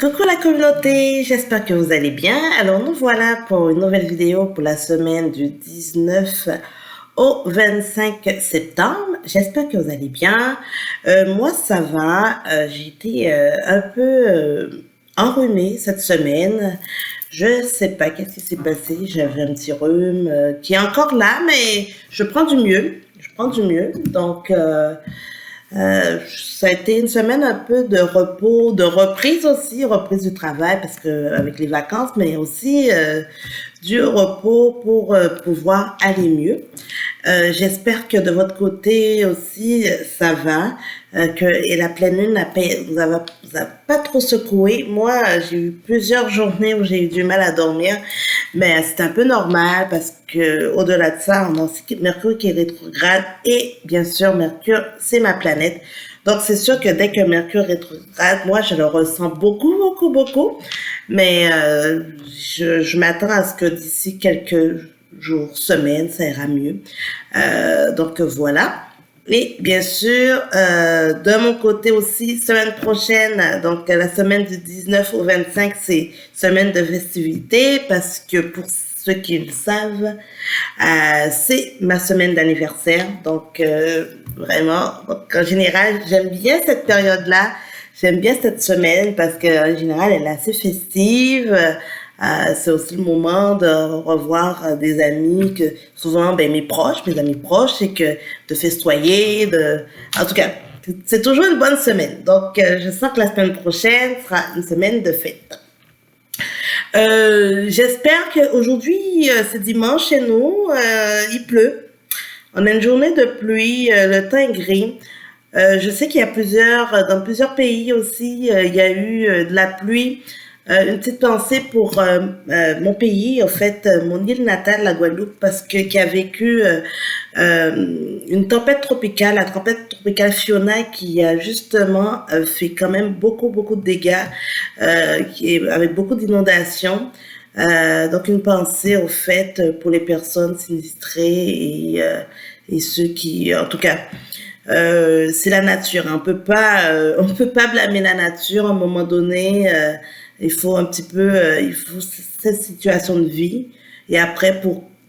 Coucou la communauté, j'espère que vous allez bien. Alors nous voilà pour une nouvelle vidéo pour la semaine du 19 au 25 septembre. J'espère que vous allez bien. Moi ça va, j'ai été un peu enrhumée cette semaine. Je sais pas qu'est-ce qui s'est passé, j'avais un petit rhume qui est encore là, mais je prends du mieux. Je prends du mieux, donc ça a été une semaine un peu de repos, de reprise aussi, reprise du travail parce que avec les vacances, mais aussi du repos pour pouvoir aller mieux. J'espère que de votre côté aussi ça va, et la pleine lune vous a pas trop secoué. Moi, j'ai eu plusieurs journées où j'ai eu du mal à dormir, mais c'est un peu normal parce que au-delà de ça, on a aussi Mercure qui est rétrograde et bien sûr Mercure c'est ma planète. Donc c'est sûr que dès que Mercure rétrograde, moi je le ressens beaucoup, mais je m'attends à ce que d'ici quelques jours, semaines, ça ira mieux. Donc voilà. Et bien sûr, de mon côté aussi, semaine prochaine, donc la semaine du 19 au 25, c'est semaine de festivité parce que pour ceux qui le savent, c'est ma semaine d'anniversaire. Donc vraiment, donc, en général, j'aime bien cette période-là. J'aime bien cette semaine parce qu'en général, elle est assez festive. C'est aussi le moment de revoir des amis que souvent mes amis proches, c'est que de festoyer, en tout cas, c'est toujours une bonne semaine. Donc je sens que la semaine prochaine sera une semaine de fête. J'espère qu'aujourd'hui, c'est dimanche chez nous, il pleut. On a une journée de pluie, le temps est gris. Je sais qu'il y a dans plusieurs pays aussi, il y a eu de la pluie. Une petite pensée pour mon pays, en fait, mon île natale, la Guadeloupe, parce que qui a vécu une tempête tropicale, la tempête tropicale Fiona, qui a justement fait quand même beaucoup de dégâts, avec beaucoup d'inondations. Donc une pensée au fait pour les personnes sinistrées et ceux qui, en tout cas, c'est la nature. On peut pas blâmer la nature à un moment donné. Il faut un petit peu, il faut cette situation de vie. Et après,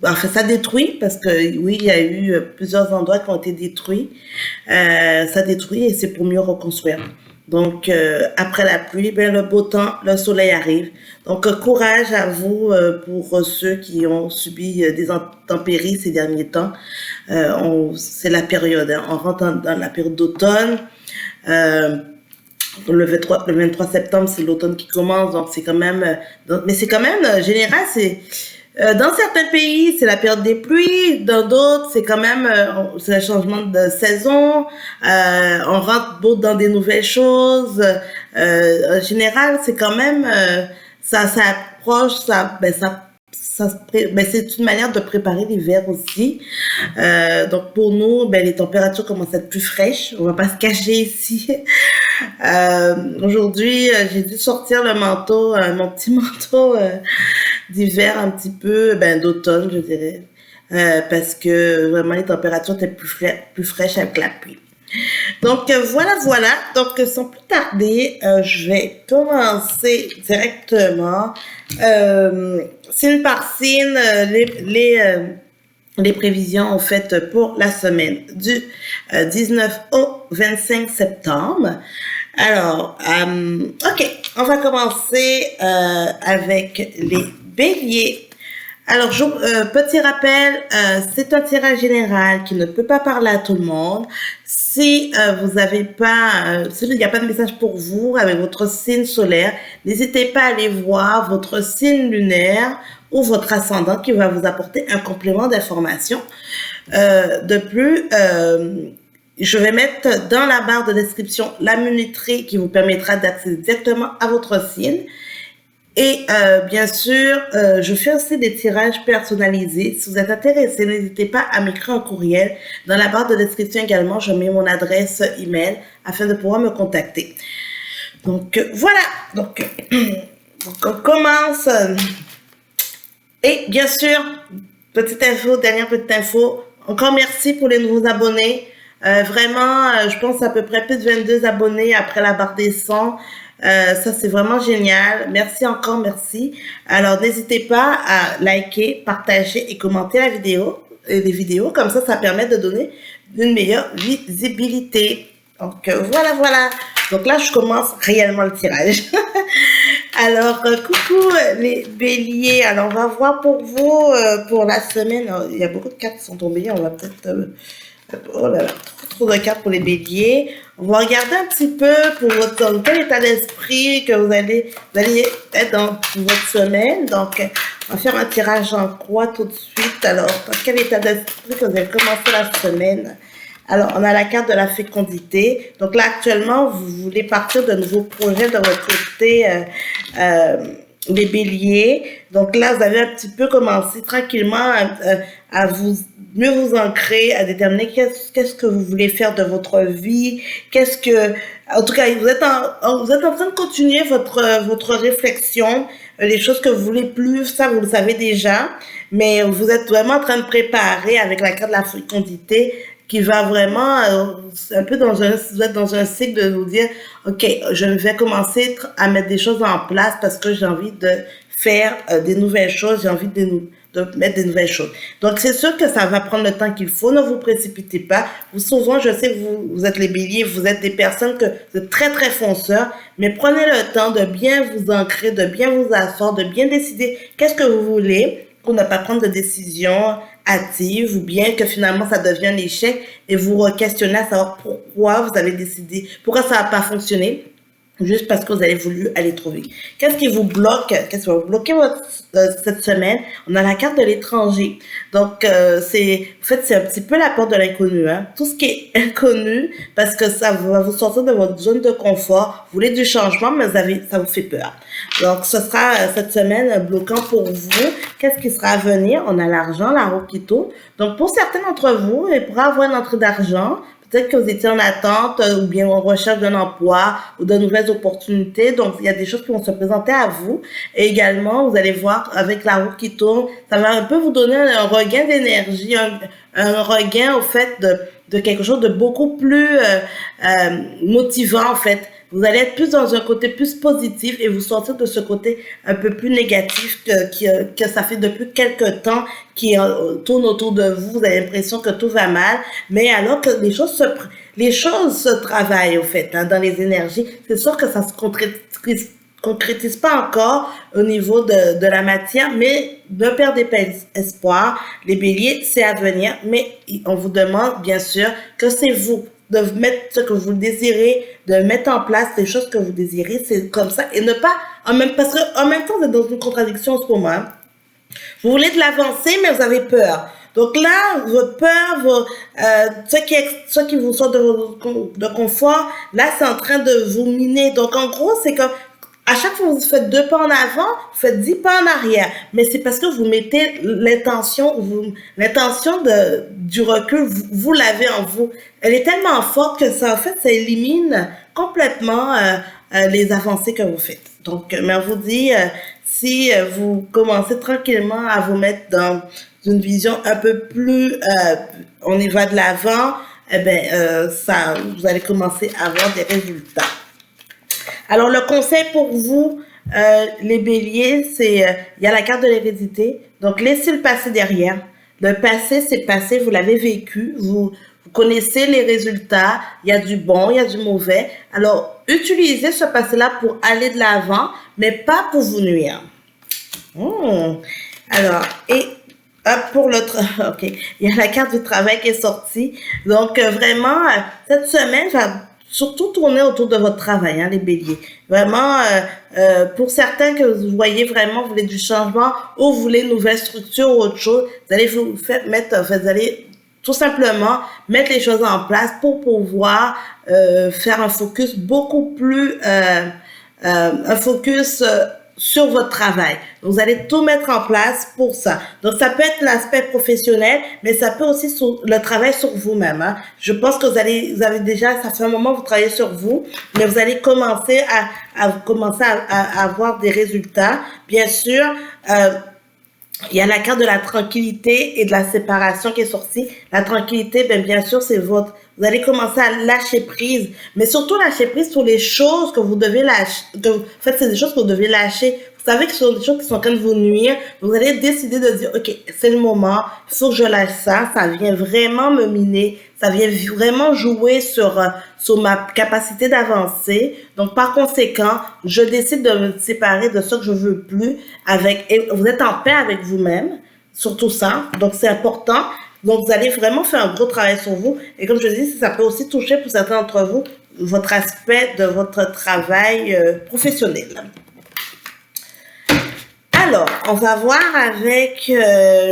enfin, ça détruit parce que oui, il y a eu plusieurs endroits qui ont été détruits. Ça détruit et c'est pour mieux reconstruire. Donc, après la pluie, ben, le beau temps, le soleil arrive. Donc, courage à vous pour ceux qui ont subi des intempéries ces derniers temps. C'est la période, hein. On rentre dans la période d'automne. Le 23 septembre, c'est l'automne qui commence, donc c'est quand même, mais c'est quand même général, c'est dans certains pays, c'est la période des pluies, dans d'autres, c'est quand même c'est le changement de saison, on rentre d'autres dans des nouvelles choses. En général, c'est quand même ça approche, c'est une manière de préparer l'hiver aussi. Donc pour nous, ben, les températures commencent à être plus fraîches. On va pas se cacher ici. Aujourd'hui, j'ai dû sortir le manteau, mon petit manteau d'hiver un petit peu, ben, d'automne, je dirais, parce que vraiment les températures étaient plus fraîches avec la pluie. Donc voilà. Donc sans plus tarder, je vais commencer directement, signe par signe, les prévisions en fait pour la semaine du 19 au 25 septembre. Alors, ok, on va commencer avec les béliers. Alors, petit rappel, c'est un tirage général qui ne peut pas parler à tout le monde. Si vous avez pas, s'il n'y a pas de message pour vous avec votre signe solaire, n'hésitez pas à aller voir votre signe lunaire ou votre ascendant qui va vous apporter un complément d'information. De plus, je vais mettre dans la barre de description la minuterie qui vous permettra d'accéder directement à votre signe. Et bien sûr, je fais aussi des tirages personnalisés. Si vous êtes intéressé, n'hésitez pas à m'écrire un courriel. Dans la barre de description également, je mets mon adresse email afin de pouvoir me contacter. Donc voilà, donc on commence. Et bien sûr, dernière petite info, encore merci pour les nouveaux abonnés. Vraiment, je pense à peu près plus de 22 abonnés après la barre des 100. Ça, c'est vraiment génial. Merci encore, merci. Alors, n'hésitez pas à liker, partager et commenter la vidéo, les vidéos. Comme ça permet de donner une meilleure visibilité. Donc, voilà. Donc là, je commence réellement le tirage. Alors, coucou les béliers. Alors, on va voir pour vous, pour la semaine. Il y a beaucoup de cartes qui sont tombées. On va peut-être... oh là là, trop de cartes pour les béliers. On va regarder un petit peu pour dans quel état d'esprit que vous allez être dans votre semaine. Donc, on va faire un tirage en croix tout de suite. Alors, dans quel état d'esprit que vous allez commencer la semaine? Alors, on a la carte de la fécondité. Donc là, actuellement, vous voulez partir de nouveaux projets de votre côté, les béliers. Donc là, vous avez un petit peu commencé tranquillement à mieux vous ancrer, à déterminer qu'est-ce que vous voulez faire de votre vie, en tout cas, vous êtes en train de continuer votre réflexion, les choses que vous voulez plus, ça vous le savez déjà, mais vous êtes vraiment en train de préparer avec la carte de la fécondité qui va vraiment un peu vous êtes dans un cycle de vous dire, ok, je vais commencer à mettre des choses en place parce que j'ai envie de faire des nouvelles choses, j'ai envie de mettre des nouvelles choses. Donc, c'est sûr que ça va prendre le temps qu'il faut. Ne vous précipitez pas. Souvent, je sais que vous êtes les béliers, vous êtes des personnes que vous êtes très, très fonceurs, mais prenez le temps de bien vous ancrer, de bien vous asseoir, de bien décider qu'est-ce que vous voulez pour ne pas prendre de décision hâtive ou bien que finalement ça devient un échec et vous re-questionnez à savoir pourquoi vous avez décidé, pourquoi ça n'a pas fonctionné. Juste parce que vous avez voulu aller trop vite. Qu'est-ce qui vous bloque? Qu'est-ce qui va vous bloquer cette semaine? On a la carte de l'étranger. Donc, c'est un petit peu la porte de l'inconnu, hein. Tout ce qui est inconnu, parce que ça va vous sortir de votre zone de confort. Vous voulez du changement, mais ça vous fait peur. Donc, ce sera cette semaine bloquant pour vous. Qu'est-ce qui sera à venir? On a l'argent, la roue qui tourne. Donc, pour certains d'entre vous, il pourra avoir une entrée d'argent. Peut-être que vous étiez en attente ou bien en recherche d'un emploi ou de nouvelles opportunités. Donc, il y a des choses qui vont se présenter à vous. Et également, vous allez voir avec la roue qui tourne, ça va un peu vous donner un regain d'énergie, un regain au fait de quelque chose de beaucoup plus motivant en fait. Vous allez être plus dans un côté plus positif et vous sortir de ce côté un peu plus négatif que ça fait depuis quelques temps qui tourne autour de vous. Vous avez l'impression que tout va mal, mais alors que les choses se travaillent au fait, hein, dans les énergies. C'est sûr que ça se concrétise pas encore au niveau de la matière, mais ne perdez pas espoir. Les béliers, c'est à venir, mais on vous demande bien sûr que c'est vous de mettre ce que vous désirez, de mettre en place les choses que vous désirez, c'est comme ça, et ne pas, parce qu'en même temps, vous êtes dans une contradiction en ce moment. Vous voulez de l'avancée, mais vous avez peur. Donc là, votre peur, ce qui vous sort de confort, là, c'est en train de vous miner. Donc en gros, c'est comme, à chaque fois que vous faites 2 pas en avant, vous faites 10 pas en arrière. Mais c'est parce que vous mettez l'intention du recul, vous l'avez en vous. Elle est tellement forte que ça, en fait, ça élimine complètement les avancées que vous faites. Donc, mais on vous dit, si vous commencez tranquillement à vous mettre dans une vision un peu plus, on y va de l'avant, eh ben, vous allez commencer à avoir des résultats. Alors, le conseil pour vous, les béliers, c'est, il y a la carte de l'hérédité. Donc, laissez le passé derrière. Le passé, c'est passé, vous l'avez vécu, vous connaissez les résultats, il y a du bon, il y a du mauvais. Alors, utilisez ce passé-là pour aller de l'avant, mais pas pour vous nuire. Alors, et pour l'autre, ok, il y a la carte du travail qui est sortie. Donc, vraiment, cette semaine, surtout tourner autour de votre travail, hein, les béliers. Vraiment, pour certains que vous voyez vraiment, vous voulez du changement ou vous voulez une nouvelle structure ou autre chose, vous allez vous allez tout simplement mettre les choses en place pour pouvoir faire un focus beaucoup plus, un focus sur votre travail. Donc, vous allez tout mettre en place pour ça. Donc, ça peut être l'aspect professionnel, mais ça peut aussi sur le travail sur vous-même, hein. Je pense que vous avez déjà, ça fait un moment que vous travaillez sur vous, mais vous allez commencer à avoir des résultats. Bien sûr, il y a la carte de la tranquillité et de la séparation qui est sortie. La tranquillité, bien sûr, c'est Vous allez commencer à lâcher prise, mais surtout lâcher prise sur les choses que vous devez lâcher. En fait, c'est des choses que vous devez lâcher. Vous savez que ce sont des choses qui sont en train de vous nuire. Vous allez décider de dire, OK, c'est le moment, il faut que je lâche ça. Ça vient vraiment me miner. Ça vient vraiment jouer sur ma capacité d'avancer. Donc, par conséquent, je décide de me séparer de ce que je veux plus et vous êtes en paix avec vous-même. Surtout ça. Donc, c'est important. Donc, vous allez vraiment faire un gros travail sur vous. Et comme je dis, ça peut aussi toucher pour certains d'entre vous votre aspect de votre travail professionnel. Alors, on va voir avec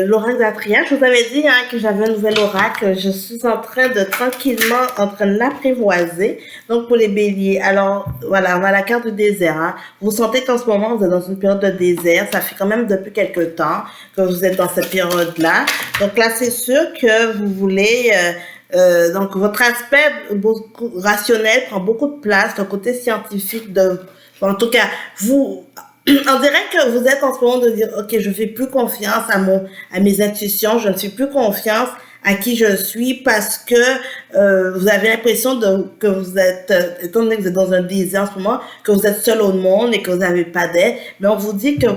l'oracle d'Atria. Je vous avais dit que j'avais un nouvel oracle. Je suis en train de l'apprivoiser. Donc, pour les béliers. Alors, voilà, on a la carte du désert. Vous sentez qu'en ce moment, vous êtes dans une période de désert. Ça fait quand même depuis quelques temps que vous êtes dans cette période-là. Donc là, c'est sûr que vous voulez... donc, votre aspect rationnel prend beaucoup de place. Le côté scientifique en tout cas, on dirait que vous êtes en ce moment de dire, OK, je fais plus confiance à mes intuitions, je ne fais plus confiance à qui je suis parce que vous avez l'impression que vous êtes, étant donné que vous êtes dans un désert en ce moment, que vous êtes seul au monde et que vous n'avez pas d'aide, mais on vous dit que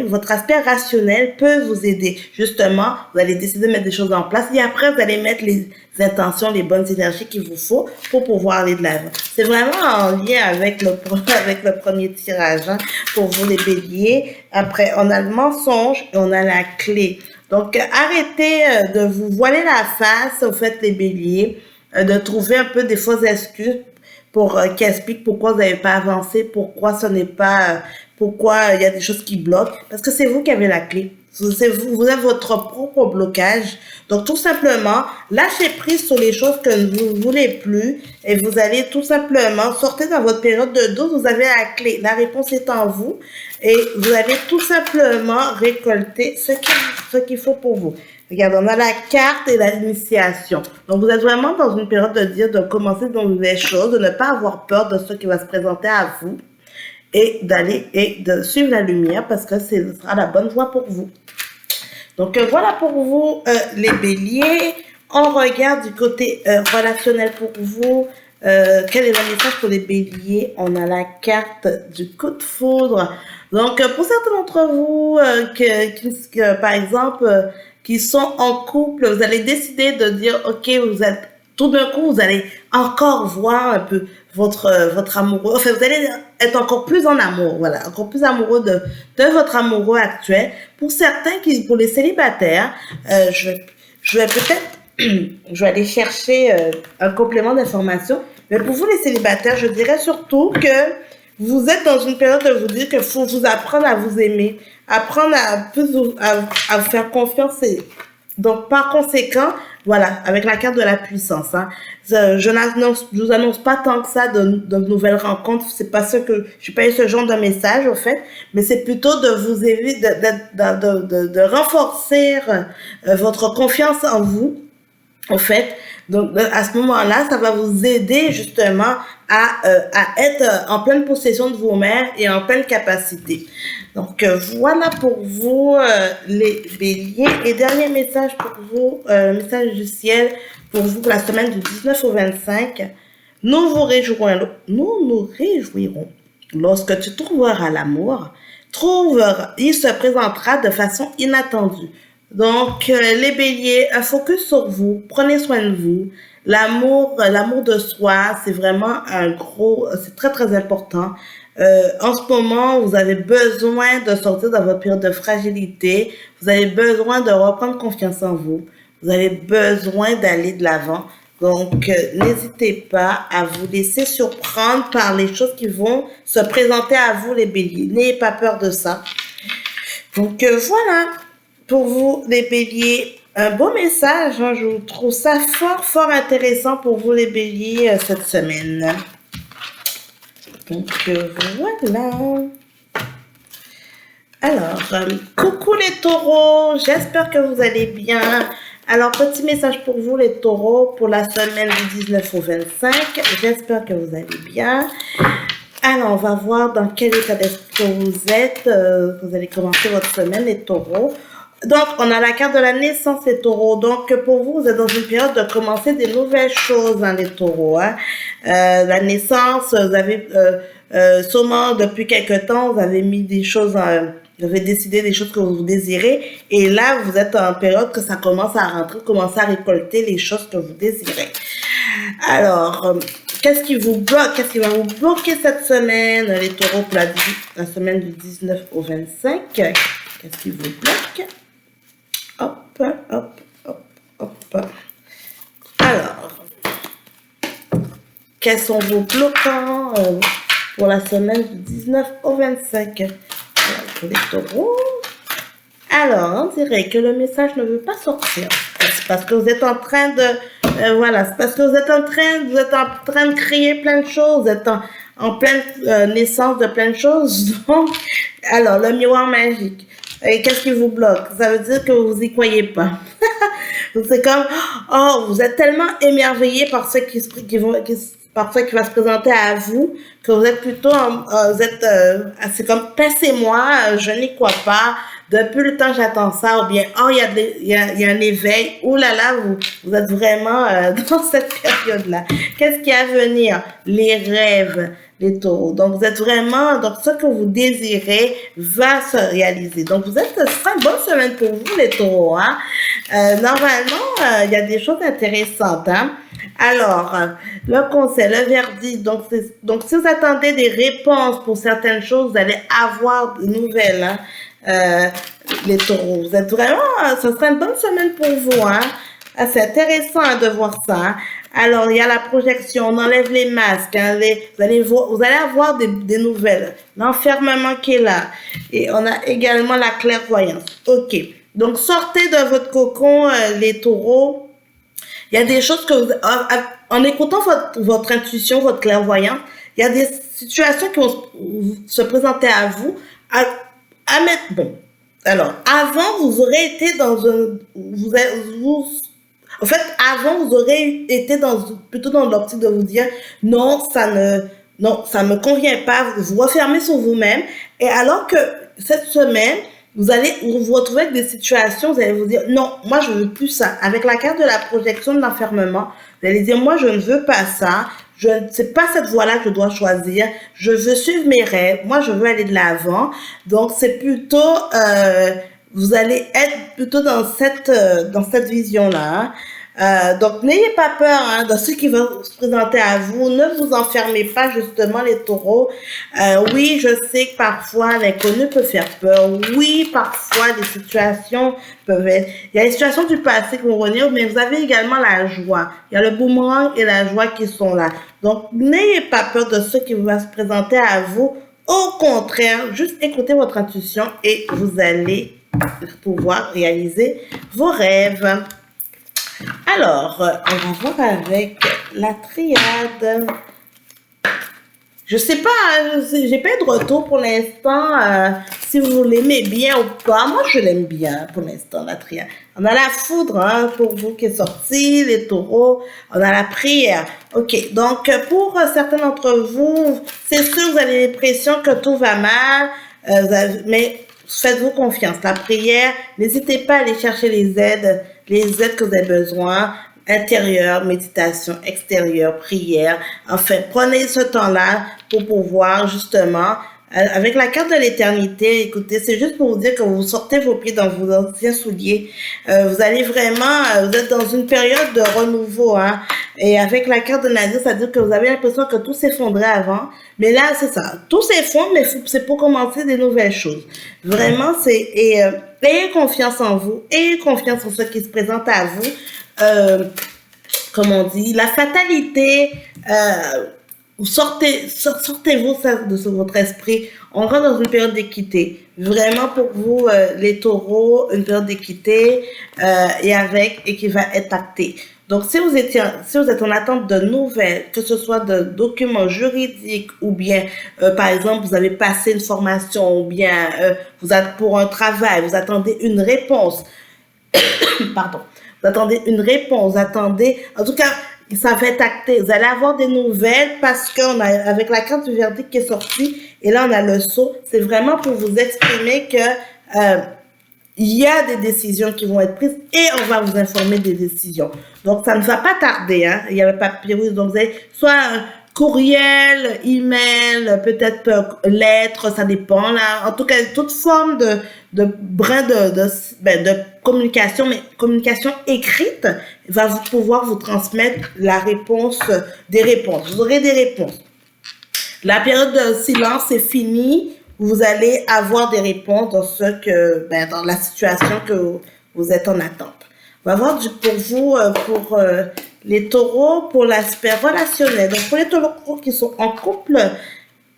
votre aspect rationnel peut vous aider. Justement, vous allez décider de mettre des choses en place et après, vous allez mettre les intentions, les bonnes énergies qu'il vous faut pour pouvoir aller de l'avant. C'est vraiment en lien avec le premier tirage pour vous les béliers. Après, on a le mensonge et on a la clé. Donc, arrêtez de vous voiler la face, au fait, les béliers, de trouver un peu des fausses excuses qui expliquent pourquoi vous n'avez pas avancé, pourquoi il y a des choses qui bloquent. Parce que c'est vous qui avez la clé. Vous avez votre propre blocage. Donc, tout simplement, lâchez prise sur les choses que vous ne voulez plus et vous allez tout simplement sortir dans votre période de doute. Vous avez la clé. La réponse est en vous et vous allez tout simplement récolter ce qu'il faut pour vous. Regardez, on a la carte et l'initiation. Donc, vous êtes vraiment dans une période de commencer de nouvelles choses, de ne pas avoir peur de ce qui va se présenter à vous et de suivre la lumière parce que ce sera la bonne voie pour vous. Donc, voilà pour vous, les béliers. On regarde du côté relationnel pour vous. Quel est le message pour les béliers? On a la carte du coup de foudre. Donc, pour certains d'entre vous, par exemple, qui sont en couple, vous allez décider de dire, OK, tout d'un coup, vous allez encore voir un peu votre amoureux. Enfin, vous allez être encore plus en amour, voilà, encore plus amoureux de votre amoureux actuel. Pour certains pour les célibataires, je vais peut-être, je vais aller chercher un complément d'information. Mais pour vous, les célibataires, je dirais surtout que vous êtes dans une période de vous dire qu'il faut vous apprendre à vous aimer, apprendre à vous faire confiance. Donc, par conséquent, voilà, avec la carte de la puissance, je vous annonce pas tant que ça de nouvelles rencontres. C'est pas je n'ai pas eu ce genre de message, au fait, mais c'est plutôt de vous éviter, de renforcer votre confiance en vous, au fait. Donc, à ce moment-là, ça va vous aider justement à être en pleine possession de vous-même et en pleine capacité. Donc, voilà pour vous, les béliers. Et dernier message pour vous, message du ciel pour vous pour la semaine du 19 au 25. Nous nous réjouirons lorsque tu trouveras l'amour. Il se présentera de façon inattendue. Donc, les béliers, un focus sur vous, prenez soin de vous. L'amour de soi, c'est vraiment c'est très très important. En ce moment, vous avez besoin de sortir de votre période de fragilité. Vous avez besoin de reprendre confiance en vous. Vous avez besoin d'aller de l'avant. Donc, n'hésitez pas à vous laisser surprendre par les choses qui vont se présenter à vous, les béliers. N'ayez pas peur de ça. Donc, voilà. Pour vous, les béliers, un beau message. Je trouve ça fort, fort intéressant pour vous, les béliers, cette semaine. Donc, voilà. Alors, coucou les taureaux. J'espère que vous allez bien. Alors, petit message pour vous, les taureaux, pour la semaine du 19 au 25. J'espère que vous allez bien. Alors, on va voir dans quel état d'esprit vous êtes. Vous allez commencer votre semaine, les taureaux. Donc, on a la carte de la naissance, les taureaux. Donc, pour vous, vous êtes dans une période de commencer des nouvelles choses, hein, les taureaux. Hein. La naissance, vous avez sûrement, depuis quelque temps, vous avez mis des choses, vous avez décidé des choses que vous désirez. Et là, vous êtes en période que ça commence à rentrer, commencer à récolter les choses que vous désirez. Alors, qu'est-ce qui vous bloque? Qu'est-ce qui va vous bloquer cette semaine, les taureaux, pour la semaine du 19 au 25? Qu'est-ce qui vous bloque? Hop, hop, hop, hop. Alors, quels sont vos bloquants pour la semaine du 19 au 25? Voilà, pour les taureaux. Alors, on dirait que le message ne veut pas sortir. C'est parce que vous êtes en train de... voilà, c'est parce que vous êtes en train de créer plein de choses. Vous êtes en pleine naissance de plein de choses. Donc, alors, le miroir magique. Et qu'est-ce qui vous bloque? Ça veut dire que vous y croyez pas. C'est comme, oh, vous êtes tellement émerveillé par ce qui va se présenter à vous, que vous êtes plutôt, c'est comme, passez-moi, je n'y crois pas, depuis le temps j'attends ça, ou bien, oh, il y a un éveil, oh là là, vous êtes vraiment dans cette période-là. Qu'est-ce qui est à venir? Les rêves, les taureaux. Donc, vous êtes vraiment, donc ce que vous désirez va se réaliser. Donc, ce sera une bonne semaine pour vous, les taureaux, hein. Normalement, il y a des choses intéressantes, hein. Alors, le conseil, le verdict, donc si vous attendez des réponses pour certaines choses, vous allez avoir de nouvelles, hein, les taureaux. Vous êtes vraiment, ce sera une bonne semaine pour vous, hein. C'est intéressant de voir ça, hein. Alors, il y a la projection, on enlève les masques, hein, vous allez avoir des nouvelles. L'enfermement qui est là. Et on a également la clairvoyance. OK. Donc, sortez de votre cocon, les taureaux. Il y a des choses que en écoutant votre intuition, votre clairvoyance, il y a des situations qui vont se présenter à vous. Bon. Alors, avant, vous aurez été dans en fait, avant, vous aurez été plutôt dans l'optique de vous dire, non, ça me convient pas, vous refermez sur vous-même. Et alors que cette semaine, vous allez vous retrouver avec des situations, vous allez vous dire, non, moi, je veux plus ça. Avec la carte de la projection de l'enfermement, vous allez dire, moi, je ne veux pas ça. C'est pas cette voie-là que je dois choisir. Je veux suivre mes rêves. Moi, je veux aller de l'avant. Donc, c'est plutôt, vous allez être plutôt dans cette vision-là, hein. Donc, n'ayez pas peur, hein, de ce qui va se présenter à vous. Ne vous enfermez pas, justement, les taureaux. Oui, je sais que parfois, l'inconnu peut faire peur. Oui, parfois, les situations peuvent être... Il y a les situations du passé qui vont revenir, mais vous avez également la joie. Il y a le boomerang et la joie qui sont là. Donc, n'ayez pas peur de ce qui va se présenter à vous. Au contraire, juste écoutez votre intuition et vous allez pouvoir réaliser vos rêves. Alors, on va voir avec la triade. Je sais pas, j'ai pas eu de retour pour l'instant, si vous l'aimez bien ou pas. Moi, je l'aime bien pour l'instant, la triade. On a la foudre, hein, pour vous qui est sorti, les taureaux. On a la prière. OK, donc pour certains d'entre vous, c'est sûr, vous avez l'impression que tout va mal, mais faites-vous confiance. La prière, n'hésitez pas à aller chercher les aides que vous avez besoin, intérieure, méditation, extérieure, prière. Enfin, prenez ce temps-là pour pouvoir justement, avec la carte de l'éternité, écoutez, c'est juste pour vous dire que vous sortez vos pieds dans vos anciens souliers. Vous allez vraiment, vous êtes dans une période de renouveau, hein. Et avec la carte de Nadir, ça veut dire que vous avez l'impression que tout s'effondrait avant. Mais là, c'est ça. Tout s'effondre, mais c'est pour commencer des nouvelles choses. Vraiment, ayez confiance en vous. Ayez confiance en ce qui se présente à vous. Comme on dit, la fatalité, sortez-vous de votre esprit. On rentre dans une période d'équité. Vraiment pour vous, les taureaux, une période d'équité et qui va être actée. Donc, si vous êtes en attente de nouvelles, que ce soit de documents juridiques ou bien, par exemple, vous avez passé une formation ou bien vous êtes pour un travail, vous attendez une réponse. Pardon. Vous attendez une réponse, en tout cas, ça va être acté. Vous allez avoir des nouvelles parce avec la carte du verdict qui est sortie, et là, on a le sceau. C'est vraiment pour vous exprimer que il y a des décisions qui vont être prises et on va vous informer des décisions. Donc, ça ne va pas tarder. Hein. Il y a le papyrus, donc vous avez soit un courriel, email, peut-être lettre, ça dépend. Là. En tout cas, toute forme de brin de communication, mais communication écrite va pouvoir vous transmettre la réponse, des réponses. Vous aurez des réponses. La période de silence est finie. Vous allez avoir des réponses dans la situation que vous êtes en attente. On va voir pour vous, pour les taureaux, pour l'aspect relationnel. Donc, pour les taureaux qui sont en couple,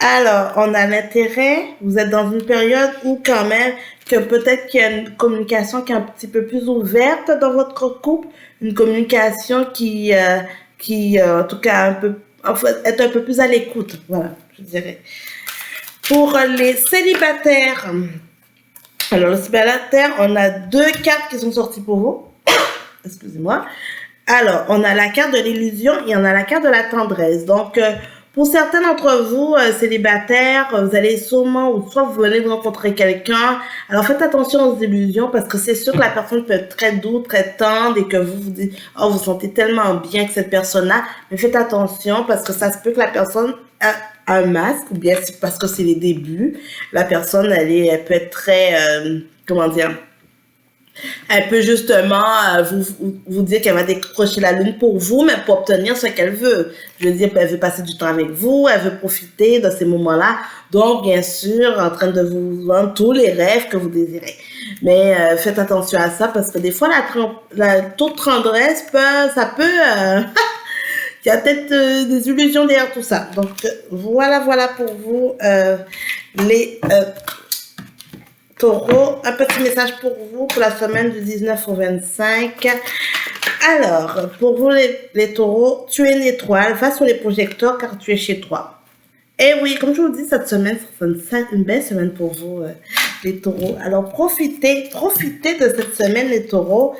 alors, on a l'intérêt, vous êtes dans une période où quand même, que peut-être qu'il y a une communication qui est un petit peu plus ouverte dans votre couple, une communication qui en tout cas, être un peu plus à l'écoute, voilà, je dirais. Pour les célibataires, alors les célibataires, on a 2 cartes qui sont sorties pour vous. Excusez-moi. Alors, on a la carte de l'illusion et on a la carte de la tendresse. Donc, pour certains d'entre vous, célibataires, vous allez sûrement, ou soit vous venez de rencontrer quelqu'un. Alors, faites attention aux illusions parce que c'est sûr que la personne peut être très douce, très tendre et que vous vous dites, oh, vous sentez tellement bien avec cette personne-là. Mais faites attention parce que ça se peut que la personne a un masque ou bien c'est parce que c'est les débuts. La personne, elle peut être très, comment dire, elle peut justement vous dire qu'elle va décrocher la lune pour vous, mais pour obtenir ce qu'elle veut. Je veux dire, elle veut passer du temps avec vous, elle veut profiter de ces moments-là. Donc, bien sûr, en train de vous vendre tous les rêves que vous désirez. Mais faites attention à ça parce que des fois, la toute tendresse, ça peut... il y a peut-être des illusions derrière tout ça. Donc, voilà pour vous, les... Taureau, un petit message pour vous pour la semaine du 19 au 25. Alors, pour vous les taureaux, tu es une étoile, va sur les projecteurs car tu es chez toi. Et oui, comme je vous dis, cette semaine, c'est une belle semaine pour vous, les taureaux. Alors, profitez de cette semaine, les taureaux,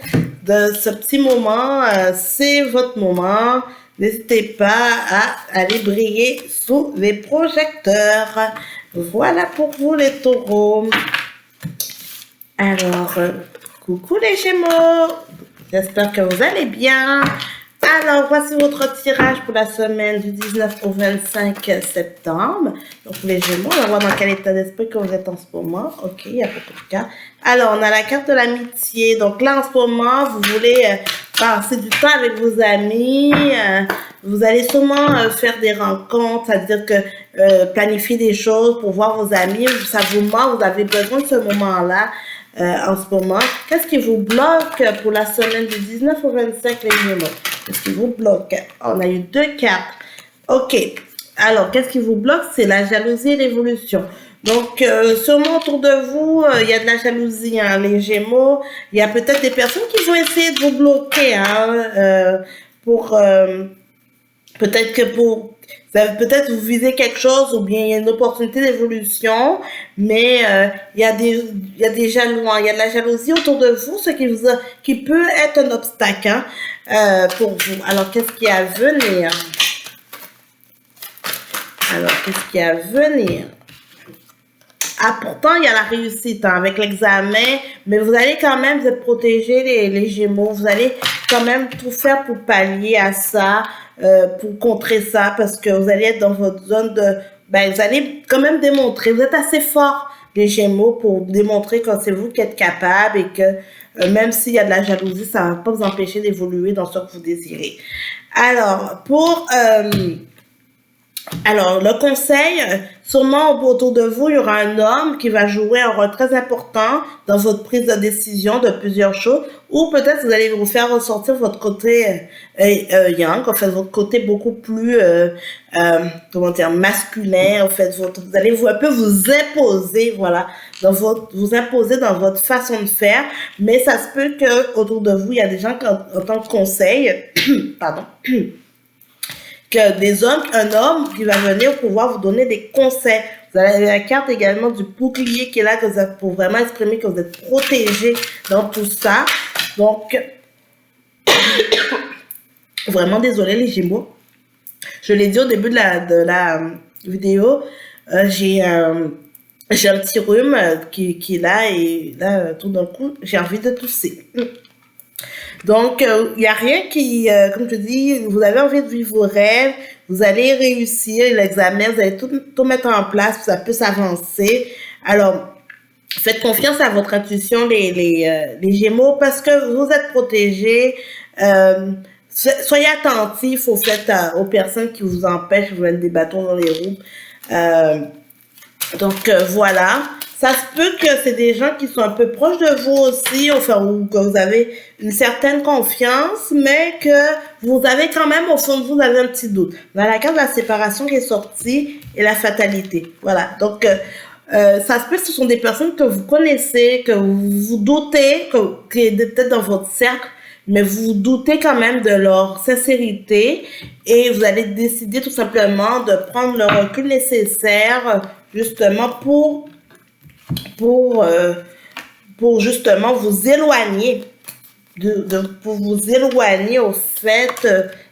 de ce petit moment. C'est votre moment. N'hésitez pas à aller briller sous les projecteurs. Voilà pour vous, les taureaux. Alors, coucou les Gémeaux, j'espère que vous allez bien. Alors, voici votre tirage pour la semaine du 19 au 25 septembre. Donc, les Gémeaux, on va voir dans quel état d'esprit que vous êtes en ce moment. Ok, il y a beaucoup de cas. Alors, on a la carte de l'amitié. Donc là, en ce moment, vous voulez passer du temps avec vos amis. Vous allez sûrement faire des rencontres, c'est-à-dire que planifier des choses pour voir vos amis. Ça vous manque, vous avez besoin de ce moment-là. En ce moment, qu'est-ce qui vous bloque pour la semaine du 19 au 25 les Gémeaux? Qu'est-ce qui vous bloque? On a eu 2 cartes. Ok. Alors, qu'est-ce qui vous bloque? C'est la jalousie et l'évolution. Donc, sûrement autour de vous, il y a de la jalousie, hein, les Gémeaux. Il y a peut-être des personnes qui vont essayer de vous bloquer, hein, peut-être vous visez quelque chose ou bien il y a une opportunité d'évolution, mais il y a des jaloux, hein, il y a de la jalousie autour de vous, qui peut être un obstacle, hein, pour vous. Alors, qu'est-ce qui est à venir? Ah, pourtant, il y a la réussite, hein, avec l'examen, mais vous allez quand même vous être protégés, les Gémeaux. Vous allez quand même tout faire pour pallier à ça, pour contrer ça, parce que vous allez être dans votre zone de... vous allez quand même démontrer, vous êtes assez fort, les Gémeaux, pour démontrer que c'est vous qui êtes capable et que même s'il y a de la jalousie, ça ne va pas vous empêcher d'évoluer dans ce que vous désirez. Alors, le conseil, sûrement autour de vous, il y aura un homme qui va jouer un rôle très important dans votre prise de décision de plusieurs choses, ou peut-être vous allez vous faire ressortir votre côté yang, en fait, votre côté beaucoup plus, masculin, en fait, vous allez un peu vous imposer, voilà, vous imposer dans votre façon de faire, mais ça se peut que autour de vous, il y a des gens qui, en tant que conseil, pardon, un homme qui va venir pouvoir vous donner des conseils. Vous avez la carte également du bouclier qui est là pour vraiment exprimer que vous êtes protégé dans tout ça. Donc, vraiment désolé les Gémeaux. Je l'ai dit au début de la vidéo, j'ai J'ai un petit rhume qui est là et là, tout d'un coup, j'ai envie de tousser. Donc, il n'y a rien qui, comme je dis, vous avez envie de vivre vos rêves, vous allez réussir l'examen, vous allez tout mettre en place, ça peut s'avancer. Alors, faites confiance à votre intuition, les Gémeaux, parce que vous êtes protégés. Soyez attentifs au fait, aux personnes qui vous empêchent de vous mettre des bâtons dans les roues. Euh, voilà. Ça se peut que c'est des gens qui sont un peu proches de vous aussi, enfin, ou que vous avez une certaine confiance, mais que vous avez quand même, au fond de vous, vous avez un petit doute. Dans la carte de la séparation qui est sortie et la fatalité. Voilà. Donc, ça se peut que ce sont des personnes que vous connaissez, que vous vous doutez, qui est peut-être dans votre cercle, mais vous doutez quand même de leur sincérité et vous allez décider tout simplement de prendre le recul nécessaire justement pour, euh, pour justement vous éloigner pour vous éloigner au fait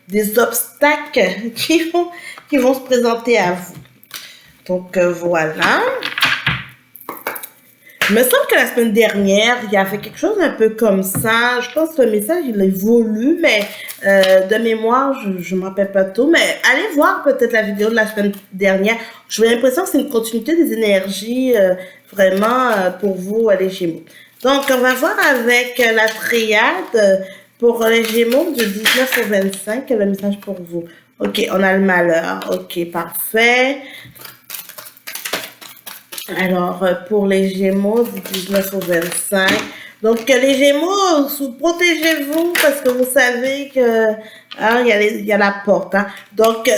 des obstacles qui vont se présenter à vous. Donc voilà. Il me semble que la semaine dernière, il y avait quelque chose un peu comme ça. Je pense que le message, il évolue, mais de mémoire, je ne me rappelle pas tout. Mais allez voir peut-être la vidéo de la semaine dernière. J'ai l'impression que c'est une continuité des énergies vraiment pour vous, les Gémeaux. Donc, on va voir avec la triade pour les Gémeaux du 19 au 25, le message pour vous. Ok, on a le malheur. Ok, parfait. Alors, pour les Gémeaux du 19 au 25. Donc, les Gémeaux, protégez-vous parce que vous savez que hein, il y a la porte. Hein. Donc,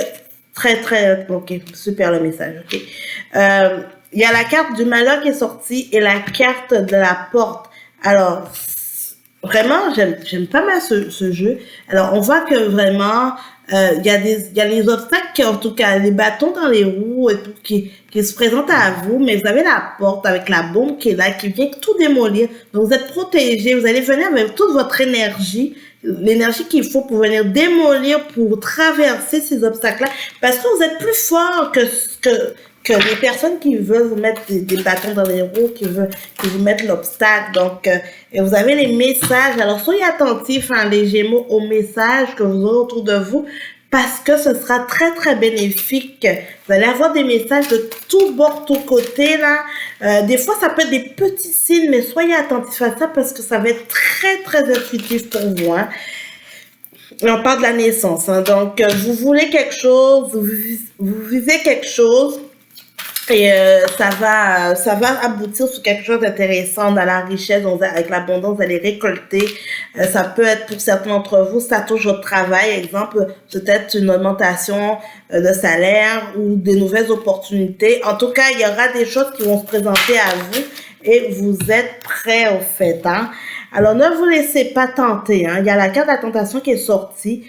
très, ok, super le message. Ok. Il y a la carte du malheur qui est sortie et la carte de la porte. Alors, vraiment, j'aime pas mal ce jeu. Alors, on voit que vraiment, il y a les obstacles, en tout cas, les bâtons dans les roues et tout, qui se présentent à vous, mais vous avez la porte avec la bombe qui est là, qui vient tout démolir. Donc, vous êtes protégé, vous allez venir avec toute votre énergie, l'énergie qu'il faut pour venir démolir, pour traverser ces obstacles-là, parce que vous êtes plus fort que les personnes qui veulent vous mettre des bâtons dans les roues, qui vous mettent l'obstacle. Donc, et vous avez les messages. Alors, soyez attentifs, hein, les Gémeaux, aux messages que vous aurez autour de vous, parce que ce sera très bénéfique. Vous allez avoir des messages de tout bord, tout côté, là. Des fois, ça peut être des petits signes, mais soyez attentifs à ça, parce que ça va être très intuitif pour vous, hein. Et on parle de la naissance, hein. Donc, vous voulez quelque chose, vous visez quelque chose, et ça va aboutir sur quelque chose d'intéressant dans la richesse, donc avec l'abondance, vous allez récolter. Ça peut être pour certains d'entre vous, ça touche votre travail, exemple, peut-être une augmentation de salaire ou des nouvelles opportunités. En tout cas, il y aura des choses qui vont se présenter à vous et vous êtes prêts au fait. Hein? Alors, ne vous laissez pas tenter. Hein? Il y a la carte de la tentation qui est sortie.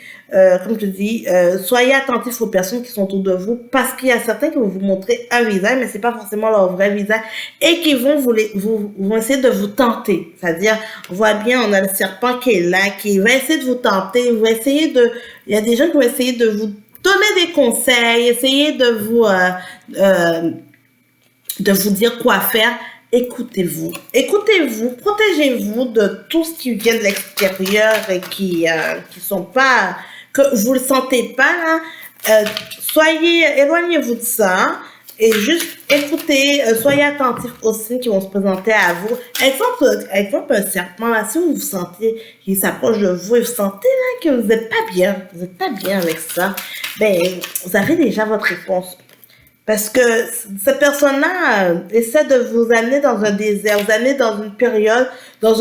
Comme je dis, soyez attentifs aux personnes qui sont autour de vous parce qu'il y a certains qui vont vous montrer un visage, mais c'est pas forcément leur vrai visage et qui vont vont essayer de vous tenter. C'est-à-dire, on voit bien, on a le serpent qui est là, qui va essayer de vous tenter, il y a des gens qui vont essayer de vous donner des conseils, essayer de vous dire quoi faire. Écoutez-vous, protégez-vous de tout ce qui vient de l'extérieur et qui sont pas, que vous le sentez pas là. Éloignez-vous de ça et juste écoutez, soyez attentifs aux signes qui vont se présenter à vous. Exemple un serpent là, si vous vous sentez qu'il s'approche de vous et vous sentez là que vous n'êtes pas bien avec ça, ben vous avez déjà votre réponse. Parce que cette personne-là essaie de vous amener dans un désert, vous amener dans une période, dans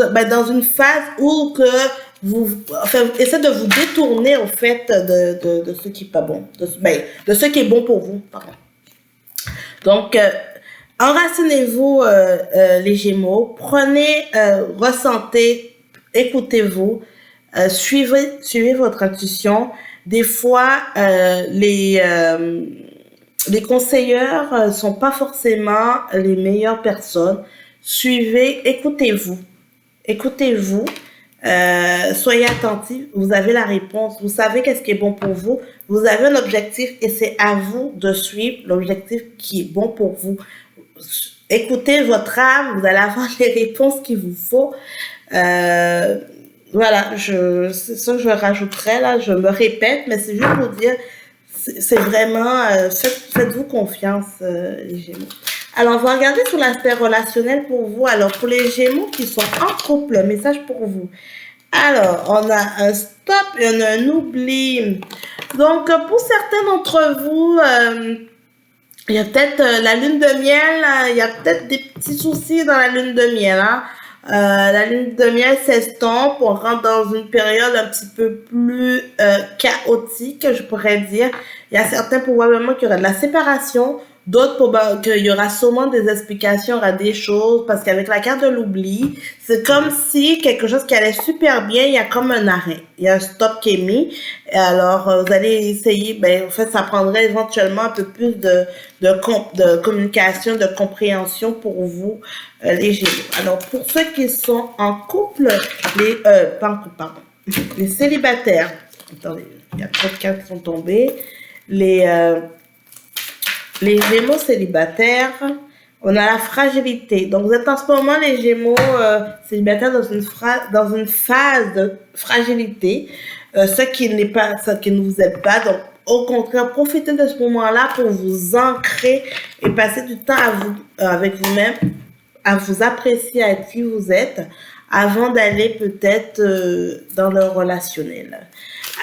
une phase où essaie de vous détourner au fait de ce qui est pas bon, de ce qui est bon pour vous. Pardon. Donc, enracinez-vous les Gémeaux, prenez, ressentez, écoutez-vous, suivez votre intuition. Des fois, les conseilleurs sont pas forcément les meilleures personnes. Écoutez-vous, soyez attentifs. Vous avez la réponse, vous savez qu'est-ce qui est bon pour vous. Vous avez un objectif et c'est à vous de suivre l'objectif qui est bon pour vous. écoutez votre âme, vous allez avoir les réponses qu'il vous faut. Voilà, c'est ça que je rajouterais là, je me répète, mais c'est juste pour dire, c'est vraiment, faites-vous confiance, les Gémeaux. Alors, on va regarder sur l'aspect relationnel pour vous. Alors, pour les Gémeaux qui sont en couple, message pour vous. Alors, on a un stop et on a un oubli. Donc, pour certains d'entre vous, il y a peut-être la lune de miel, il y a peut-être des petits soucis dans la lune de miel. Hein. La lune de miel s'estompe, on rentre dans une période un petit peu plus chaotique, je pourrais dire. Il y a certains probablement qu'il y aura de la séparation, d'autres qu'il y aura sûrement des explications à des choses, parce qu'avec la carte de l'oubli, c'est comme si quelque chose qui allait super bien, il y a comme un arrêt, il y a un stop qui est mis. Et alors, vous allez essayer, en fait, ça prendrait éventuellement un peu plus de communication, de compréhension pour vous, les Gémeaux. Alors, pour ceux qui sont en couple, pas en couple, pardon, les célibataires, attendez, il y a trop de cartes qui sont tombées, les Gémeaux célibataires, on a la fragilité. Donc, vous êtes en ce moment, les Gémeaux célibataires, dans une phase de fragilité, ce qui ne vous aide pas. Donc, au contraire, profitez de ce moment-là pour vous ancrer et passer du temps avec vous-même, à vous apprécier, à être qui vous êtes, avant d'aller peut-être dans le relationnel.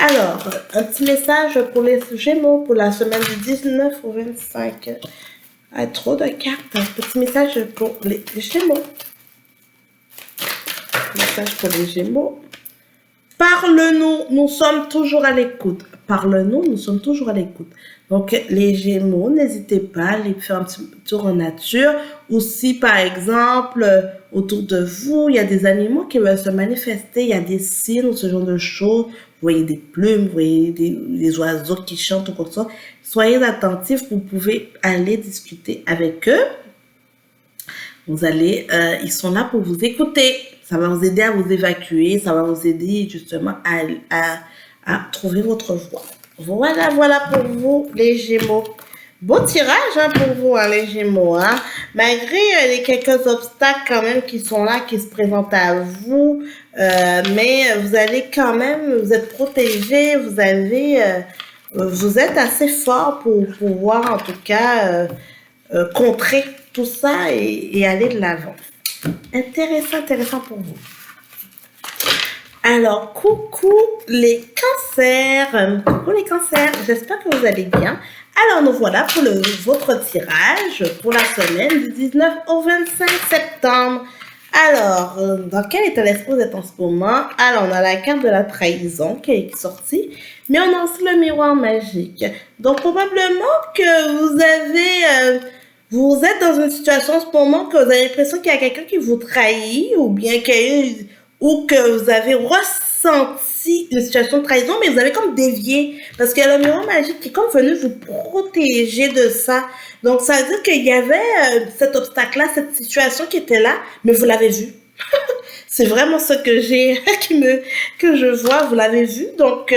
Alors, un petit message pour les Gémeaux pour la semaine du 19 au 25. Trop de cartes. Un petit message pour les Gémeaux. Message pour les Gémeaux. Parle-nous, nous sommes toujours à l'écoute. Parle-nous, nous sommes toujours à l'écoute. Donc, les Gémeaux, n'hésitez pas à aller faire un petit tour en nature. Ou si, par exemple, autour de vous, il y a des animaux qui veulent se manifester, il y a des cygnes ou ce genre de choses. Vous voyez des plumes, vous voyez des oiseaux qui chantent ou comme ça. Soyez attentifs, vous pouvez aller discuter avec eux. Ils sont là pour vous écouter. Ça va vous aider à vous évacuer, ça va vous aider justement à trouver votre voie. Voilà pour vous, les Gémeaux. Beau tirage pour vous, les Gémeaux. Hein. Malgré les quelques obstacles quand même qui sont là, qui se présentent à vous, mais vous allez quand même, vous êtes protégés, vous êtes assez fort pour pouvoir en tout cas contrer tout ça et aller de l'avant. Intéressant pour vous. Alors, coucou les cancers. J'espère que vous allez bien. Alors, nous voilà pour votre tirage pour la semaine du 19 au 25 septembre. Alors, dans quel état d'esprit vous êtes en ce moment? Alors, on a la carte de la trahison qui est sortie, mais on a aussi le miroir magique. Donc, probablement que vous êtes dans une situation en ce moment que vous avez l'impression qu'il y a quelqu'un qui vous trahit ou que vous avez ressenti une situation de trahison, mais vous avez comme dévié parce qu'il y a le miroir magique qui est comme venu vous protéger de ça. Donc, ça veut dire qu'il y avait cet obstacle-là, cette situation qui était là, mais vous l'avez vu. C'est vraiment ce que je vois, vous l'avez vu, donc,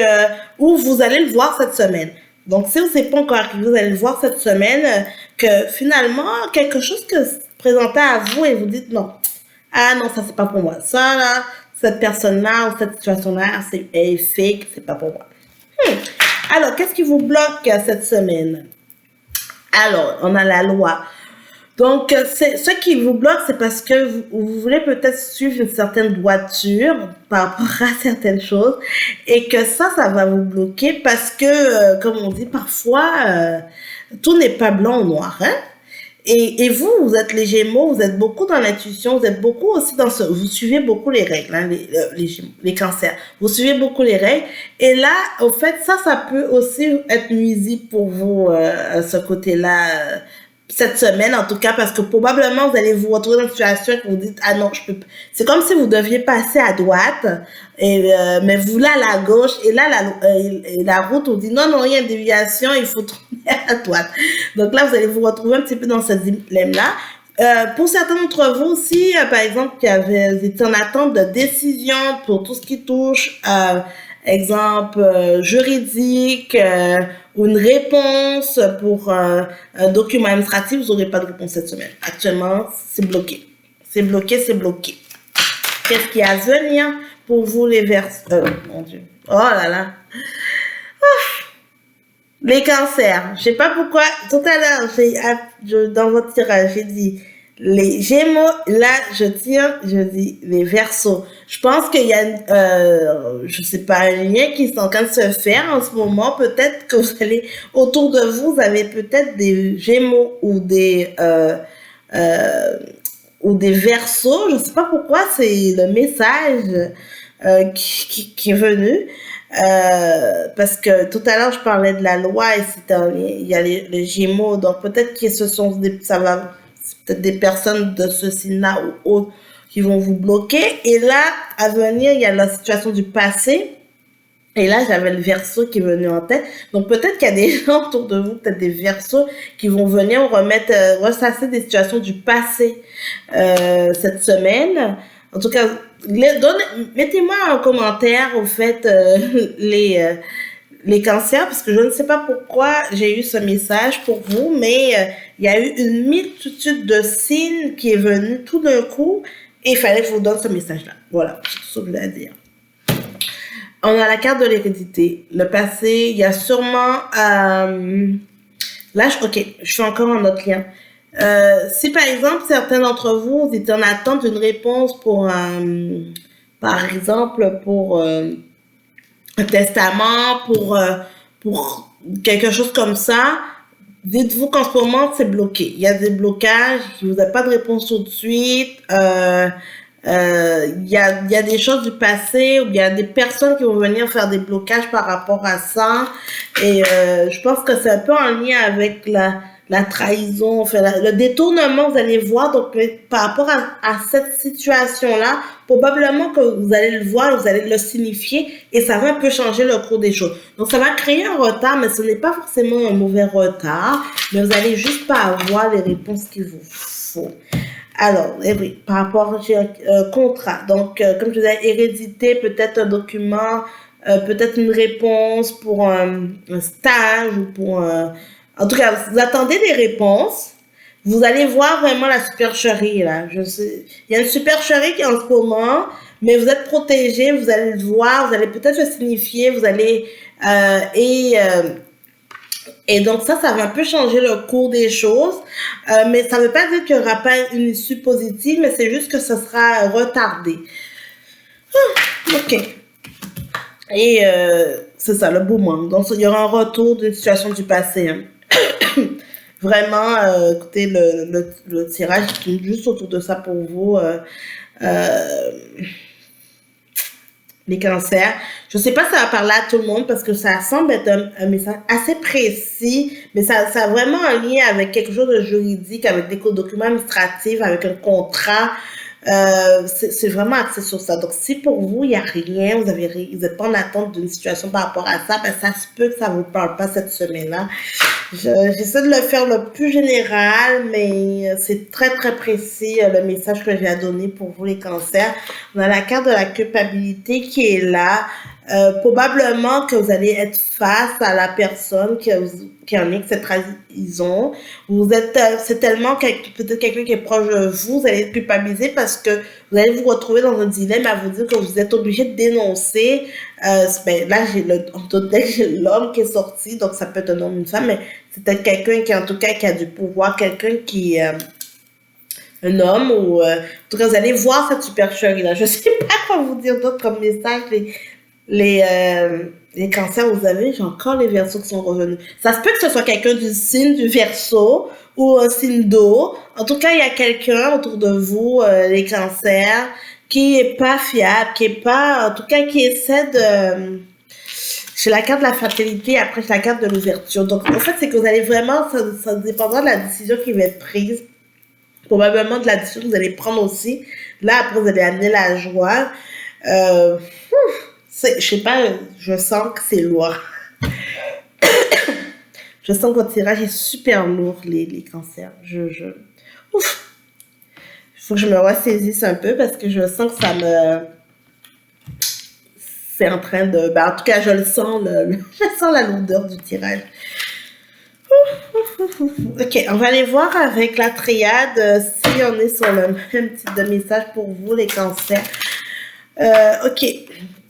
ou vous allez le voir cette semaine. Donc, si vous n'êtes pas encore arrivé, vous allez le voir cette semaine, que finalement, quelque chose que se présentait à vous et vous dites non. Ah non, ça c'est pas pour moi. Ça là, cette personne-là ou cette situation-là, elle est fake, c'est pas pour moi. Alors, qu'est-ce qui vous bloque cette semaine? Alors, on a la loi. Donc, ce qui vous bloque, c'est parce que vous voulez peut-être suivre une certaine droiture par rapport à certaines choses et que ça va vous bloquer parce que, comme on dit parfois, tout n'est pas blanc ou noir, hein? Et vous êtes les Gémeaux, vous êtes beaucoup dans l'intuition, vous êtes beaucoup aussi vous suivez beaucoup les règles, hein, les Gémeaux, les cancers. Vous suivez beaucoup les règles. Et là, au fait, ça peut aussi être nuisible pour vous, ce côté-là, cette semaine, en tout cas, parce que probablement, vous allez vous retrouver dans une situation que vous dites, ah non, je peux pas. C'est comme si vous deviez passer à droite, mais vous là, à la gauche, et là, la route, on dit, non, il y a une déviation, il faut tourner à droite. Donc là, vous allez vous retrouver un petit peu dans ce dilemme-là. Pour certains d'entre vous aussi, par exemple, vous étiez en attente de décision pour tout ce qui touche exemple juridique ou une réponse pour un document administratif, vous n'aurez pas de réponse cette semaine. Actuellement, c'est bloqué. C'est bloqué, c'est bloqué. Qu'est-ce qu'il y a à venir pour vous les Verseaux? Mon Dieu. Oh là là. Les cancers. Je sais pas pourquoi. Tout à l'heure, dans votre tirage, j'ai dit les Gémeaux. Là, je dis les Verseaux. Je pense qu'il y a, je sais pas, un lien qui est en train de se faire en ce moment. Peut-être que vous allez, autour de vous, vous avez peut-être des Gémeaux ou des Verseaux. Je sais pas pourquoi, c'est le message qui est venu. Parce que tout à l'heure je parlais de la loi et il y a les Gémeaux, donc peut-être que c'est peut-être des personnes de ce signe-là ou autres qui vont vous bloquer. Et là, à venir, il y a la situation du passé. Et là, j'avais le Verseau qui est venu en tête. Donc peut-être qu'il y a des gens autour de vous, peut-être des Verseaux qui vont venir ressasser des situations du passé cette semaine. En tout cas, mettez-moi en commentaire au fait les cancers, parce que je ne sais pas pourquoi j'ai eu ce message pour vous, mais il y a eu une multitude de signes qui est venu tout d'un coup et il fallait que je vous donne ce message-là. Voilà, c'est tout ce que je voulais dire. On a la carte de l'hérédité. Le passé, il y a sûrement... Là, je suis encore en autre lien. Si par exemple, certains d'entre vous étaient en attente d'une réponse pour par exemple, pour un testament, pour quelque chose comme ça, dites-vous qu'en ce moment, c'est bloqué. Il y a des blocages, vous n'avez pas de réponse tout de suite. Il y a des choses du passé ou il y a des personnes qui vont venir faire des blocages par rapport à ça. Et je pense que c'est un peu en lien avec la trahison, enfin, le détournement, vous allez voir. Donc, par rapport à cette situation-là, probablement que vous allez le voir, vous allez le signifier et ça va un peu changer le cours des choses. Donc, ça va créer un retard, mais ce n'est pas forcément un mauvais retard, mais vous allez juste pas avoir les réponses qu'il vous faut. Alors, oui, par rapport au contrat. Donc, comme je disais, hérédité, peut-être un document, peut-être une réponse pour un stage ou pour un... En tout cas, vous attendez des réponses. Vous allez voir vraiment la supercherie, là. Je sais. Il y a une supercherie qui est en ce moment, mais vous êtes protégé, vous allez le voir, vous allez peut-être le signifier, vous allez... Et donc ça va un peu changer le cours des choses, mais ça ne veut pas dire qu'il n'y aura pas une issue positive, mais c'est juste que ça sera retardé. Ok. Et c'est ça, le beau monde. Donc il y aura un retour d'une situation du passé. Hein. Vraiment, écoutez, le tirage est juste autour de ça pour vous. Les cancers. Je sais pas si ça va parler à tout le monde parce que ça semble être un message assez précis, mais ça a vraiment un lien avec quelque chose de juridique, avec des documents administratifs, avec un contrat. C'est vraiment axé sur ça. Donc, si pour vous, il n'y a rien, vous n'êtes pas en attente d'une situation par rapport à ça, ben, ça se peut que ça ne vous parle pas cette semaine-là. J'essaie de le faire le plus général, mais c'est très, très précis le message que j'ai à donner pour vous, les cancers. On a la carte de la culpabilité qui est là. Probablement que vous allez être face à la personne qui en est que cette trahison. C'est tellement peut-être quelqu'un qui est proche de vous, vous allez être culpabilisé parce que vous allez vous retrouver dans un dilemme à vous dire que vous êtes obligé de dénoncer. Là, j'ai l'homme qui est sorti, donc ça peut être un homme ou une femme, mais c'est peut-être quelqu'un qui, en tout cas, qui a du pouvoir, quelqu'un qui un homme ou en tout cas, vous allez voir cette supercherie là. Je sais pas quoi vous dire d'autre comme message. Les cancers, vous avez, j'ai encore les Verseaux qui sont revenus. Ça se peut que ce soit quelqu'un du signe du Verseau ou un signe d'eau. En tout cas, il y a quelqu'un autour de vous, les cancers, qui est pas fiable, qui est pas, en tout cas, qui essaie de... J'ai la carte de la fatalité, après j'ai la carte de l'ouverture. Donc, en fait, c'est que vous allez vraiment, ça dépendra de la décision qui va être prise. Probablement de la décision que vous allez prendre aussi. Là, après, vous allez amener la joie. Je sais pas, je sens que c'est lourd. Je sens que votre tirage est super lourd, les cancers. Ouf. Il faut que je me ressaisisse un peu parce que je sens que c'est en train de... Ben, en tout cas, je le sens, je sens la lourdeur du tirage. Ok, on va aller voir avec la triade si on est sur le même type de message pour vous, les cancers. Ok,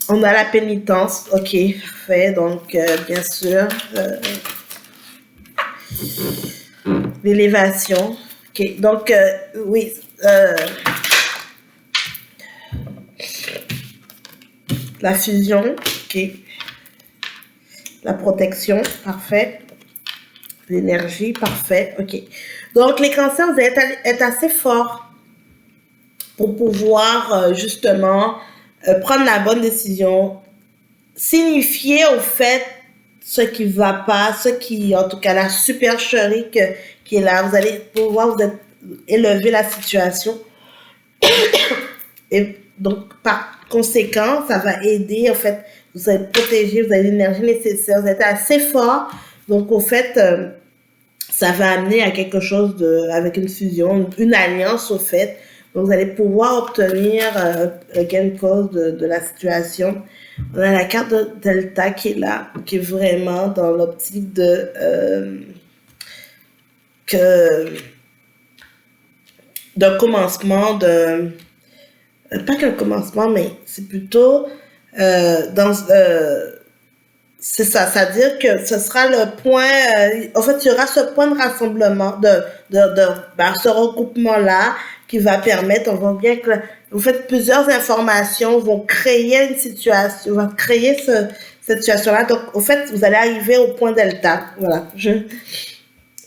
on a la pénitence. Ok, parfait. Donc, bien sûr, l'élévation. Ok, donc, oui. La fusion. Ok. La protection. Parfait. L'énergie. Parfait. Ok. Donc, les cancers, vous allez être assez forts pour pouvoir, justement, prendre la bonne décision, signifier au fait ce qui ne va pas, ce qui, en tout cas, la supercherie qui est là. Vous allez pouvoir vous élever la situation. Et donc, par conséquent, ça va aider, en fait, vous allez protéger, vous avez l'énergie nécessaire, vous êtes assez fort. Donc, au fait, ça va amener à quelque chose avec une fusion, une alliance, au fait. Donc, vous allez pouvoir obtenir gain de cause de la situation. On a la carte de Delta qui est là, qui est vraiment dans l'optique d'un commencement, pas qu'un commencement, mais c'est plutôt c'est ça, c'est-à-dire que ce sera le point, en fait, il y aura ce point de rassemblement, ce regroupement-là qui va permettre, on voit bien que, en fait, plusieurs informations vont créer une situation, vont créer cette situation-là. Donc, au fait, vous allez arriver au point delta. Voilà.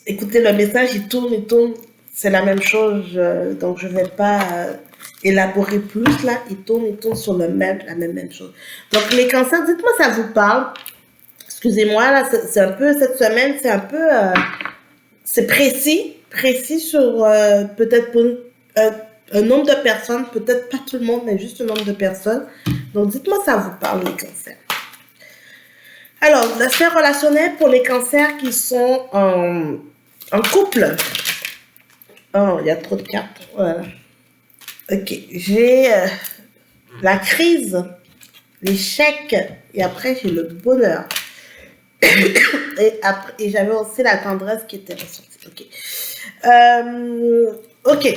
Écoutez, le message, il tourne, c'est la même chose, donc je ne vais pas élaborer plus, là. Il tourne sur la même chose. Donc, les cancers, dites-moi, ça vous parle? Excusez-moi, là, c'est un peu, cette semaine, c'est un peu, c'est précis sur peut-être pour un nombre de personnes, peut-être pas tout le monde, mais juste un nombre de personnes. Donc, dites-moi, ça vous parle, les cancers. Alors, la sphère relationnelle pour les cancers qui sont en couple. Oh, il y a trop de cartes. Voilà. Ok, j'ai la crise, l'échec, et après, j'ai le bonheur. Et j'avais aussi la tendresse qui était ressortie. Ok.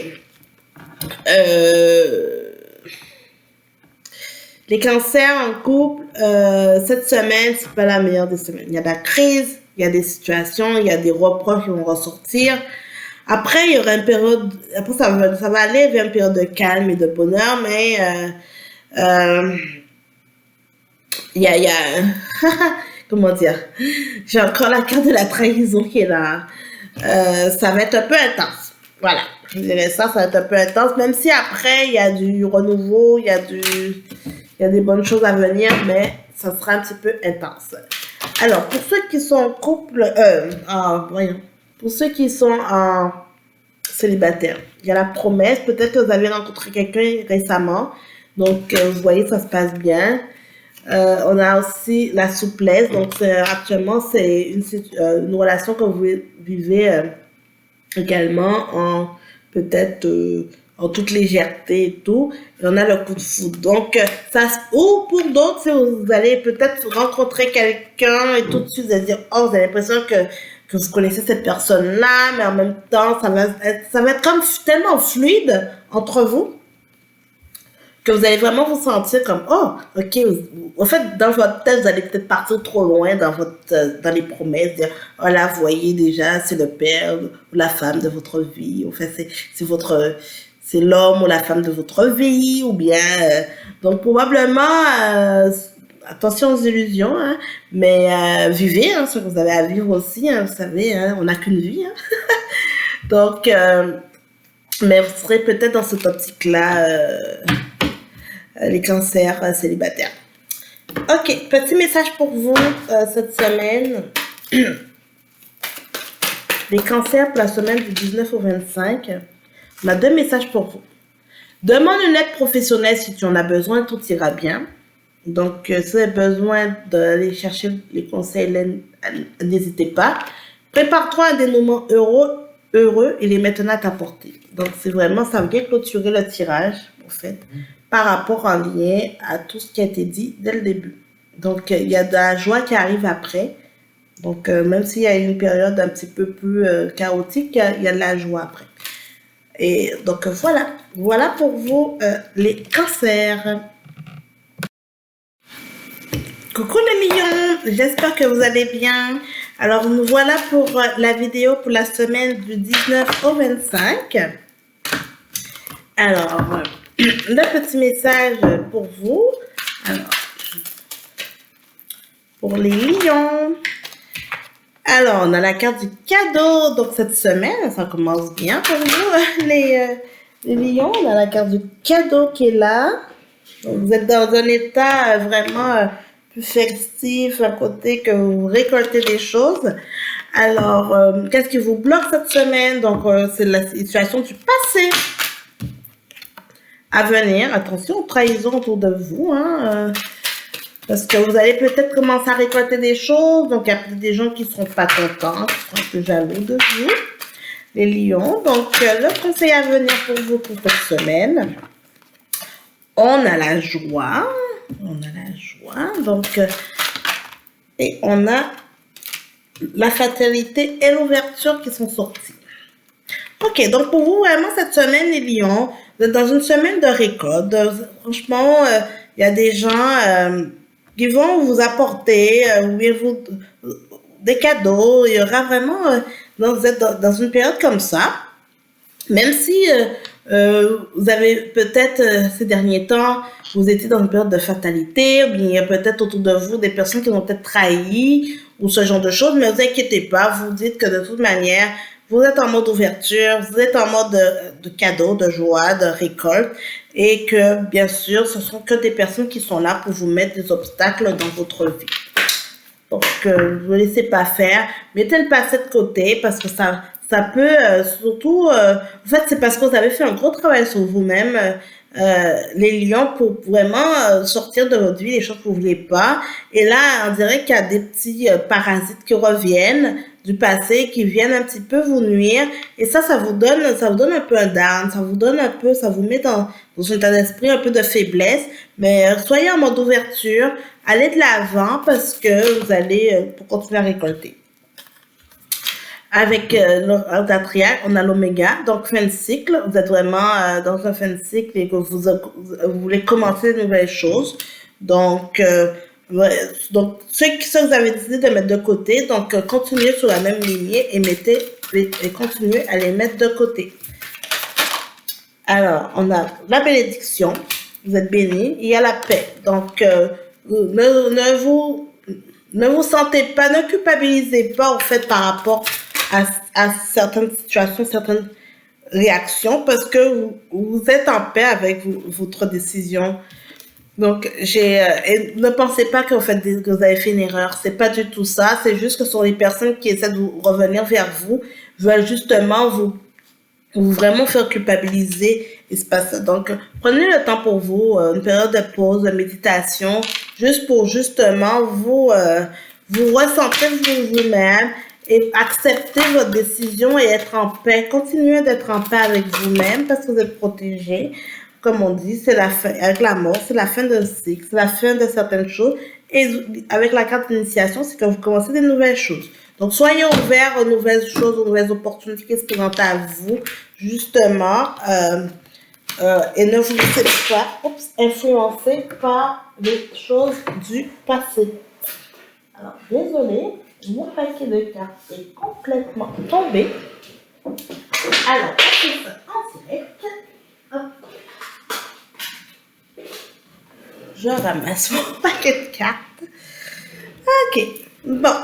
Les cancers en couple, cette semaine, c'est pas la meilleure des semaines. Il y a de la crise, il y a des situations, il y a des reproches qui vont ressortir. Après, il y aura une période, après ça va aller vers une période de calme et de bonheur, mais il y a comment dire, j'ai encore la carte de la trahison qui est là. Ça va être un peu intense. Voilà, je dirais ça va être un peu intense, même si après, il y a du renouveau, il y a des bonnes choses à venir, mais ça sera un petit peu intense. Alors, pour ceux qui sont en couple, pour ceux qui sont en célibataire, il y a la promesse, peut-être que vous avez rencontré quelqu'un récemment, donc vous voyez, ça se passe bien. On a aussi la souplesse, donc actuellement c'est une relation que vous vivez également en peut-être en toute légèreté et tout. Et on a le coup de foudre. Donc ou pour d'autres, si vous allez peut-être rencontrer quelqu'un et tout de suite vous allez dire, oh, vous avez l'impression que vous connaissez cette personne-là, mais en même temps ça va être comme tellement fluide entre vous, que vous allez vraiment vous sentir comme, oh, ok, en fait, dans votre tête, vous allez peut-être partir trop loin dans les promesses, dire, oh là, vous voyez déjà, c'est le père ou la femme de votre vie, en fait, c'est l'homme ou la femme de votre vie, ou bien, donc probablement, attention aux illusions, hein, mais vivez ce que vous avez à vivre aussi, hein, vous savez, hein, on n'a qu'une vie, hein. Donc, mais vous serez peut-être dans cette optique-là, les cancers célibataires. Ok, petit message pour vous cette semaine. Les cancers pour la semaine du 19 au 25. On a 2 messages pour vous. Demande une aide professionnelle si tu en as besoin, tout ira bien. Donc, si vous avez besoin d'aller chercher les conseils, n'hésitez pas. Prépare-toi à un dénouement heureux, il est maintenant à ta portée. Donc, c'est vraiment, ça vient clôturer le tirage. au fait, par rapport en lien à tout ce qui a été dit dès le début. Donc, il y a de la joie qui arrive après. Donc, même s'il y a une période un petit peu plus chaotique, il y a de la joie après. Et donc, voilà. Voilà pour vous, les cancers. Coucou les lions, j'espère que vous allez bien. Alors, nous voilà pour la vidéo pour la semaine du 19 au 25. Alors, le petit message pour vous. Alors, pour les lions. Alors, on a la carte du cadeau. Donc, cette semaine, ça commence bien pour vous, les lions. On a la carte du cadeau qui est là. Donc, vous êtes dans un état vraiment plus festif, à côté que vous récoltez des choses. Alors, qu'est-ce qui vous bloque cette semaine? Donc, c'est la situation du passé à venir. Attention, trahison autour de vous, hein. Parce que vous allez peut-être commencer à récolter des choses. Donc, il y a peut-être des gens qui ne seront pas contents, qui seront un peu jaloux de vous, les lions. Donc, le conseil à venir pour vous pour cette semaine, on a la joie. On a la joie. Donc, et on a la fatalité et l'ouverture qui sont sorties. Ok, donc pour vous, vraiment, cette semaine, les lions, vous êtes dans une semaine de récolte. Franchement, il y a des gens qui vont vous apporter des cadeaux. Il y aura vraiment, vous êtes dans une période comme ça, même si vous avez peut-être ces derniers temps, vous étiez dans une période de fatalité, ou bien il y a peut-être autour de vous des personnes qui vont peut-être trahi ou ce genre de choses, mais ne vous inquiétez pas, vous dites que de toute manière, vous êtes en mode ouverture, vous êtes en mode de cadeau, de joie, de récolte, et que, bien sûr, ce sont que des personnes qui sont là pour vous mettre des obstacles dans votre vie. Donc, ne vous laissez pas faire. Mettez le passé de côté parce que ça peut, surtout, en fait, c'est parce que vous avez fait un gros travail sur vous-même, les lions, pour vraiment sortir de votre vie les choses que vous ne voulez pas. Et là, on dirait qu'il y a des petits parasites qui reviennent du passé, qui viennent un petit peu vous nuire. Et ça vous donne un peu un down, ça vous met dans un état d'esprit un peu de faiblesse. Mais soyez en mode ouverture, allez de l'avant parce que vous allez pour continuer à récolter. Avec la triade, on a l'oméga, donc fin de cycle. Vous êtes vraiment dans un fin de cycle et que vous voulez commencer de nouvelles choses. Donc, ce que vous avez décidé de mettre de côté, donc continuez sur la même lignée et continuez à les mettre de côté. Alors, on a la bénédiction, vous êtes bénis, il y a la paix. Donc, ne vous sentez pas, ne culpabilisez pas en fait par rapport à certaines situations, certaines réactions, parce que vous êtes en paix avec votre décision. Donc, et ne pensez pas que vous avez fait une erreur. C'est pas du tout ça. C'est juste que ce sont les personnes qui essaient de revenir vers vous, veulent justement vous vraiment faire culpabiliser. Il se passe. Donc, prenez le temps pour vous, une période de pause, de méditation, juste pour justement vous recentrer vous-même et accepter votre décision et être en paix. Continuez d'être en paix avec vous-même parce que vous êtes protégé. Comme on dit, c'est la fin, avec la mort, c'est la fin d'un cycle, c'est la fin de certaines choses. Et avec la carte d'initiation, c'est que vous commencez des nouvelles choses. Donc, soyez ouverts aux nouvelles choses, aux nouvelles opportunités qui se présentent à vous, justement, et ne vous laissez pas influencer par les choses du passé. Alors, désolé, mon paquet de cartes est complètement tombé. Alors, on fait ça en direct. Hop. Je ramasse mon paquet de cartes. Ok, bon.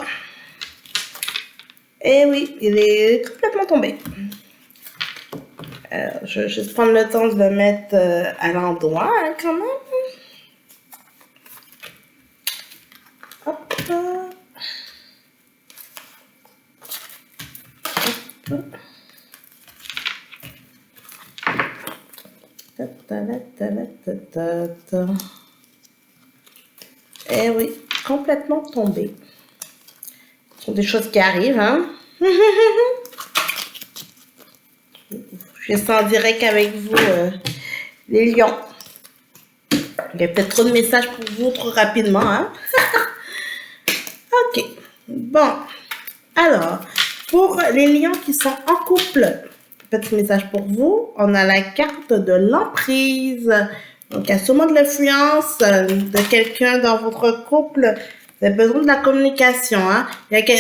Eh oui, il est complètement tombé. Je vais juste prendre le temps de le mettre à l'endroit, hein, quand même. Hop. Hop. Eh oui, complètement tombé. Ce sont des choses qui arrivent, hein. Je suis en direct avec vous Les lions. Il y a peut-être trop de messages pour vous, trop rapidement, hein? Ok. Bon. Alors, pour les lions qui sont en couple, petit message pour vous. On a la carte de l'emprise. Donc, il y a sûrement de l'influence de quelqu'un dans votre couple. Vous avez besoin de la communication. Hein? Il y a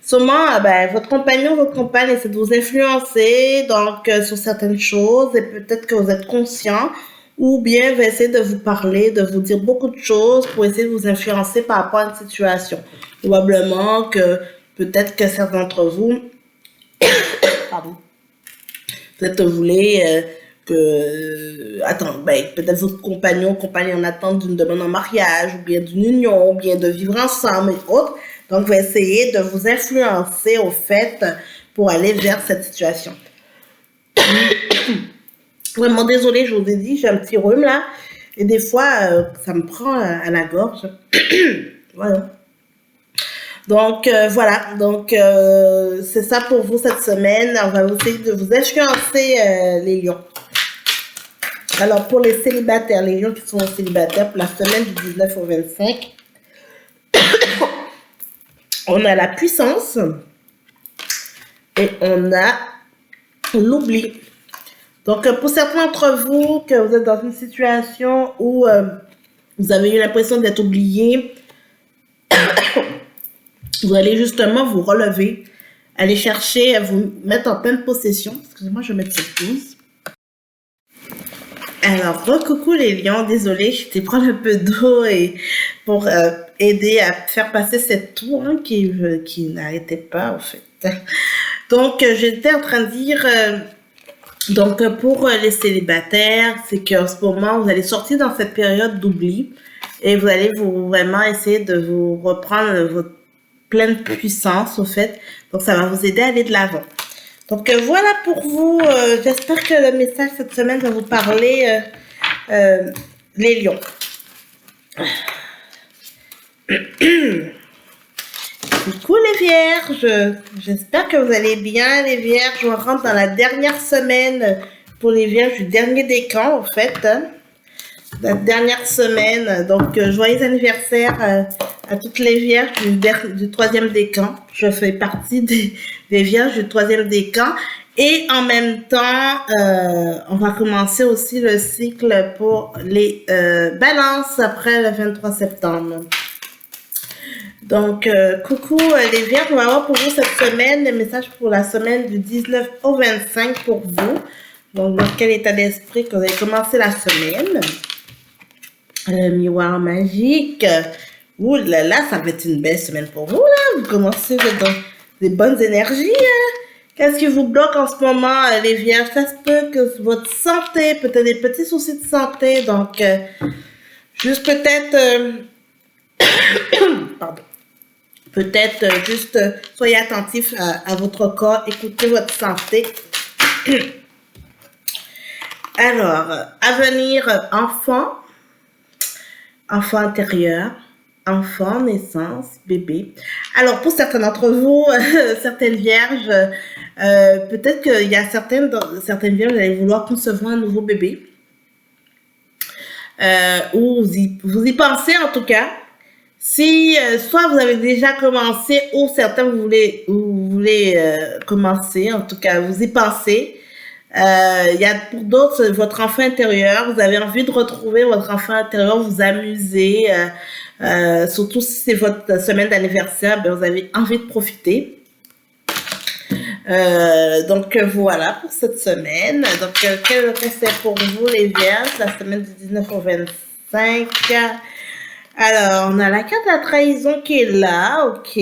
sûrement votre compagnon, votre compagne essaie de vous influencer donc, sur certaines choses et peut-être que vous êtes conscient ou bien va essayer de vous parler, de vous dire beaucoup de choses pour essayer de vous influencer par rapport à une situation. Probablement que peut-être que certains d'entre vous pardon, peut-être vous voulez peut-être votre compagnon, compagne en attente d'une demande en mariage, ou bien d'une union, ou bien de vivre ensemble et autres. Donc, vous essayez de vous influencer au fait pour aller vers cette situation. Vraiment désolée, je vous ai dit, j'ai un petit rhume là. Et des fois, ça me prend à la gorge. Voilà. Donc, voilà. Donc, c'est ça pour vous cette semaine. On va essayer de vous influencer, les lions. Alors, pour les célibataires, les lions qui sont célibataires, pour la semaine du 19 au 25, on a la puissance et on a l'oubli. Donc, pour certains d'entre vous, que vous êtes dans une situation où vous avez eu l'impression d'être oublié, vous allez justement vous relever, aller chercher à vous mettre en pleine possession. Excusez-moi, je vais mettre cette pause. Alors, coucou les lions, désolée, je t'ai prendre un peu d'eau et pour aider à faire passer cette toux hein, qui n'arrêtait pas en fait. Donc, j'étais en train de dire, donc pour les célibataires, c'est qu'en ce moment, vous allez sortir dans cette période d'oubli et vous allez vraiment essayer de vous reprendre votre pleine puissance au fait. Donc, ça va vous aider à aller de l'avant. Donc, voilà pour vous. J'espère que le message cette semaine va vous parler, les lions. Coucou les vierges. J'espère que vous allez bien les vierges. On rentre dans la dernière semaine pour les vierges du dernier décan en fait. Hein. La dernière semaine. Donc, joyeux anniversaire à toutes les vierges du troisième décan. Je fais partie des vierges du troisième décan. Et en même temps, on va commencer aussi le cycle pour les balances après le 23 septembre. Donc, coucou les vierges, on va voir pour vous cette semaine, les messages pour la semaine du 19 au 25 pour vous. Donc, dans quel état d'esprit que vous allez commencer la semaine. Le miroir magique. Ouh là là, ça va être une belle semaine pour vous, là. Vous commencez dans des bonnes énergies, hein. Qu'est-ce qui vous bloque en ce moment, les vierges? Ça se peut que votre santé, peut-être des petits soucis de santé. Donc, juste peut-être... pardon. Peut-être juste soyez attentif à votre corps, écoutez votre santé. Alors, avenir enfant intérieur, enfant, naissance, bébé. Alors, pour certains d'entre vous, certaines vierges, peut-être qu'il y a certaines vierges, vous allez vouloir concevoir un nouveau bébé. Ou vous y pensez en tout cas. Si soit vous avez déjà commencé ou certains vous voulez commencer, en tout cas vous y pensez. Il y a pour d'autres votre enfant intérieur, vous avez envie de retrouver votre enfant intérieur, vous amuser, surtout si c'est votre semaine d'anniversaire, ben vous avez envie de profiter. Donc voilà pour cette semaine. Donc quel conseil pour vous les vierges, la semaine du 19 au 25. Alors, on a la carte de la trahison qui est là, ok.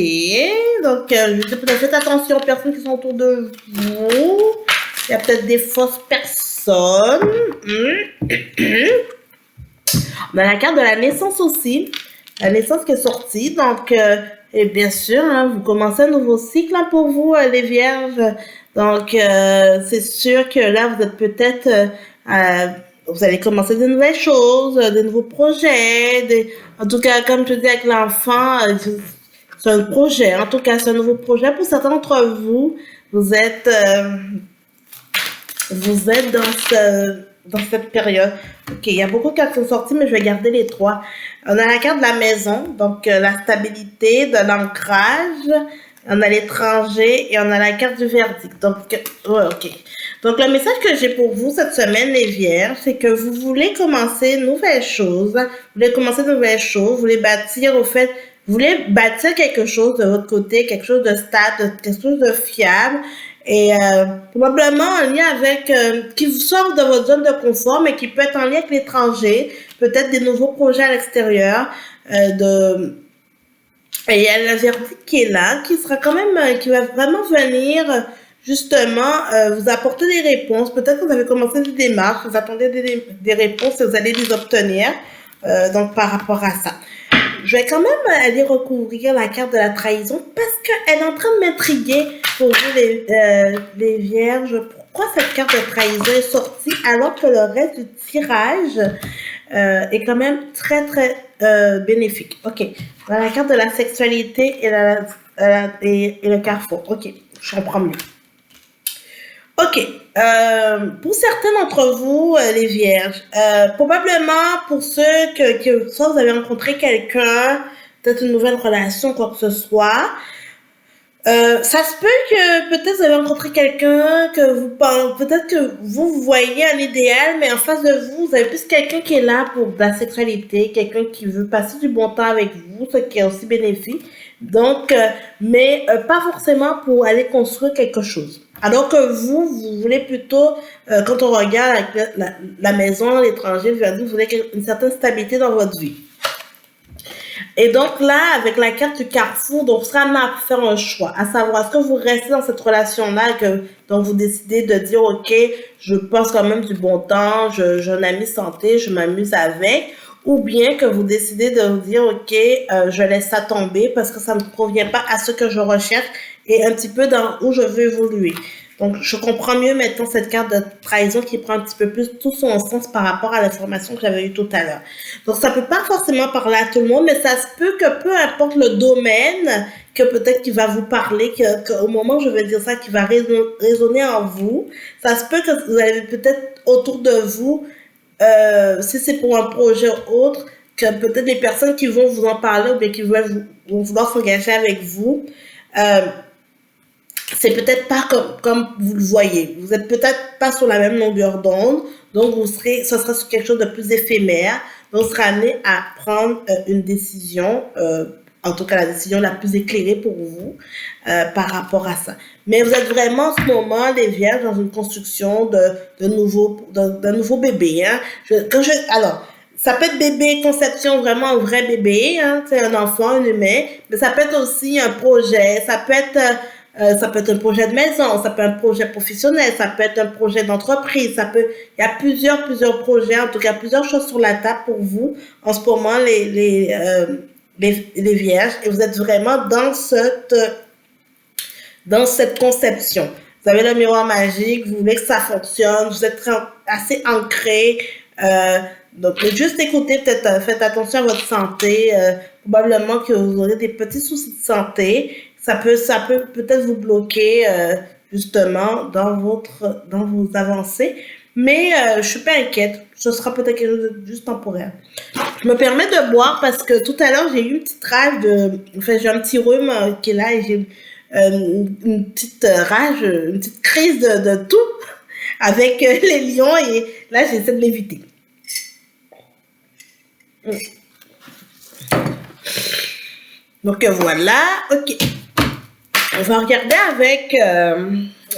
Donc, je dis peut-être faites attention aux personnes qui sont autour de vous. Il y a peut-être des fausses personnes. On a la carte de la naissance aussi. La naissance qui est sortie. Donc, et bien sûr, hein, vous commencez un nouveau cycle hein, pour vous, les vierges. Donc, c'est sûr que là, vous êtes peut-être... vous allez commencer de nouvelles choses, de nouveaux projets. En tout cas, comme je dis avec l'enfant, c'est un projet. En tout cas, c'est un nouveau projet. Pour certains d'entre vous, vous êtes dans dans cette période. Ok, il y a beaucoup de cartes qui sont sorties, mais je vais garder les trois. On a la carte de la maison, donc la stabilité, de l'ancrage. On a l'étranger et on a la carte du verdict. Donc, ouais, ok. Donc, le message que j'ai pour vous cette semaine, les vierges, c'est que vous voulez commencer de nouvelles choses. Vous voulez commencer de nouvelles choses. Vous voulez bâtir, au fait, vous voulez bâtir quelque chose de votre côté, quelque chose de stable, quelque chose de fiable. Et probablement en lien avec, qui vous sort de votre zone de confort, mais qui peut être en lien avec l'étranger, peut-être des nouveaux projets à l'extérieur, et il y a le verdict qui est là, qui sera quand même, qui va vraiment venir justement vous apporter des réponses. Peut-être que vous avez commencé des démarches, vous attendez des réponses et vous allez les obtenir. Donc par rapport à ça. Je vais quand même aller recouvrir la carte de la trahison parce qu'elle est en train de m'intriguer pour vous les vierges. Pourquoi cette carte de trahison est sortie alors que le reste du tirage est quand même très très bénéfique. Ok, dans la carte de la sexualité et le carrefour. Ok, je comprends mieux. Ok, pour certains d'entre vous, les vierges, probablement pour ceux que soit vous avez rencontré quelqu'un, peut-être une nouvelle relation, quoi que ce soit, ça se peut que peut-être vous avez rencontré quelqu'un que vous peut-être que vous voyez un idéal, mais en face de vous, vous avez plus quelqu'un qui est là pour de la sexualité, quelqu'un qui veut passer du bon temps avec vous, ce qui est aussi bénéfique. Donc, mais pas forcément pour aller construire quelque chose. Alors que vous voulez plutôt, quand on regarde avec la maison, l'étranger, vous voulez une certaine stabilité dans votre vie. Et donc là, avec la carte du carrefour, donc vous serez amené à faire un choix, à savoir est-ce que vous restez dans cette relation-là, donc vous décidez de dire ok, je passe quand même du bon temps, j'ai un ami santé, je m'amuse avec, ou bien que vous décidez de vous dire ok, je laisse ça tomber parce que ça ne convient pas à ce que je recherche et un petit peu dans où je veux évoluer. Donc, je comprends mieux maintenant cette carte de trahison qui prend un petit peu plus tout son sens par rapport à l'information que j'avais eue tout à l'heure. Donc, ça peut pas forcément parler à tout le monde, mais ça se peut que peu importe le domaine, que peut-être qu'il va vous parler, qu'au moment où je vais dire ça, qui va résonner en vous, ça se peut que vous avez peut-être autour de vous, si c'est pour un projet autre, que peut-être des personnes qui vont vous en parler ou bien qui vont vouloir s'engager avec vous, c'est peut-être pas comme vous le voyez. Vous êtes peut-être pas sur la même longueur d'onde, donc ce sera sur quelque chose de plus éphémère. Donc, vous serez amené à prendre une décision, en tout cas la décision la plus éclairée pour vous par rapport à ça. Mais vous êtes vraiment en ce moment, les vierges, dans une construction d'un nouveau bébé. Hein. Alors, ça peut être bébé, conception, vraiment un vrai bébé, hein, c'est un enfant, un humain, mais ça peut être aussi un projet, ça peut être un projet de maison, ça peut être un projet professionnel, ça peut être un projet d'entreprise, il y a plusieurs projets, en tout cas plusieurs choses sur la table pour vous en ce moment, les vierges, et vous êtes vraiment dans cette conception. Vous avez le miroir magique, vous voulez que ça fonctionne, vous êtes assez ancré, donc juste écoutez, peut-être faites attention à votre santé, probablement que vous aurez des petits soucis de santé. Ça peut peut-être vous bloquer justement dans vos avancées, mais je suis pas inquiète. Ce sera peut-être quelque chose de juste temporaire. Je me permets de boire parce que tout à l'heure j'ai eu une petite rage j'ai un petit rhume qui est là et j'ai une petite rage, une petite crise de tout avec les lions et là j'essaie de l'éviter. Donc voilà, ok. On va regarder avec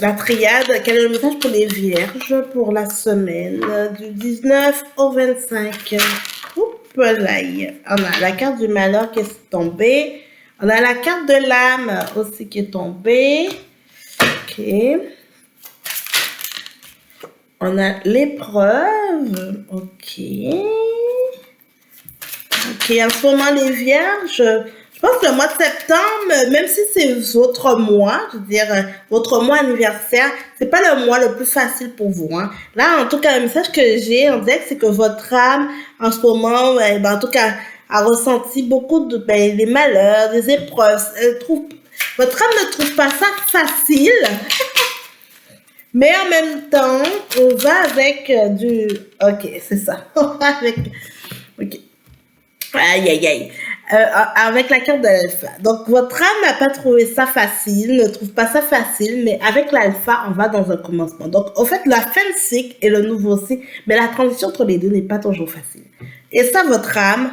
la triade quel est le message pour les vierges pour la semaine du 19 au 25. Oups, là, on a la carte du malheur qui est tombée. On a la carte de l'âme aussi qui est tombée. Ok. On a l'épreuve. Ok. Ok, en ce moment, les vierges... Je pense que le mois de septembre, même si c'est votre mois, je veux dire, votre mois anniversaire, c'est pas le mois le plus facile pour vous, hein. Là, en tout cas, le message que j'ai en direct, c'est que votre âme, en ce moment, en tout cas, a ressenti beaucoup de, des malheurs, des épreuves. Votre âme ne trouve pas ça facile. Mais en même temps, on va avec du... Ok, c'est ça. On va avec... Ok. Aïe, aïe, aïe. Avec la carte de l'alpha. Donc, votre âme n'a pas trouvé ça facile, ne trouve pas ça facile, mais avec l'alpha, on va dans un commencement. Donc, en fait, la fin de cycle et le nouveau cycle, mais la transition entre les deux n'est pas toujours facile. Et ça, votre âme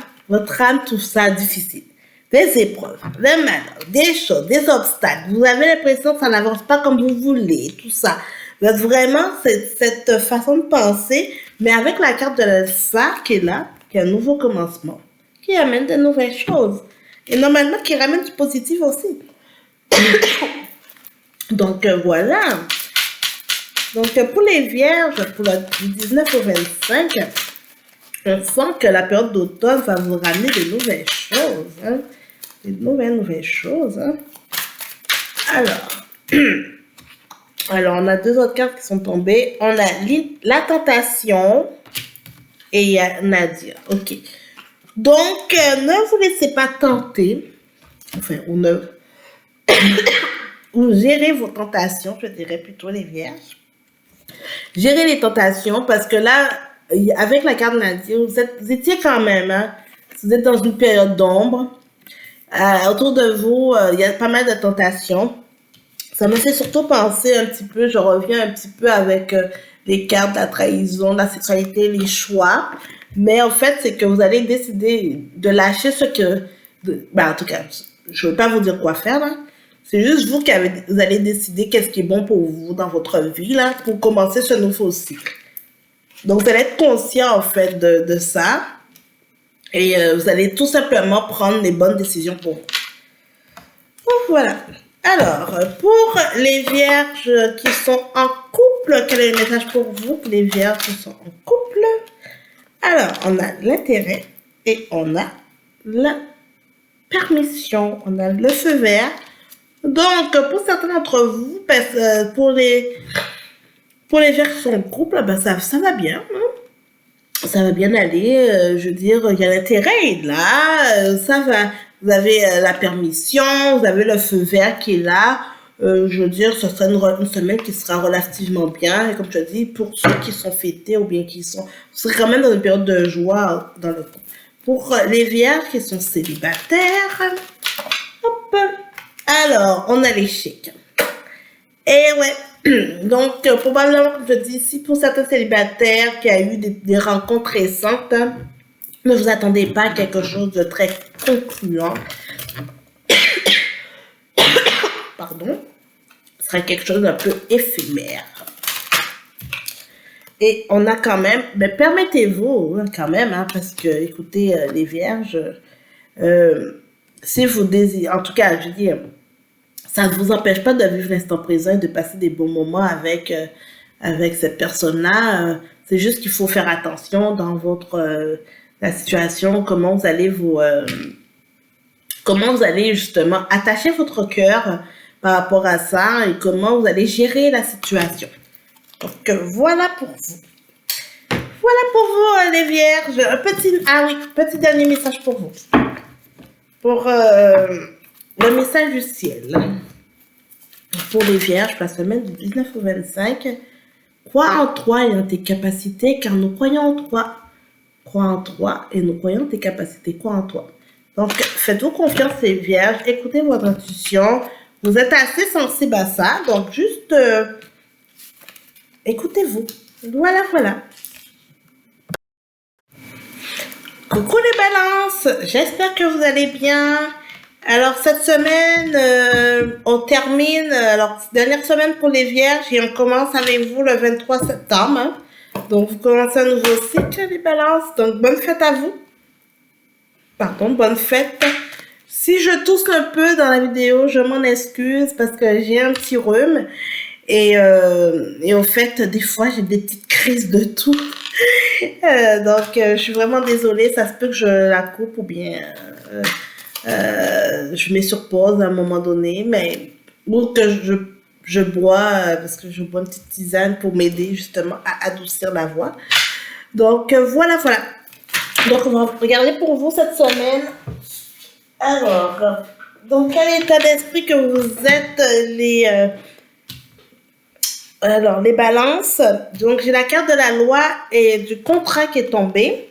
trouve ça difficile. Des épreuves, des malheurs, des choses, des obstacles. Vous avez l'impression que ça n'avance pas comme vous voulez, tout ça. Vous êtes vraiment cette façon de penser, mais avec la carte de l'alpha qui est là, qui est un nouveau commencement, qui amène de nouvelles choses. Et normalement, qui ramène du positif aussi. Donc, voilà. Donc, pour les vierges, pour le 19 au 25, on sent que la période d'automne va vous ramener de nouvelles choses. Hein? Des nouvelles choses. Hein? Alors, on a deux autres cartes qui sont tombées. On a la tentation et il y a Nadia. Ok. Donc, ne vous laissez pas tenter. Enfin, ou gérez vos tentations, je dirais plutôt les vierges. Gérez les tentations parce que là, avec la carte Nadia, vous étiez quand même, hein, vous êtes dans une période d'ombre. Autour de vous, il y a pas mal de tentations. Ça me fait surtout penser un petit peu, je reviens un petit peu avec les cartes de la trahison, de la sexualité, les choix. Mais en fait, c'est que vous allez décider de lâcher ce que... en tout cas, je ne veux pas vous dire quoi faire, là. C'est juste vous vous allez décider qu'est-ce qui est bon pour vous dans votre vie, là, pour commencer ce nouveau cycle. Donc, vous allez être conscient, en fait, de ça. Et vous allez tout simplement prendre les bonnes décisions pour vous. Donc, voilà. Alors, pour les vierges qui sont en couple, quel est le message pour vous, pour les vierges qui sont en couple? Alors, on a l'intérêt et on a la permission, on a le feu vert. Donc, pour certains d'entre vous, pour les vierges qui sont en couple, ça va bien. Hein? Ça va bien aller. Je veux dire, il y a l'intérêt là. Ça va. Vous avez la permission, vous avez le feu vert qui est là. Je veux dire, ce sera une semaine qui sera relativement bien. Et comme je dis, pour ceux qui sont fêtés ou bien qui sont... Vous serez quand même dans une période de joie dans le couple. Pour les vierges qui sont célibataires, hop, alors, on a l'échec. Et ouais, donc probablement, comme je dis, si pour certains célibataires qui a eu des rencontres récentes, ne vous attendez pas à quelque chose de très concluant. Pardon. Ce sera quelque chose d'un peu éphémère. Et on a quand même, mais permettez-vous quand même, hein, parce que, écoutez, les vierges, si vous désirez, en tout cas, je veux dire, ça ne vous empêche pas de vivre l'instant présent et de passer des bons moments avec cette personne-là. C'est juste qu'il faut faire attention dans la situation, comment vous allez justement attacher votre cœur par rapport à ça et comment vous allez gérer la situation. Donc, voilà pour vous. Voilà pour vous, les vierges. Petit dernier message pour vous. Pour le message du ciel. Pour les vierges, la semaine du 19 au 25, crois en toi et en tes capacités, car nous croyons en toi. Crois en toi et nous croyons en tes capacités. Crois en toi. Donc, faites-vous confiance, les vierges. Écoutez votre intuition. Vous êtes assez sensible à ça. Donc, juste écoutez-vous. Voilà. Coucou les balances. J'espère que vous allez bien. Alors, cette semaine, on termine. Alors, dernière semaine pour les vierges. Et on commence avec vous le 23 septembre. Hein. Donc, vous commencez un nouveau cycle, les balances. Donc, bonne fête à vous. Pardon, bonne fête. Si je tousse un peu dans la vidéo, je m'en excuse parce que j'ai un petit rhume. Et au fait, des fois, j'ai des petites crises de toux. Donc, je suis vraiment désolée. Ça se peut que je la coupe ou bien je mets sur pause à un moment donné. Mais ou que je bois, parce que je bois une petite tisane pour m'aider justement à adoucir la voix. Donc, voilà. Donc, on va regarder pour vous cette semaine. Alors, dans quel état d'esprit que vous êtes, Alors, les balances. Donc, j'ai la carte de la loi et du contrat qui est tombé.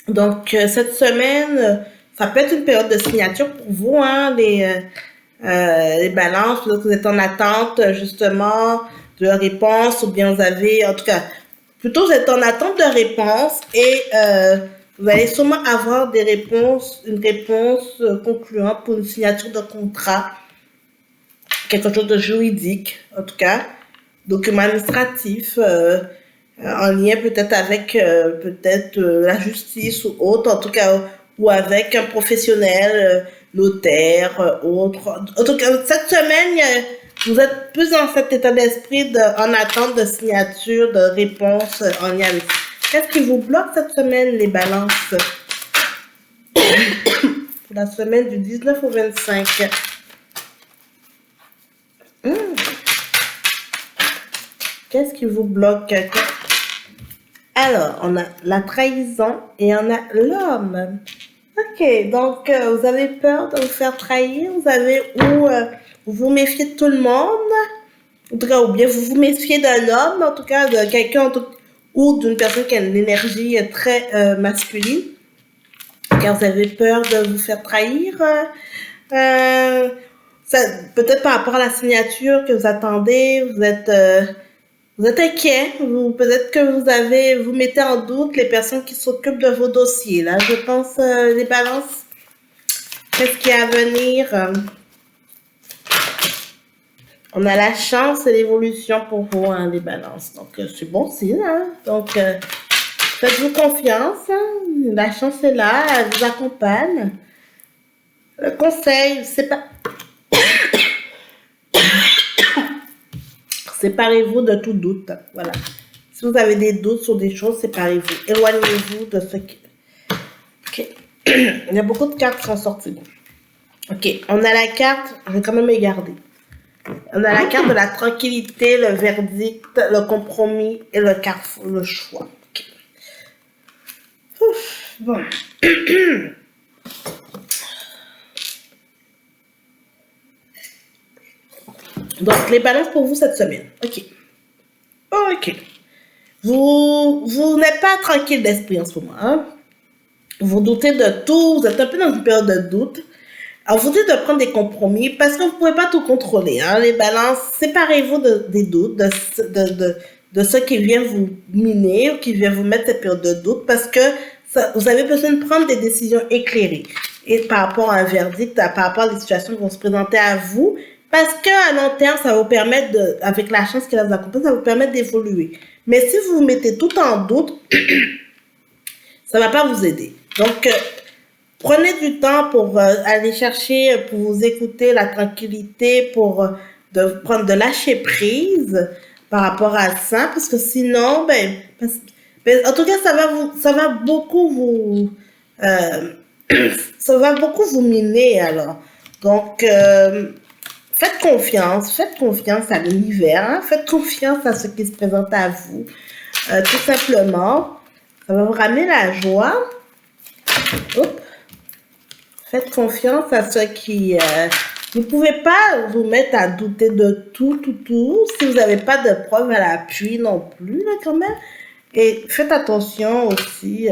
Donc, cette semaine, ça peut être une période de signature pour vous, hein, les balances. Peut-être que vous êtes en attente, justement, de réponse, ou bien vous avez, en tout cas, plutôt vous êtes en attente de réponse et vous allez sûrement avoir des réponses, une réponse concluante pour une signature de contrat, quelque chose de juridique, en tout cas, document administratif, en lien peut-être avec peut-être la justice ou autre, en tout cas, ou avec un professionnel, notaire, autre. En tout cas, cette semaine, vous êtes plus dans cet état d'esprit en attente de signature, de réponse en lien avec. Qu'est-ce qui vous bloque cette semaine, les balances? Pour la semaine du 19 au 25. Qu'est-ce qui vous bloque? Alors, on a la trahison et on a l'homme. Ok, donc vous avez peur de vous faire trahir, vous avez vous vous méfiez de tout le monde, en tout cas, ou bien vous vous méfiez d'un homme, en tout cas, de quelqu'un ou d'une personne qui a une énergie très masculine, car vous avez peur de vous faire trahir. Peut-être par rapport à la signature que vous attendez, vous êtes inquiet, peut-être que vous mettez en doute les personnes qui s'occupent de vos dossiers. Là, je pense les balances. Qu'est-ce qui est à venir? On a la chance et l'évolution pour vous, hein, les balances. Donc, c'est bon signe. Hein? Donc, faites-vous confiance. Hein? La chance est là, elle vous accompagne. Le conseil, c'est pas... Séparez-vous de tout doute. Voilà. Si vous avez des doutes sur des choses, séparez-vous. Éloignez-vous de ce qui... Ok. Il y a beaucoup de cartes qui sont sorties. Ok. On a la carte... Je vais quand même les garder. On a la carte de la tranquillité, le verdict, le compromis et le carrefour, le choix. Okay. Ouf, bon. Donc, les balances pour vous cette semaine. Ok. Ok. Vous n'êtes pas tranquille d'esprit en ce moment. Hein? Vous doutez de tout. Vous êtes un peu dans une période de doute. Alors, vous dites de prendre des compromis parce que vous ne pouvez pas tout contrôler. Hein? Les balances, séparez-vous des doutes, de ce qui vient vous miner ou qui vient vous mettre cette période de doute parce que vous avez besoin de prendre des décisions éclairées. Et par rapport à un verdict, par rapport à des situations qui vont se présenter à vous, parce qu'à long terme, ça va vous permettre, avec la chance qui va vous accompagner, ça va vous permettre d'évoluer. Mais si vous vous mettez tout en doute, ça ne va pas vous aider. Donc, prenez du temps pour aller chercher, pour vous écouter, la tranquillité, pour prendre de lâcher prise par rapport à ça, parce que sinon, en tout cas, ça va beaucoup ça va beaucoup vous miner alors. Donc, faites confiance à l'univers, hein, faites confiance à ce qui se présente à vous, tout simplement. Ça va vous ramener la joie. Oups. Faites confiance à ceux qui... vous ne pouvez pas vous mettre à douter de tout, si vous n'avez pas de preuves à l'appui non plus, là, quand même. Et faites attention aussi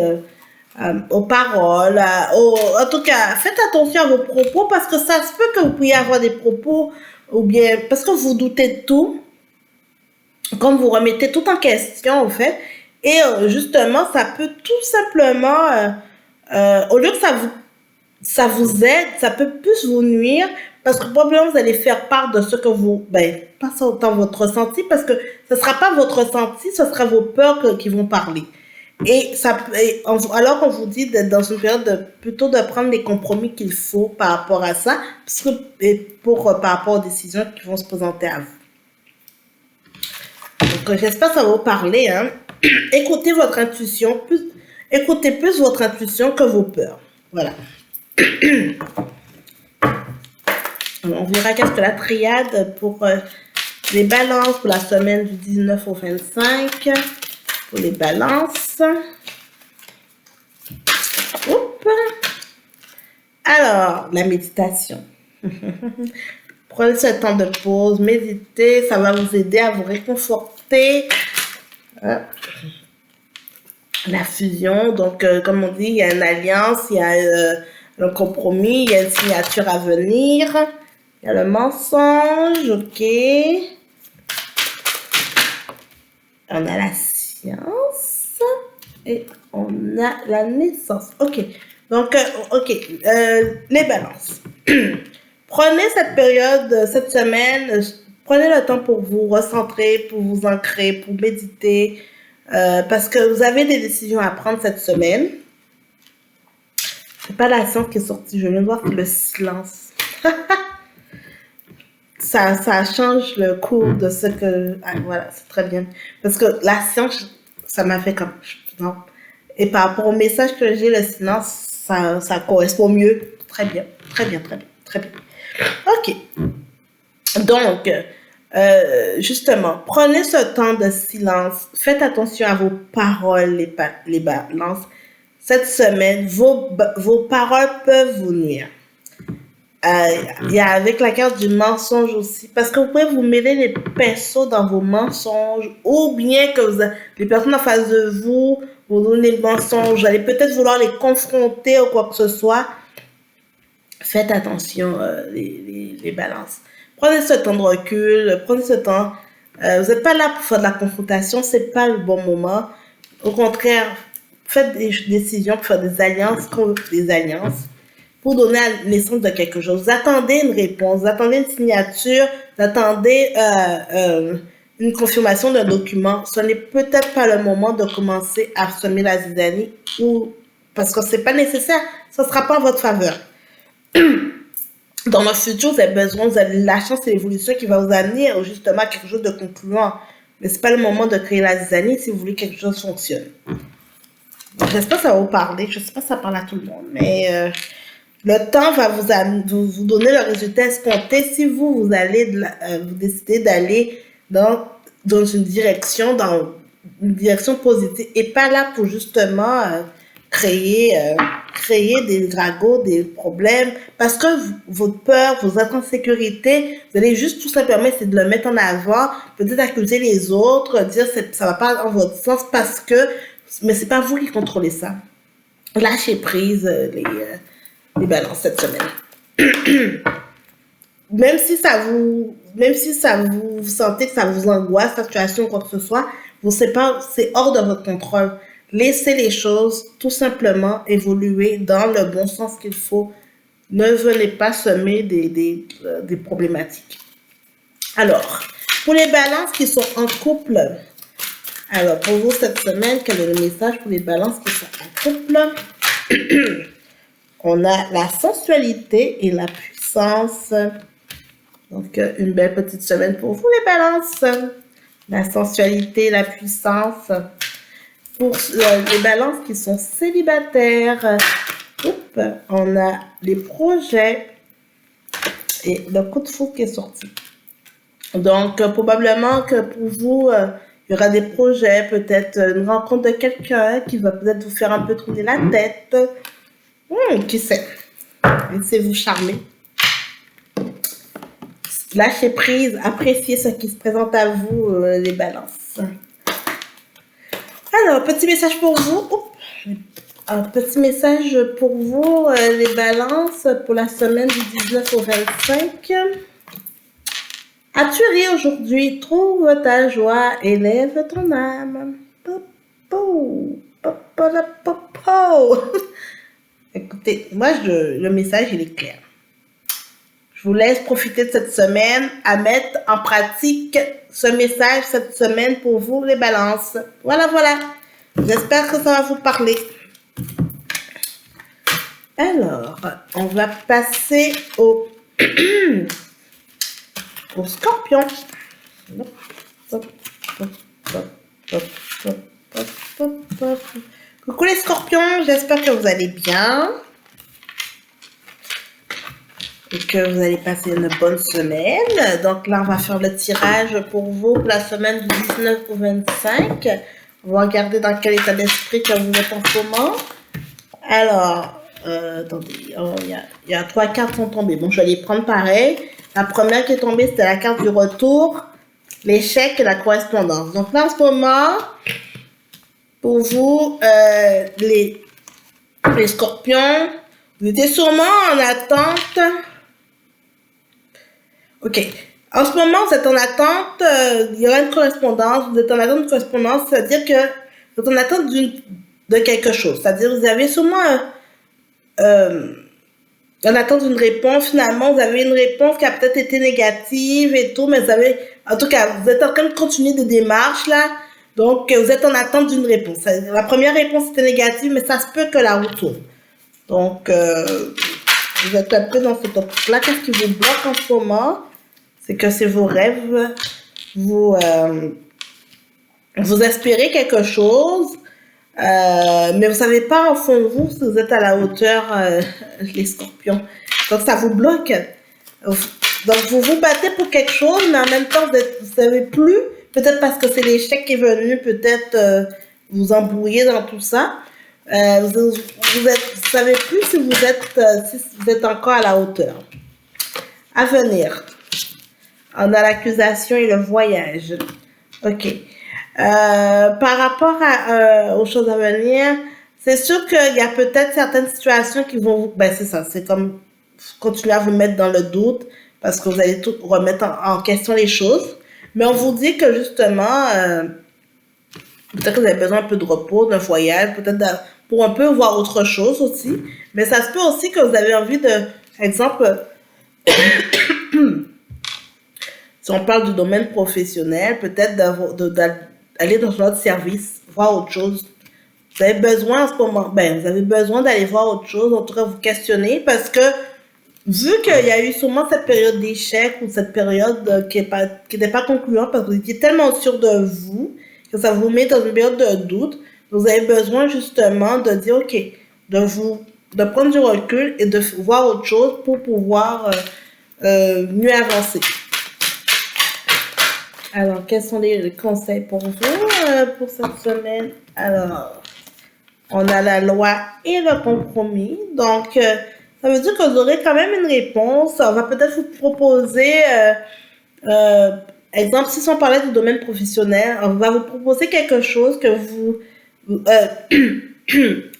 aux paroles, en tout cas, faites attention à vos propos parce que ça se peut que vous puissiez avoir des propos ou bien parce que vous doutez de tout, comme vous remettez tout en question, en fait, et justement, ça peut tout simplement, au lieu que ça vous aide, ça peut plus vous nuire parce que probablement vous allez faire part de ce que vous, pas autant votre ressenti parce que ce ne sera pas votre ressenti, ce sera vos peurs qui vont parler. Alors qu'on vous dit d'être dans une période plutôt de prendre les compromis qu'il faut par rapport à ça, par rapport aux décisions qui vont se présenter à vous. Donc j'espère que ça va vous parler. Hein. Écoutez votre intuition, écoutez plus votre intuition que vos peurs. Voilà. Alors, on verra qu'est-ce que la triade pour les balances pour la semaine du 19 au 25. Pour les balances. Oups. Alors, la méditation. Prenez ce temps de pause, méditez, ça va vous aider à vous réconforter. La fusion, donc comme on dit, il y a une alliance, il y a un compromis, il y a une signature à venir, il y a le mensonge, ok. On a la science et on a la naissance, ok. Donc, les balances. Prenez cette période, cette semaine, prenez le temps pour vous recentrer, pour vous ancrer, pour méditer, parce que vous avez des décisions à prendre cette semaine. C'est pas la science qui est sortie, je viens de voir le silence. ça change le cours de ce que... Ah, voilà, c'est très bien. Parce que la science, ça m'a fait comme... Non. Et par rapport au message que j'ai, le silence, ça correspond mieux. Très bien, très bien, très bien, très bien. Ok. Donc, justement, prenez ce temps de silence. Faites attention à vos paroles, les balances. Cette semaine, vos paroles peuvent vous nuire. Il y a avec la carte du mensonge aussi, parce que vous pouvez vous mêler les pinceaux dans vos mensonges, ou bien que les personnes en face de vous vous donnent des mensonges, vous allez peut-être vouloir les confronter ou quoi que ce soit. Faites attention, les balances. Prenez ce temps de recul, prenez ce temps. Vous n'êtes pas là pour faire de la confrontation, c'est pas le bon moment. Au contraire, faites des décisions pour faire des alliances pour donner la naissance de quelque chose. Vous attendez une réponse, vous attendez une signature, vous attendez une confirmation d'un document. Ce n'est peut-être pas le moment de commencer à semer la zizanie, parce que ce n'est pas nécessaire, ce ne sera pas en votre faveur. Dans le futur, vous avez besoin, vous avez la chance et l'évolution qui va vous amener justement à quelque chose de concluant. Mais ce n'est pas le moment de créer la zizanie si vous voulez que quelque chose fonctionne. J'espère que ça va vous parler, je ne sais pas si ça parle à tout le monde, mais... le temps va vous donner le résultat escompté si vous allez vous décidez d'aller dans une direction positive et pas là pour justement créer des ragots, des problèmes, parce que votre peur, vos insécurités, vous allez juste tout simplement essayer de le mettre en avant, peut-être accuser les autres, dire que ça va pas dans votre sens mais c'est pas vous qui contrôlez ça. Lâchez prise les balances cette semaine. Même si vous sentez que ça vous angoisse, la situation ou quoi que ce soit, c'est hors de votre contrôle. Laissez les choses tout simplement évoluer dans le bon sens qu'il faut. Ne venez pas semer des problématiques. Alors, pour les balances qui sont en couple, alors pour vous cette semaine, quel est le message pour les balances qui sont en couple? On a la sensualité et la puissance. Donc, une belle petite semaine pour vous, les balances. La sensualité et la puissance. Pour les balances qui sont célibataires, on a les projets et le coup de foudre qui est sorti. Donc, probablement que pour vous, il y aura des projets, peut-être une rencontre de quelqu'un qui va peut-être vous faire un peu tourner la tête. Qui sait? Laissez-vous charmer. Lâchez prise, appréciez ce qui se présente à vous, les balances. Alors, petit message pour vous. Un petit message pour vous, les balances, pour la semaine du 19 au 25. As-tu ri aujourd'hui? Trouve ta joie, élève ton âme. Popo, popo, popo. Écoutez, moi, le message, il est clair. Je vous laisse profiter de cette semaine à mettre en pratique ce message cette semaine pour vous, les balances. Voilà, voilà. J'espère que ça va vous parler. Alors, on va passer au scorpion. Coucou les scorpions, j'espère que vous allez bien et que vous allez passer une bonne semaine. Donc là, on va faire le tirage pour vous pour la semaine du 19 au 25. On va regarder dans quel état d'esprit que vous êtes en ce moment. Alors, attendez, il y a 3 cartes sont tombées. Bon, je vais les prendre pareil. La première qui est tombée, c'était la carte du retour, l'échec et la correspondance. Donc là, en ce moment, pour vous, les scorpions, vous étiez sûrement en attente. Ok. En ce moment, vous êtes en attente, il y aura une correspondance, vous êtes en attente de correspondance, c'est-à-dire que vous êtes en attente de quelque chose. C'est-à-dire que vous avez sûrement en attente d'une réponse, finalement, vous avez une réponse qui a peut-être été négative et tout, mais vous avez, en tout cas, vous êtes en train de continuer des démarches, là, donc vous êtes en attente d'une réponse. La première réponse était négative, mais ça se peut que la route tourne. Donc, vous êtes un peu dans cette optique-là. Qu'est-ce qui vous bloque en ce moment? C'est que c'est vos rêves, vous espérez quelque chose, mais vous savez pas au fond de vous si vous êtes à la hauteur, les scorpions. Donc ça vous bloque. Donc vous vous battez pour quelque chose, mais en même temps vous savez plus, peut-être parce que c'est l'échec qui est venu, peut-être vous embrouiller dans tout ça. Vous savez plus si vous êtes encore à la hauteur. À venir. On a l'accusation et le voyage. Ok. Par rapport aux choses à venir, c'est sûr qu'il y a peut-être certaines situations qui vont... Ben c'est ça, c'est comme continuer à vous mettre dans le doute parce que vous allez tout remettre en question les choses. Mais on vous dit que justement, peut-être que vous avez besoin un peu de repos, d'un voyage, peut-être pour un peu voir autre chose aussi. Mais ça se peut aussi que vous avez envie de, par exemple... Si on parle du domaine professionnel, peut-être d'aller dans un autre service, voir autre chose. Vous avez besoin en ce moment, vous avez besoin d'aller voir autre chose, en tout cas vous questionner, parce que vu qu'il y a eu sûrement cette période d'échec ou cette période qui n'était pas concluante, parce que vous étiez tellement sûr de vous que ça vous met dans une période de doute, vous avez besoin justement de dire ok, de prendre du recul et de voir autre chose pour pouvoir mieux avancer. Alors, quels sont les conseils pour vous pour cette semaine? Alors, on a la loi et le compromis. Donc, ça veut dire que vous aurez quand même une réponse. On va peut-être vous proposer, exemple, si on parlait du domaine professionnel, on va vous proposer quelque chose que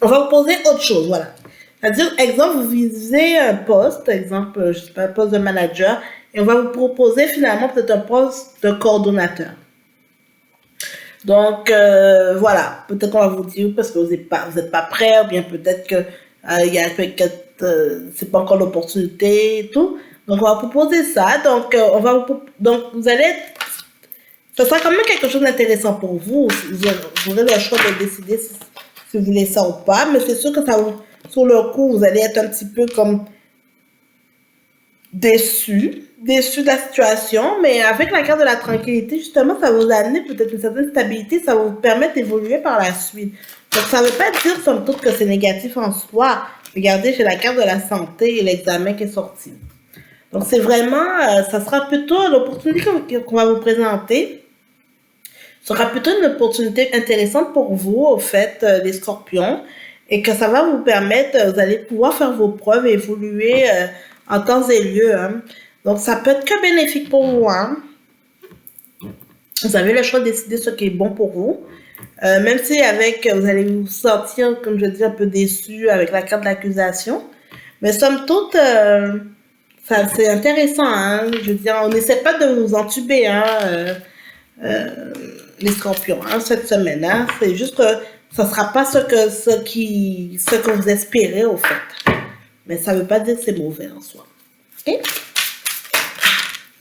on va vous poser autre chose, voilà. C'est-à-dire, exemple, vous visez un poste, exemple, je sais pas, un poste de manager, et on va vous proposer finalement peut-être un poste de coordonnateur. Donc, voilà, peut-être qu'on va vous dire parce que vous n'êtes pas prêt, ou bien peut-être que c'est pas encore l'opportunité et tout. Donc, on va vous proposer ça. Donc, vous allez ça sera quand même quelque chose d'intéressant pour vous. Vous aurez le choix de décider si vous voulez ça ou pas, mais c'est sûr que sur le coup, vous allez être un petit peu comme déçu de la situation, mais avec la carte de la tranquillité, justement, ça va vous amener peut-être une certaine stabilité, ça va vous permettre d'évoluer par la suite. Donc, ça ne veut pas dire, somme toute, que c'est négatif en soi. Regardez, j'ai la carte de la santé et l'examen qui est sorti. Donc, c'est vraiment, ça sera plutôt l'opportunité qu'on va vous présenter. Ce sera plutôt une opportunité intéressante pour vous, au fait, les scorpions, et que ça va vous permettre, vous allez pouvoir faire vos preuves et évoluer en temps et lieu. Hein. Donc, ça peut être que bénéfique pour vous. Hein. Vous avez le choix de décider ce qui est bon pour vous. Même si vous allez vous sentir, comme je dis, un peu déçu avec la carte de l'accusation. Mais somme toute, c'est intéressant. Hein. Je veux dire, on n'essaie pas de vous entuber, hein, les scorpions, hein, cette semaine. Hein. C'est juste que ça ne sera pas ce que vous espérez, au fait. Mais ça ne veut pas dire que c'est mauvais en soi. Okay?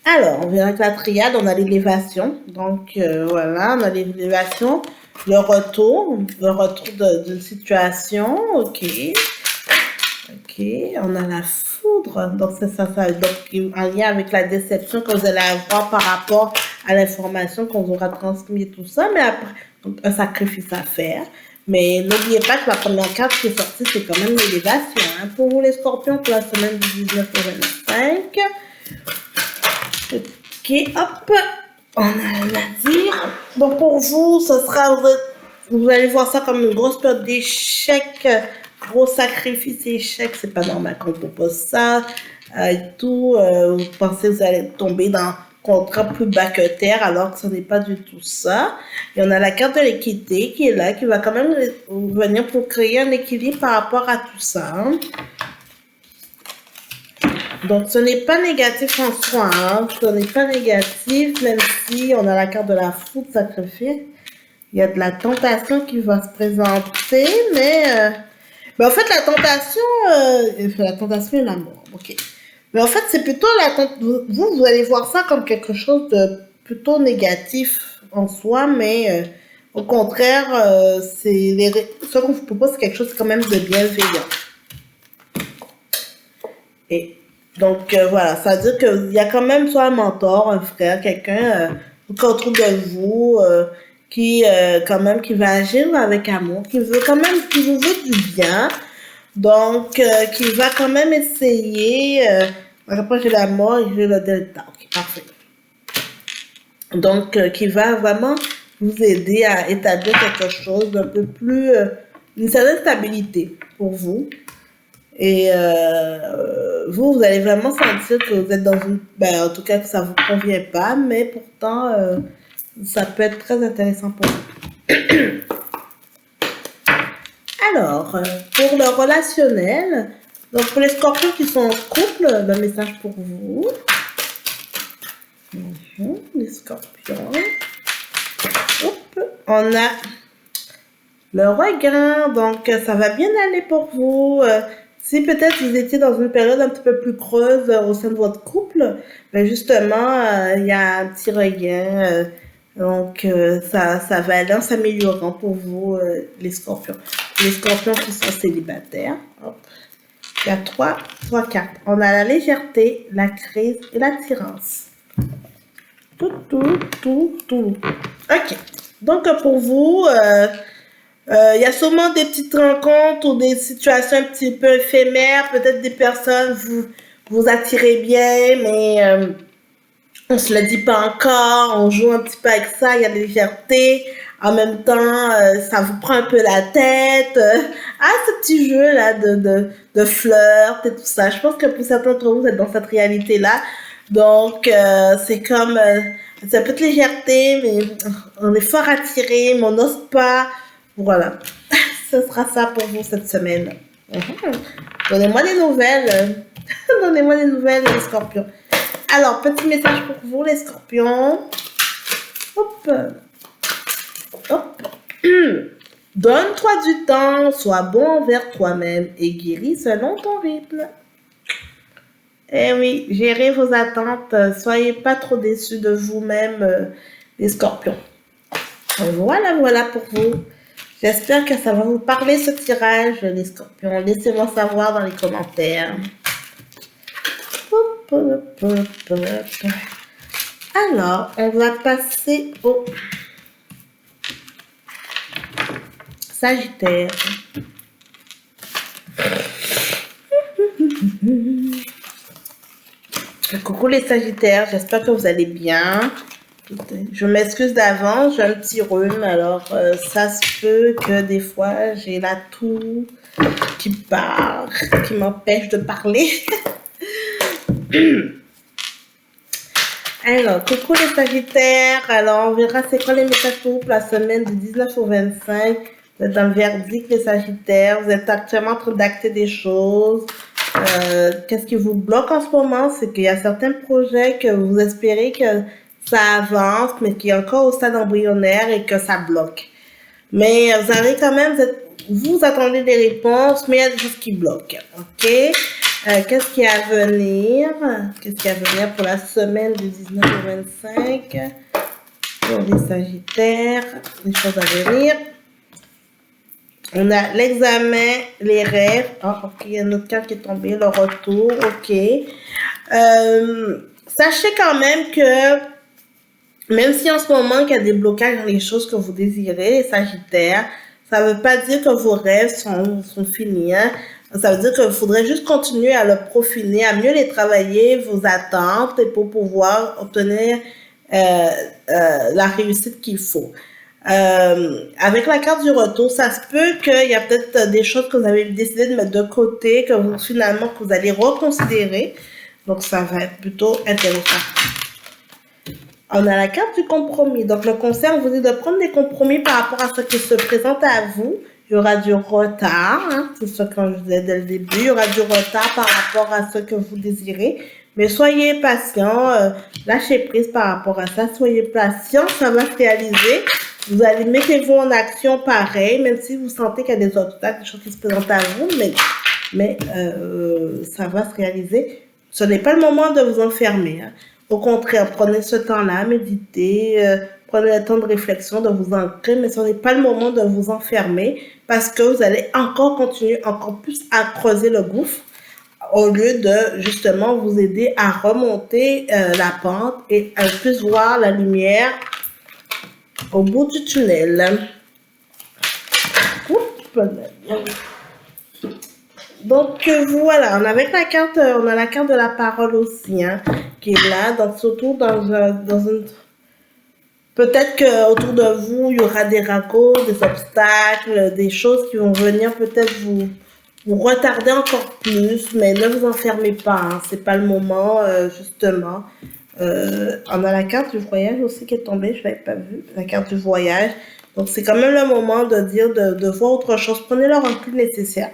Alors, on vient avec la triade, on a l'élévation. Donc, voilà, on a l'élévation, le retour d'une situation. Ok. Ok, on a la foudre. Donc, c'est ça. Donc, en lien avec la déception que vous allez avoir par rapport à l'information qu'on vous aura transmise et tout ça. Mais après, donc, un sacrifice à faire. Mais n'oubliez pas que la première carte qui est sortie, c'est quand même l'élévation. Hein, pour vous, les scorpions, pour la semaine du 19 au 25. Ok, hop. On a rien à dire. Donc, pour vous, ce sera... Vous allez voir ça comme une grosse période d'échec. Gros sacrifice, échec. C'est pas normal qu'on propose ça. et tout, vous pensez que vous allez tomber dans un contrat plus bas que terre, alors que ce n'est pas du tout ça. Et on a la carte de l'équité qui est là, qui va quand même venir pour créer un équilibre par rapport à tout ça. Hein. Donc, ce n'est pas négatif en soi, hein. Ce n'est pas négatif, même si on a la carte de la foudre sacrifiée. Il y a de la tentation qui va se présenter, mais en fait, la tentation et la mort. Ok. Mais en fait, c'est plutôt vous allez voir ça comme quelque chose de plutôt négatif en soi, mais au contraire, ce qu'on vous propose, c'est quelque chose quand même de bienveillant. Et donc, voilà, ça veut dire qu'il y a quand même soit un mentor, un frère, quelqu'un autour de vous qui, quand même, qui va agir avec amour, qui veut quand même, qui vous veut du bien. Donc, qui va quand même essayer. Après, j'ai la mort et j'ai le delta. Ok, parfait. Donc, qui va vraiment vous aider à établir quelque chose d'un peu plus. Une certaine stabilité pour vous. Et vous allez vraiment sentir que vous êtes dans une... Ben, en tout cas, que ça ne vous convient pas, mais pourtant, ça peut être très intéressant pour vous. Alors, pour le relationnel, donc pour les scorpions qui sont en couple, le message pour vous. Les scorpions. Hop, on a le regain, donc ça va bien aller pour vous. Si peut-être vous étiez dans une période un petit peu plus creuse au sein de votre couple, ben justement, il y a un petit regain. Donc, ça va aller en s'améliorant pour vous, les scorpions. Les scorpions qui sont célibataires. Hop. Il y a trois cartes. On a la légèreté, la crise et l'attirance. Tout. Ok. Donc, pour vous, il y a sûrement des petites rencontres ou des situations un petit peu éphémères. Peut-être des personnes vous attirez bien, mais on se le dit pas encore. On joue un petit peu avec ça. Il y a de la légèreté. En même temps, ça vous prend un peu la tête. Ce petit jeu-là de flirt et tout ça. Je pense que pour certains d'entre vous, vous êtes dans cette réalité-là. Donc, c'est comme... c'est un peu de légèreté, mais on est fort attiré, mais on n'ose pas. Voilà. Ce sera ça pour vous cette semaine. Donnez-moi des nouvelles. Donnez-moi des nouvelles, les scorpions. Alors, petit message pour vous, les scorpions. Hop. Donne-toi du temps, sois bon envers toi-même et guéris selon ton rythme. Eh oui, gérez vos attentes, soyez pas trop déçus de vous-même, les scorpions. Voilà pour vous. J'espère que ça va vous parler ce tirage, les scorpions. Laissez-moi savoir dans les commentaires. Alors, on va passer au Sagittaire. Coucou les Sagittaires, j'espère que vous allez bien. Je m'excuse d'avance, j'ai un petit rhume, alors ça se peut que des fois j'ai la toux qui part, qui m'empêche de parler. Alors, coucou les Sagittaires, alors on verra c'est quoi les messages pour vous pour la semaine du 19 au 25. Vous êtes dans le verdict les Sagittaires, vous êtes actuellement en train d'acter des choses. Qu'est-ce qui vous bloque en ce moment? C'est qu'il y a certains projets que vous espérez que ça avance, mais qui est encore au stade embryonnaire et que ça bloque. Mais vous avez quand même, vous attendez des réponses, mais il y a des choses qui bloquent. Ok? Qu'est-ce qui est à venir? Qu'est-ce qui est à venir pour la semaine du 19 au 25? Pour les Sagittaires, les choses à venir. On a l'examen, les rêves. Ok, il y a une autre carte qui est tombée, le retour. Ok. Sachez quand même que même si en ce moment il y a des blocages dans les choses que vous désirez, les Sagittaires, ça ne veut pas dire que vos rêves sont finis. Hein. Ça veut dire qu'il faudrait juste continuer à le profiner, à mieux les travailler, vos attentes, et pour pouvoir obtenir la réussite qu'il faut. Avec la carte du retour, ça se peut qu'il y a peut-être des choses que vous avez décidé de mettre de côté, que vous finalement que vous allez reconsidérer. Donc, ça va être plutôt intéressant. On a la carte du compromis. Donc, le conseil, on vous dit de prendre des compromis par rapport à ce qui se présente à vous. Il y aura du retard, hein, c'est ce que je disais dès le début. Il y aura du retard par rapport à ce que vous désirez. Mais soyez patient, lâchez prise par rapport à ça. Soyez patient, ça va se réaliser. Vous allez mettez-vous en action pareil, même si vous sentez qu'il y a des obstacles, des choses qui se présentent à vous, mais ça va se réaliser. Ce n'est pas le moment de vous enfermer. Hein. Au contraire, prenez ce temps-là, méditez, prenez le temps de réflexion, de vous ancrer, mais ce n'est pas le moment de vous enfermer parce que vous allez encore continuer encore plus à creuser le gouffre au lieu de justement vous aider à remonter la pente et à plus voir la lumière au bout du tunnel. Donc voilà, on a la carte de la parole aussi, hein, qui est là. Donc surtout dans une peut-être qu'autour de vous, il y aura des ragots, des obstacles, des choses qui vont venir peut-être vous retarder encore plus, mais ne vous enfermez pas, hein, c'est pas le moment, justement. On a la carte du voyage aussi qui est tombée, je ne l'avais pas vue, la carte du voyage. Donc c'est quand même le moment de dire, de voir autre chose. Prenez le recul nécessaire.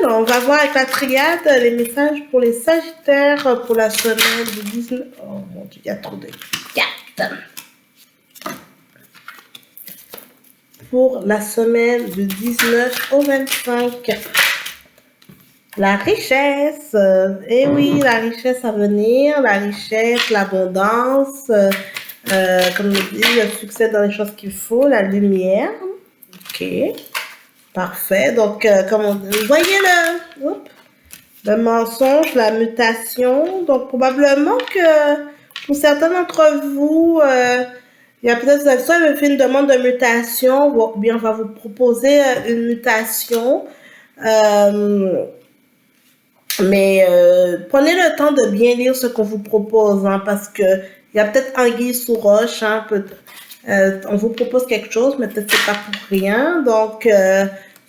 Alors, on va voir avec la triade les messages pour les Sagittaires pour la semaine du 19... Oh mon Dieu, il y a trop de cartes. Pour la semaine du 19 au 25. La richesse. Eh oui, la richesse à venir, la richesse, l'abondance, comme je dis, le succès dans les choses qu'il faut, la lumière. Ok. Parfait. Donc, vous voyez le mensonge, la mutation. Donc, probablement que pour certains d'entre vous, il y a peut-être vous avez fait une demande de mutation, ou bien on va vous proposer une mutation. Mais prenez le temps de bien lire ce qu'on vous propose, hein, parce que il y a peut-être anguille sous roche. Hein, on vous propose quelque chose, mais peut-être c'est pas pour rien. Donc,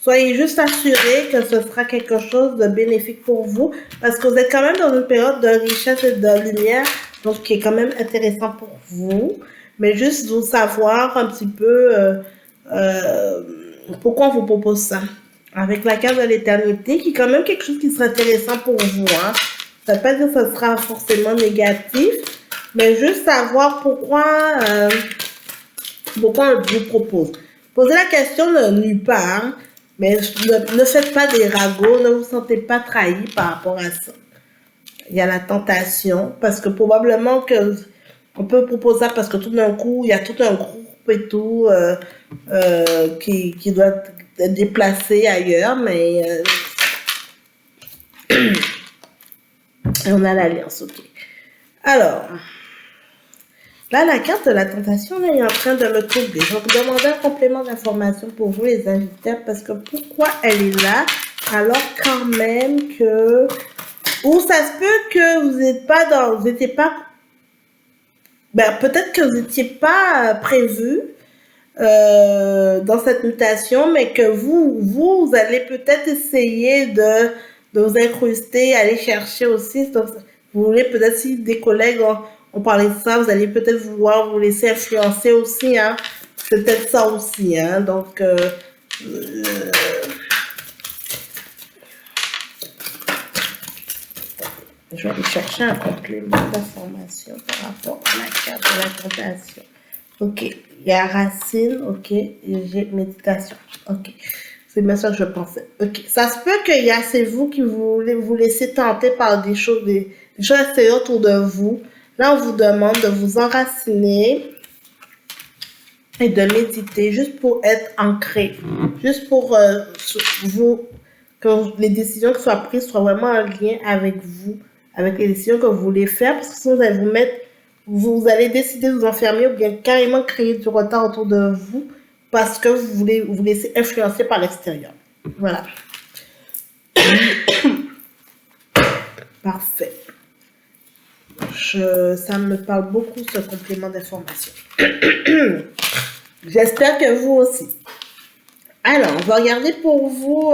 soyez juste assurés que ce sera quelque chose de bénéfique pour vous, parce que vous êtes quand même dans une période de richesse et de lumière, donc qui est quand même intéressant pour vous. Mais juste vous savoir un petit peu pourquoi on vous propose ça. Avec la carte de l'éternité, qui est quand même quelque chose qui serait intéressant pour vous. Hein. Ça ne veut pas dire que ce sera forcément négatif, mais juste savoir pourquoi on vous propose. Posez la question de nulle part, hein, mais ne faites pas des ragots, ne vous sentez pas trahi par rapport à ça. Il y a la tentation, parce que probablement que on peut proposer ça parce que tout d'un coup, il y a tout un groupe et tout qui doit être déplacé ailleurs, mais on a l'alliance, ok. Alors, là, la carte de la tentation, là, est en train de me troubler. Je vais vous demander un complément d'information pour vous, les Sagittaires, parce que pourquoi elle est là, alors quand même que... Ou ça se peut que vous n'êtes pas dans... Vous n'étiez pas... Ben, peut-être que vous n'étiez pas prévu dans cette mutation, mais que vous allez peut-être essayer de vous incruster, aller chercher aussi. Donc, vous voulez peut-être, si des collègues ont parlé de ça, vous allez peut-être vouloir vous laisser influencer aussi. Hein. C'est peut-être ça aussi. Hein. Donc, je vais aller chercher un complément d'information par rapport à la carte de la tentation. Ok, il y a racine, ok, et j'ai méditation, ok. C'est bien ça que je pensais. Ok, ça se peut qu'il y a, c'est vous qui voulez vous laisser tenter par des choses extérieures autour de vous. Là, on vous demande de vous enraciner et de méditer juste pour être ancré, juste pour que les décisions qui soient prises soient vraiment en lien avec vous, avec les décisions que vous voulez faire, parce que sinon vous allez vous allez décider de vous enfermer ou bien carrément créer du retard autour de vous parce que vous voulez vous laisser influencer par l'extérieur. Voilà. Parfait. Ça me parle beaucoup, ce complément d'information. J'espère que vous aussi. Alors, on va regarder pour vous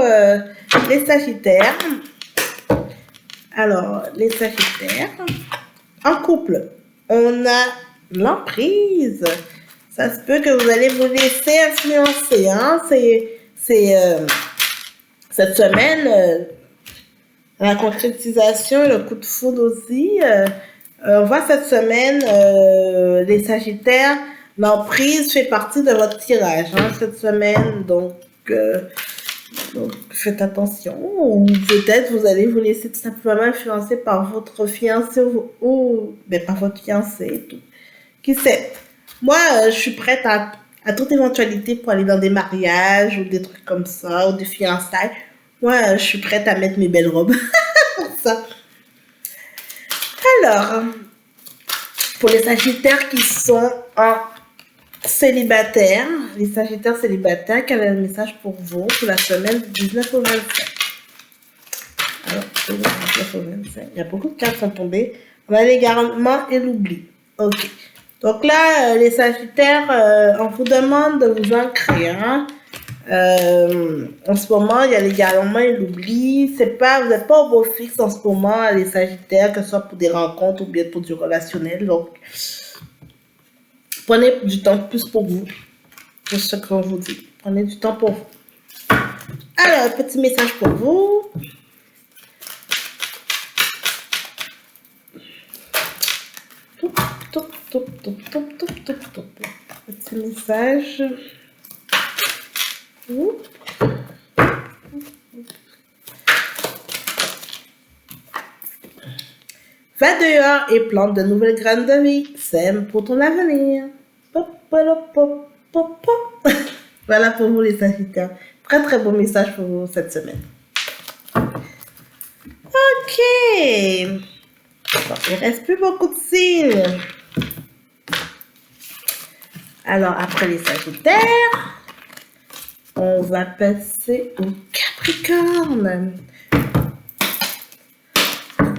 les Sagittaires. Alors, les Sagittaires, en couple, on a l'emprise. Ça se peut que vous allez vous laisser influencer. Hein? Cette semaine, la concrétisation, le coup de foudre aussi. On voit cette semaine, les Sagittaires, l'emprise fait partie de votre tirage hein, cette semaine. Donc, faites attention. Ou peut-être vous allez vous laisser tout simplement influencer par votre fiancé ou par votre fiancé et tout. Qui sait? Moi, je suis prête à toute éventualité pour aller dans des mariages ou des trucs comme ça, ou des fiançailles. Moi, je suis prête à mettre mes belles robes pour ça. Alors, pour les Sagittaires qui sont en célibataire, les Sagittaires célibataires, quel est le message pour vous pour la semaine du 19 au 25? Alors, 19 au 25, il y a beaucoup de cartes qui sont tombées. On a l'égarement et l'oubli. Ok. Donc là, les Sagittaires, on vous demande de vous ancrer. Hein. En ce moment, il y a l'égarement et l'oubli. Vous n'êtes pas au beau fixe en ce moment, les Sagittaires, que ce soit pour des rencontres ou bien pour du relationnel. Donc, prenez du temps plus pour vous. C'est ce qu'on vous dit. Prenez du temps pour vous. Alors, petit message pour vous. Petit message. Va dehors et plante de nouvelles graines de vie. Sème pour ton avenir. Voilà pour vous les Sagittaires. Très très beau message pour vous cette semaine. Ok. Bon, il ne reste plus beaucoup de signes. Alors, après les Sagittaires, on va passer au Capricorne.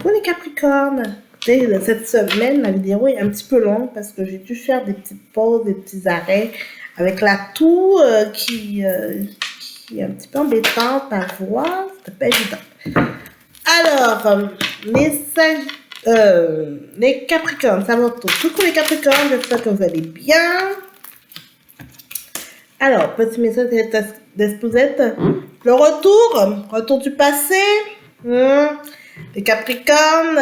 Pour les Capricornes, cette semaine, la vidéo est un petit peu longue parce que j'ai dû faire des petites pauses, des petits arrêts avec la toux qui est un petit peu embêtante à voir. C'était pas évident. Alors, les Capricornes, ça va tout pour les Capricornes, j'espère que vous allez bien. Alors, petit message d'Espousette. Le retour du passé. Les Capricornes,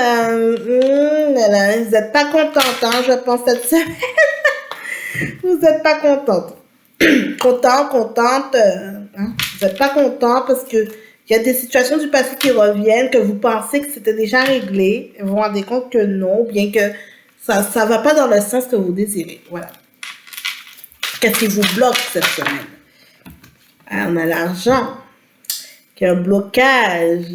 vous n'êtes pas contente, hein, je pense, cette semaine. Vous n'êtes pas contente. Contente, hein, vous n'êtes pas contente parce que il y a des situations du passé qui reviennent, que vous pensez que c'était déjà réglé, et vous vous rendez compte que non, bien que ça ne va pas dans le sens que vous désirez. Voilà. Qu'est-ce qui vous bloque cette semaine? Ah, on a l'argent, qui a un blocage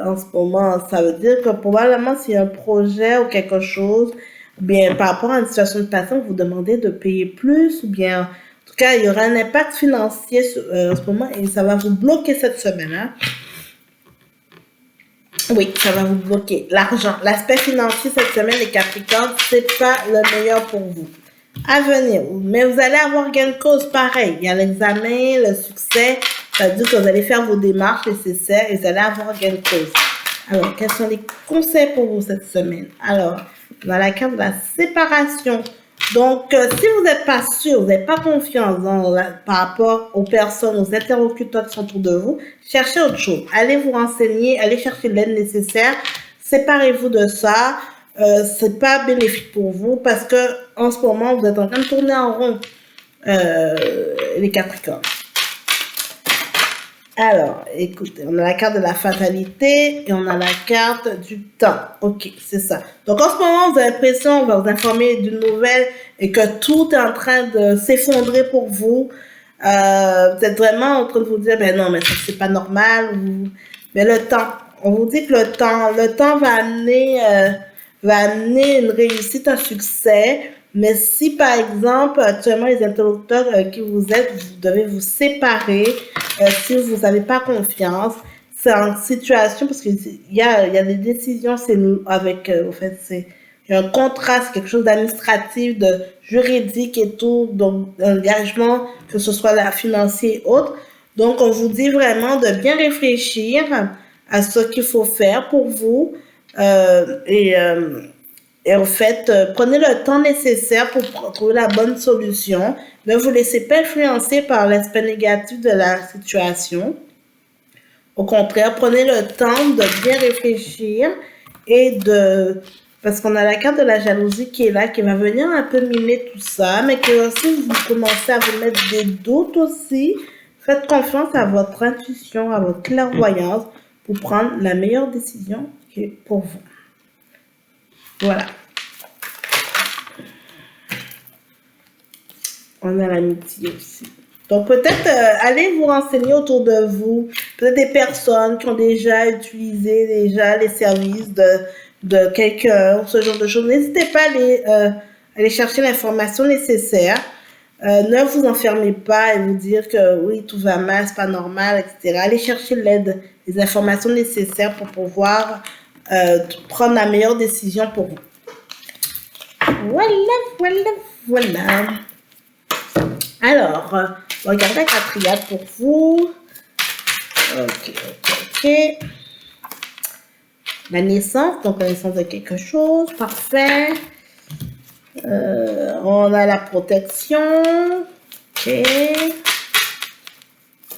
en ce moment. Ça veut dire que probablement s'il y a un projet ou quelque chose, ou bien par rapport à une situation de passé, vous demandez de payer plus, ou bien en tout cas, il y aura un impact financier en ce moment et ça va vous bloquer cette semaine. Hein? Oui, ça va vous bloquer. L'argent, l'aspect financier cette semaine, les Capricornes, c'est pas le meilleur pour vous. À venir, mais vous allez avoir gain de cause pareil. Il y a l'examen, le succès, ça veut dire que vous allez faire vos démarches nécessaires et vous allez avoir gain de cause. Alors, quels sont les conseils pour vous cette semaine? Alors, dans la carte de la séparation. Donc, si vous n'êtes pas sûr, vous n'avez pas confiance par rapport aux personnes, aux interlocuteurs qui sont autour de vous, cherchez autre chose. Allez vous renseigner, allez chercher l'aide nécessaire. Séparez-vous de ça. C'est pas bénéfique pour vous parce que en ce moment, vous êtes en train de tourner en rond, les Capricornes. Alors, écoutez, on a la carte de la fatalité et on a la carte du temps. Ok, c'est ça. Donc, en ce moment, vous avez l'impression, on va vous informer d'une nouvelle et que tout est en train de s'effondrer pour vous. Vous êtes vraiment en train de vous dire, ben non, mais ça, c'est pas normal. Mais le temps, on vous dit que le temps va amener une réussite, un succès. Mais si, par exemple, actuellement, les interlocuteurs qui vous êtes, vous devez vous séparer si vous n'avez pas confiance. C'est en situation, parce qu'il y a des décisions, c'est nous, avec, au fait, il y a un contrat, c'est quelque chose d'administratif, de juridique et tout, donc un engagement, que ce soit la financier et autres. Donc, on vous dit vraiment de bien réfléchir à ce qu'il faut faire pour vous. Et en fait, prenez le temps nécessaire pour trouver la bonne solution. Ne vous laissez pas influencer par l'aspect négatif de la situation. Au contraire, prenez le temps de bien réfléchir et de... Parce qu'on a la carte de la jalousie qui est là, qui va venir un peu miner tout ça, mais que si vous commencez à vous mettre des doutes aussi, faites confiance à votre intuition, à votre clairvoyance pour prendre la meilleure décision qui est pour vous. Voilà. On a l'amitié aussi. Donc peut-être allez vous renseigner autour de vous, peut-être des personnes qui ont déjà utilisé les services de quelqu'un, ce genre de choses. N'hésitez pas à aller chercher l'information nécessaire. Ne vous enfermez pas et vous dire que oui, tout va mal, c'est pas normal, etc. Allez chercher l'aide, les informations nécessaires pour pouvoir prendre la meilleure décision pour vous. Voilà. Alors, regardez la quatrième pour vous. Ok. La naissance, donc la naissance de quelque chose, parfait. On a la protection. Ok.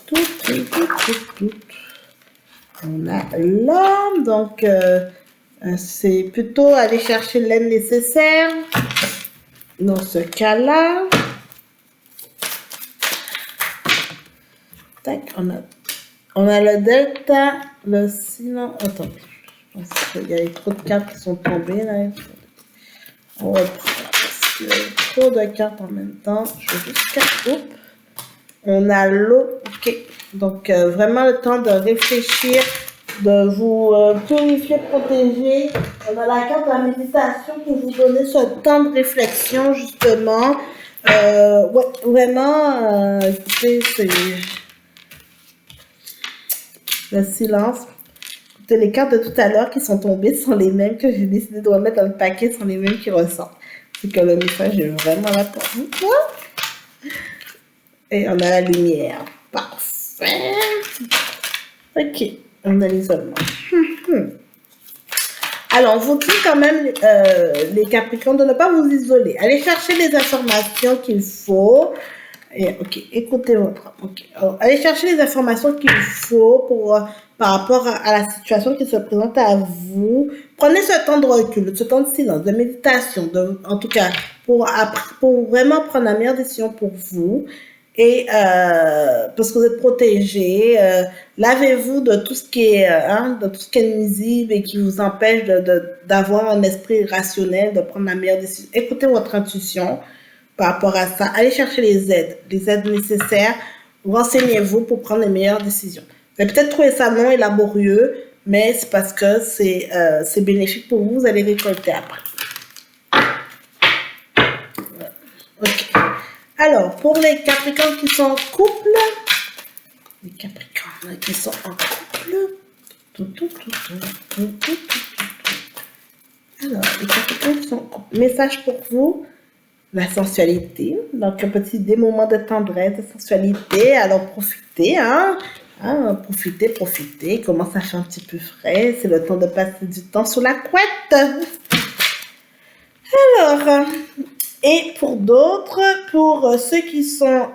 Tout. On a l'homme, donc c'est plutôt aller chercher l'aide nécessaire. Dans ce cas-là. Tac, on a le delta, le sinon. Attends, il y a trop de cartes qui sont tombées là. On reprend parce qu'il y a trop de cartes en même temps. Je vais juste on a l'eau, ok. Donc vraiment le temps de réfléchir, de vous purifier, protéger. On a la carte de la méditation pour vous donner ce temps de réflexion justement. Ouais, vraiment, écoutez, c'est le silence. Écoutez, les cartes de tout à l'heure qui sont tombées sont les mêmes que j'ai décidé de remettre dans le paquet, sont les mêmes qui ressortent. C'est que le message est vraiment là pour vous. Et on a la lumière. Parfait. Ok, on a l'isolement. Alors, on vous dit quand même, les Capricornes, de ne pas vous isoler. Allez chercher les informations qu'il faut. Et, ok, écoutez votre âme. Okay. Alors, allez chercher les informations qu'il faut par rapport à la situation qui se présente à vous. Prenez ce temps de recul, ce temps de silence, de méditation, en tout cas, pour vraiment prendre la meilleure décision pour vous. Et parce que vous êtes protégé, lavez-vous de tout ce qui est nuisible et qui vous empêche d'avoir un esprit rationnel, de prendre la meilleure décision. Écoutez votre intuition par rapport à ça. Allez chercher les aides nécessaires. Renseignez-vous pour prendre les meilleures décisions. Vous allez peut-être trouver ça non et laborieux, mais c'est parce que c'est bénéfique pour vous. Vous allez récolter après. Ok. Alors, pour les Capricornes qui sont en couple, les Capricornes qui sont en couple, alors, les Capricornes qui sont en couple, message pour vous, la sensualité, donc des moments de tendresse, de sensualité, alors profitez, profitez, comment ça fait un petit peu frais, c'est le temps de passer du temps sous la couette. Alors, et pour d'autres, pour ceux qui sont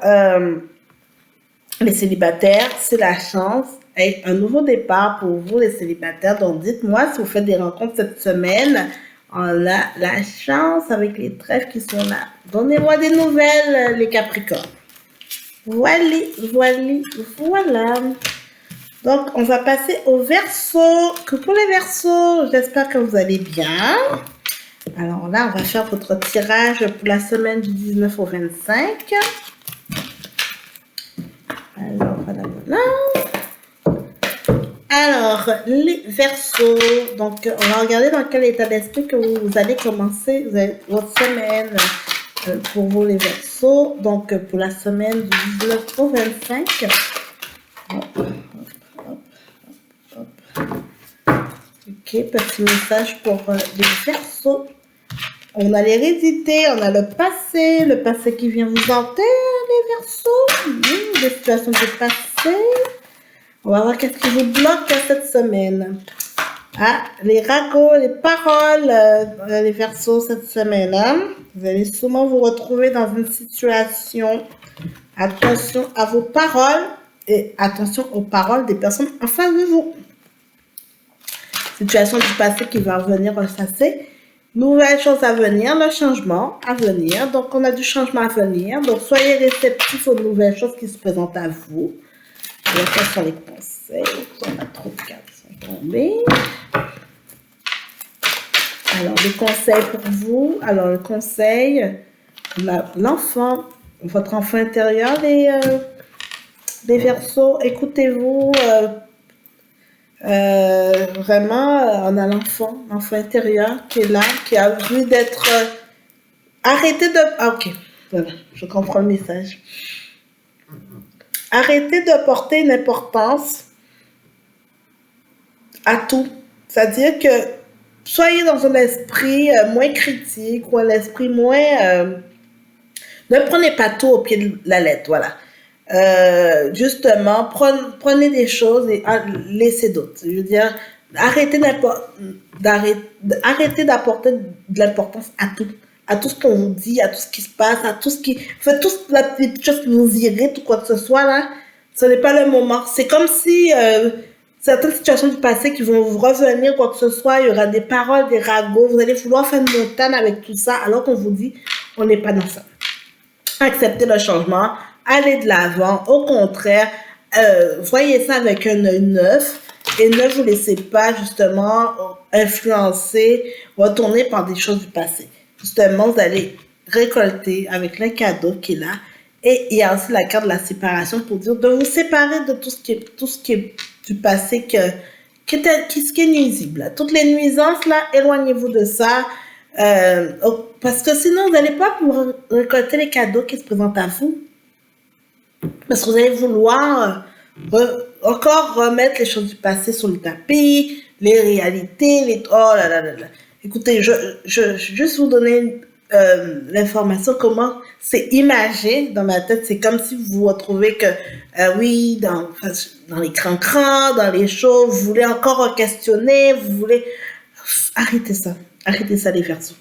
les célibataires, c'est la chance et un nouveau départ pour vous les célibataires. Donc dites-moi si vous faites des rencontres cette semaine. On a la chance avec les trèfles qui sont là. Donnez-moi des nouvelles les Capricornes. Voilà. Donc on va passer au Verseau. Coucou les Verseaux, j'espère que vous allez bien. Alors là, on va faire votre tirage pour la semaine du 19 au 25. Alors, voilà. Alors, les Verseaux. Donc, on va regarder dans quel état d'esprit que vous allez commencer votre semaine pour vous, les Verseaux. Donc, pour la semaine du 19 au 25. Ok, petit message pour les Verseaux. On a l'hérédité, on a le passé qui vient vous hanter, les Verseaux, des situations du passé. On va voir qu'est-ce qui vous bloque cette semaine. Ah, les ragots, les paroles, les Verseaux cette semaine. Hein? Vous allez sûrement vous retrouver dans une situation. Attention à vos paroles et attention aux paroles des personnes en face de vous. Situation du passé qui va revenir ressasser. Nouvelles choses à venir, le changement à venir. Donc, on a du changement à venir. Donc, soyez réceptifs aux nouvelles choses qui se présentent à vous. Et ça sont les conseils. On a trop de cartes qui sont tombées. Alors, les conseils pour vous. Alors, le conseil, l'enfant, votre enfant intérieur, les Verseaux, écoutez-vous. Vraiment, on a l'enfant intérieur qui est là, qui a envie d'être arrêtez de... Ah, ok, voilà, je comprends le message. Arrêtez de porter une importance à tout. C'est-à-dire que soyez dans un esprit moins critique ou un esprit moins... ne prenez pas tout au pied de la lettre, voilà. Justement, prenez des choses et laissez d'autres. Je veux dire, arrêtez d'apporter de l'importance à tout ce qu'on vous dit, à tout ce qui se passe, à tout ce qui, fait toute la petite chose qui vous irrite ou quoi que ce soit là. Ce n'est pas le moment. C'est comme si certaines situations du passé qui vont vous revenir, quoi que ce soit, il y aura des paroles, des ragots, vous allez vouloir faire une montagne avec tout ça, alors qu'on vous dit, on n'est pas dans ça. Acceptez le changement, allez de l'avant, au contraire, voyez ça avec un œil neuf et ne vous laissez pas justement influencer, retourner par des choses du passé. Justement, vous allez récolter avec le cadeau qui est là. Et il y a aussi la carte de la séparation pour dire de vous séparer de tout ce qui est du passé qui est nuisible. Toutes les nuisances là, éloignez-vous de ça. Parce que sinon, vous n'allez pas pouvoir récolter les cadeaux qui se présentent à vous. Parce que vous allez vouloir encore remettre les choses du passé sur le tapis, les réalités, oh là là là là. Écoutez, je juste vous donner l'information, comment c'est imagé dans ma tête. C'est comme si vous vous retrouvez que, oui, dans les crans, dans les choses, vous voulez encore questionner, vous voulez... Arrêtez ça les Verseaux.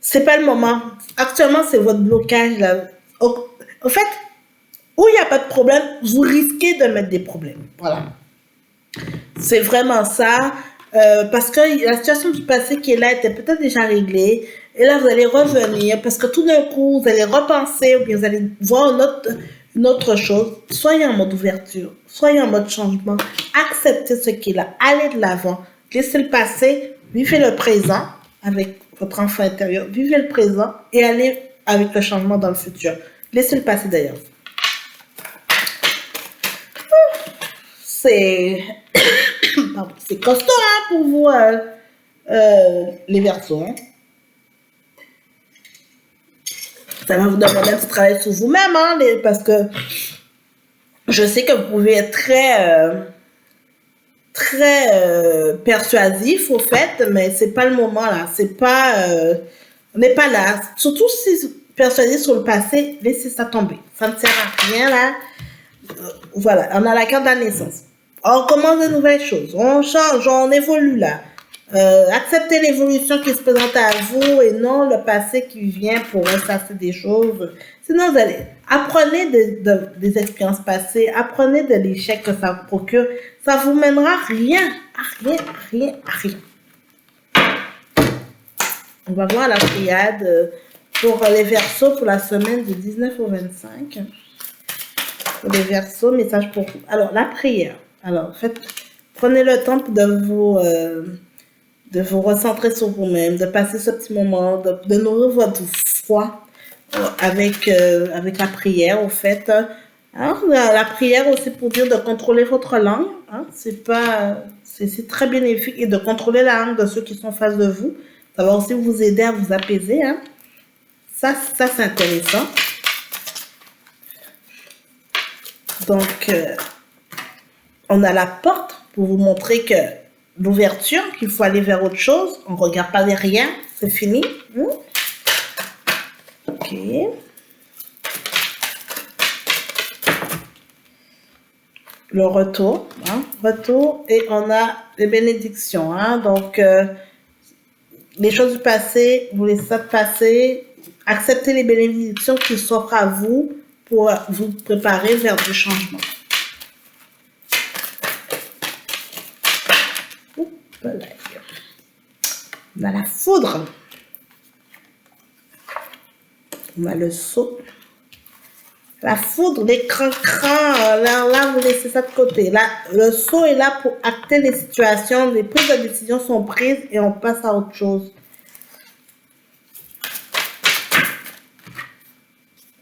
C'est pas le moment. Actuellement, c'est votre blocage là. En fait, où il n'y a pas de problème, vous risquez de mettre des problèmes. Voilà. C'est vraiment ça. Parce que la situation du passé qui est là était peut-être déjà réglée. Et là, vous allez revenir parce que tout d'un coup, vous allez repenser ou bien vous allez voir une autre chose. Soyez en mode ouverture. Soyez en mode changement. Acceptez ce qui est là. Allez de l'avant. Laissez le passé. Vivez le présent avec votre enfant intérieur. Vivez le présent et allez avec le changement dans le futur. Laissez le passé d'ailleurs. C'est costaud hein, pour vous, les Verseaux. Hein. Ça va vous demander un petit travail sur vous-même, hein, parce que je sais que vous pouvez être très persuasif au fait, mais c'est pas le moment là. C'est pas, on n'est pas là. Surtout si persuasif sur le passé, laissez ça tomber. Ça ne sert à rien là. Voilà, on a la carte de la naissance. On commence de nouvelles choses. On change, on évolue là. Acceptez l'évolution qui se présente à vous et non le passé qui vient pour ressasser des choses. Sinon, vous allez apprenez des expériences passées, apprenez de l'échec que ça vous procure. Ça vous mènera à rien. On va voir la triade pour les Verseaux pour la semaine du 19 au 25. Pour les Verseaux, message pour vous. Alors, la prière. Alors, prenez le temps de vous recentrer sur vous-même, de passer ce petit moment, de nourrir votre foi avec la prière, au fait. Alors, la prière aussi pour dire de contrôler votre langue. Hein, c'est très bénéfique et de contrôler la langue de ceux qui sont en face de vous. Ça va aussi vous aider à vous apaiser. Hein. Ça c'est intéressant. Donc, on a la porte pour vous montrer que l'ouverture, qu'il faut aller vers autre chose. On ne regarde pas derrière, c'est fini. Ok. Le retour. Hein. retour et on a les bénédictions. Hein? Donc, les choses du passé, vous laissez ça passer. Acceptez les bénédictions qui s'offrent à vous pour vous préparer vers du changement. On a la foudre. On a le sceau. La foudre, les crans-crans, là, vous laissez ça de côté. Là, le sceau est là pour acter les situations. Les prises de décision sont prises et on passe à autre chose.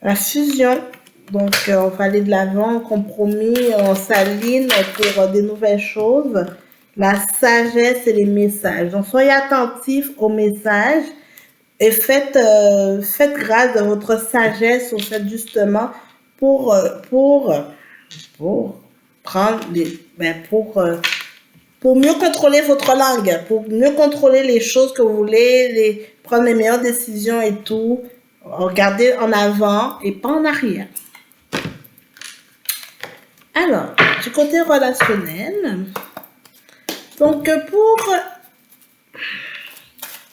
La fusion. Donc, on va aller de l'avant, compromis, on s'aligne pour des nouvelles choses. La sagesse et les messages. Donc, soyez attentifs aux messages et faites grâce de votre sagesse, au fait justement, pour prendre pour mieux contrôler votre langue, pour mieux contrôler les choses que vous voulez, prendre les meilleures décisions et tout. Regardez en avant et pas en arrière. Alors, du côté relationnel, donc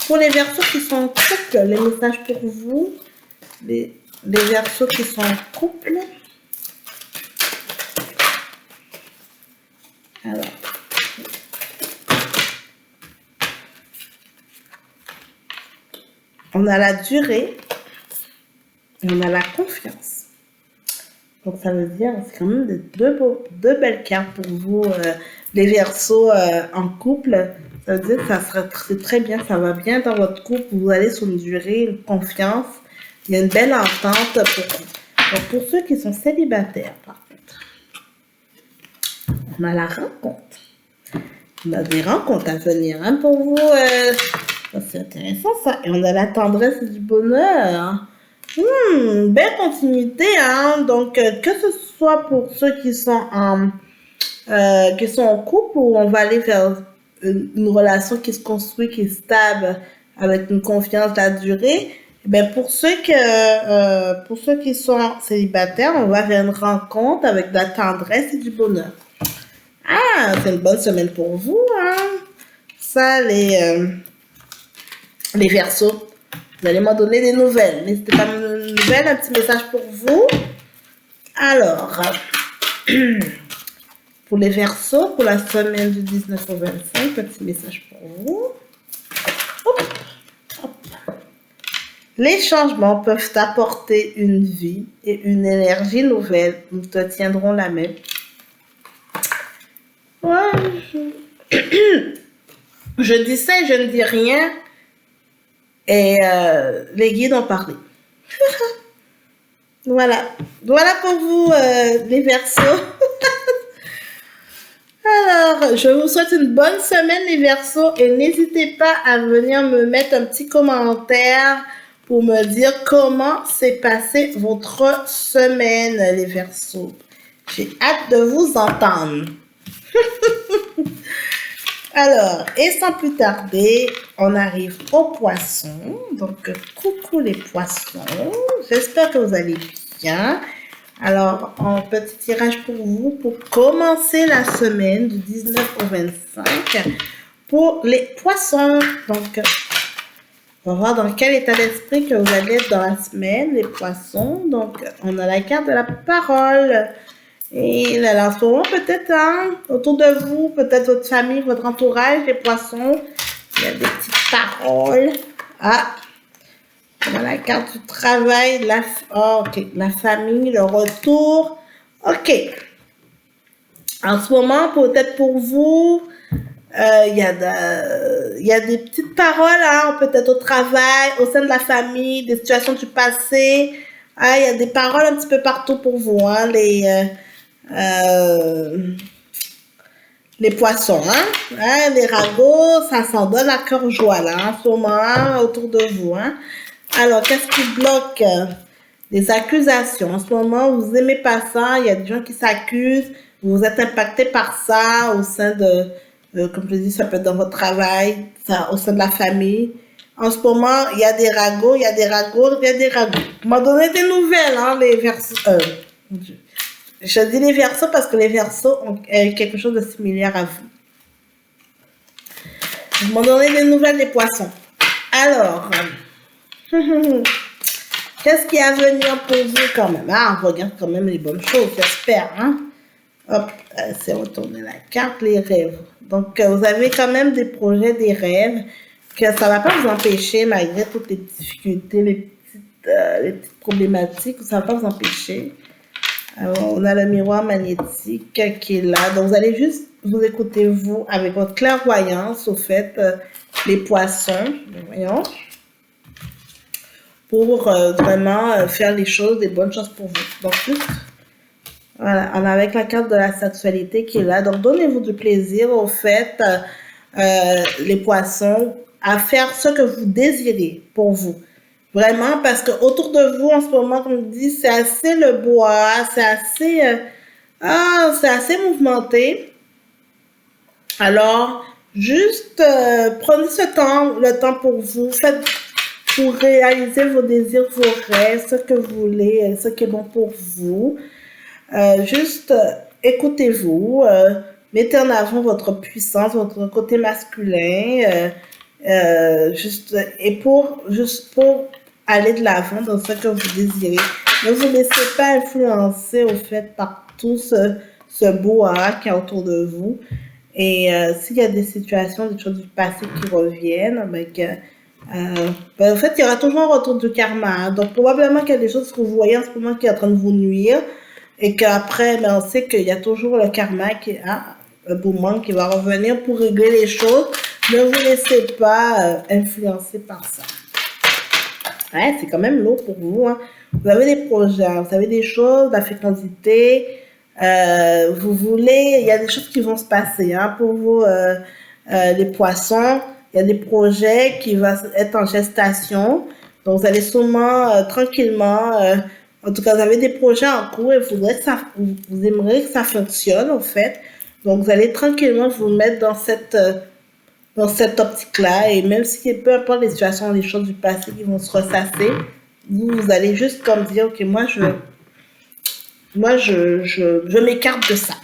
pour les Verseaux qui sont en couple, les messages pour vous, les Verseaux qui sont en couple. Alors, on a la durée et on a la confiance. Donc, ça veut dire, c'est quand même deux belles cartes pour vous, les Verseaux en couple. Ça veut dire que ça sera très bien, ça va bien dans votre couple. Vous allez sur une durée, une confiance. Il y a une belle entente pour vous. Donc, pour ceux qui sont célibataires, par contre, on a la rencontre. On a des rencontres à venir hein, pour vous. C'est intéressant, ça. Et on a la tendresse et du bonheur. Belle continuité, hein. Donc, que ce soit pour ceux qui sont en couple ou on va aller vers une relation qui se construit, qui est stable, avec une confiance de la durée, pour ceux qui sont célibataires, on va vers une rencontre avec de la tendresse et du bonheur. Ah, c'est une bonne semaine pour vous, hein. Ça, les Verseaux. Vous allez m'en donner des nouvelles. N'hésitez pas à me donner des nouvelles, un petit message pour vous. Alors, pour les Verseaux, pour la semaine du 19 au 25, petit message pour vous. Hop, hop. Les changements peuvent apporter une vie et une énergie nouvelle. Nous te tiendrons la main. Ouais. Je dis ça et je ne dis rien. Et les guides ont parlé. Voilà. Voilà pour vous, les Verseaux. Alors, je vous souhaite une bonne semaine, les Verseaux. Et n'hésitez pas à venir me mettre un petit commentaire pour me dire comment s'est passée votre semaine, les Verseaux. J'ai hâte de vous entendre. Alors, et sans plus tarder, on arrive aux poissons. Donc, coucou les poissons. J'espère que vous allez bien. Alors, un petit tirage pour vous pour commencer la semaine du 19 au 25 pour les poissons. Donc, on va voir dans quel état d'esprit que vous allez être dans la semaine, les poissons. Donc, on a la carte de la parole. Et là, en ce moment, peut-être, hein, autour de vous, peut-être votre famille, votre entourage, les poissons, il y a des petites paroles. Ah, on a la carte du travail, ok, la famille, le retour. Ok. En ce moment, peut-être pour vous, il y a des petites paroles, hein, peut-être au travail, au sein de la famille, des situations du passé. Ah, il y a des paroles un petit peu partout pour vous, hein, les poissons, hein, les ragots, ça s'en donne à cœur joie, là, en ce moment, hein, autour de vous, hein. Alors, qu'est-ce qui bloque? Les accusations. En ce moment, vous n'aimez pas ça, il y a des gens qui s'accusent, vous êtes impacté par ça au sein de, comme je dis, ça peut être dans votre travail, ça, au sein de la famille. En ce moment, il y a des ragots, il y a des ragots. Vous m'en donnez des nouvelles, hein, les Verseaux. Mon Dieu. Je dis les Verseaux parce que les Verseaux ont quelque chose de similaire à vous. Vous m'en donnez des nouvelles des Poissons. Alors, qu'est-ce qui est à venir pour vous quand même? Ah, on regarde quand même les bonnes choses, j'espère. Hein? Hop, c'est retourner la carte, les rêves. Donc, vous avez quand même des projets, des rêves, que ça ne va pas vous empêcher, malgré toutes les difficultés, les petites problématiques, ça ne va pas vous empêcher. Alors, on a le miroir magnétique qui est là. Donc, vous allez juste vous écouter, vous, avec votre clairvoyance, au fait, les poissons, voyons, pour vraiment faire les choses, des bonnes choses pour vous. Donc, juste, voilà, on a avec la carte de la sexualité qui est là. Donc, donnez-vous du plaisir, au fait, les poissons, à faire ce que vous désirez pour vous. Vraiment, parce que autour de vous, en ce moment, comme je dis, c'est assez le bois, c'est assez mouvementé. Alors, juste prenez le temps pour vous, pour réaliser vos désirs, vos rêves, ce que vous voulez, ce qui est bon pour vous. Juste écoutez-vous, mettez en avant votre puissance, votre côté masculin, juste pour aller de l'avant dans ce que vous désirez. Ne vous laissez pas influencer au fait par tout ce boa qui est autour de vous. Et s'il y a des situations, des choses du passé qui reviennent, en fait, il y aura toujours un retour du karma. Hein. Donc, probablement qu'il y a des choses que vous voyez en ce moment qui est en train de vous nuire. Et qu'après, on sait qu'il y a toujours le karma le boomerang qui va revenir pour régler les choses. Ne vous laissez pas influencer par ça. Ouais, c'est quand même lourd pour vous. Hein. Vous avez des projets, vous avez des choses, la fécondité. Il y a des choses qui vont se passer hein, pour vous, les poissons. Il y a des projets qui vont être en gestation. Donc, vous allez sûrement, tranquillement, en tout cas, vous avez des projets en cours et vous aimeriez que ça fonctionne, en fait. Donc, vous allez tranquillement vous mettre dans cette optique-là. Et même si peu importe les situations, les choses du passé qui vont se ressasser, vous allez juste comme dire, OK, moi, je m'écarte de ça.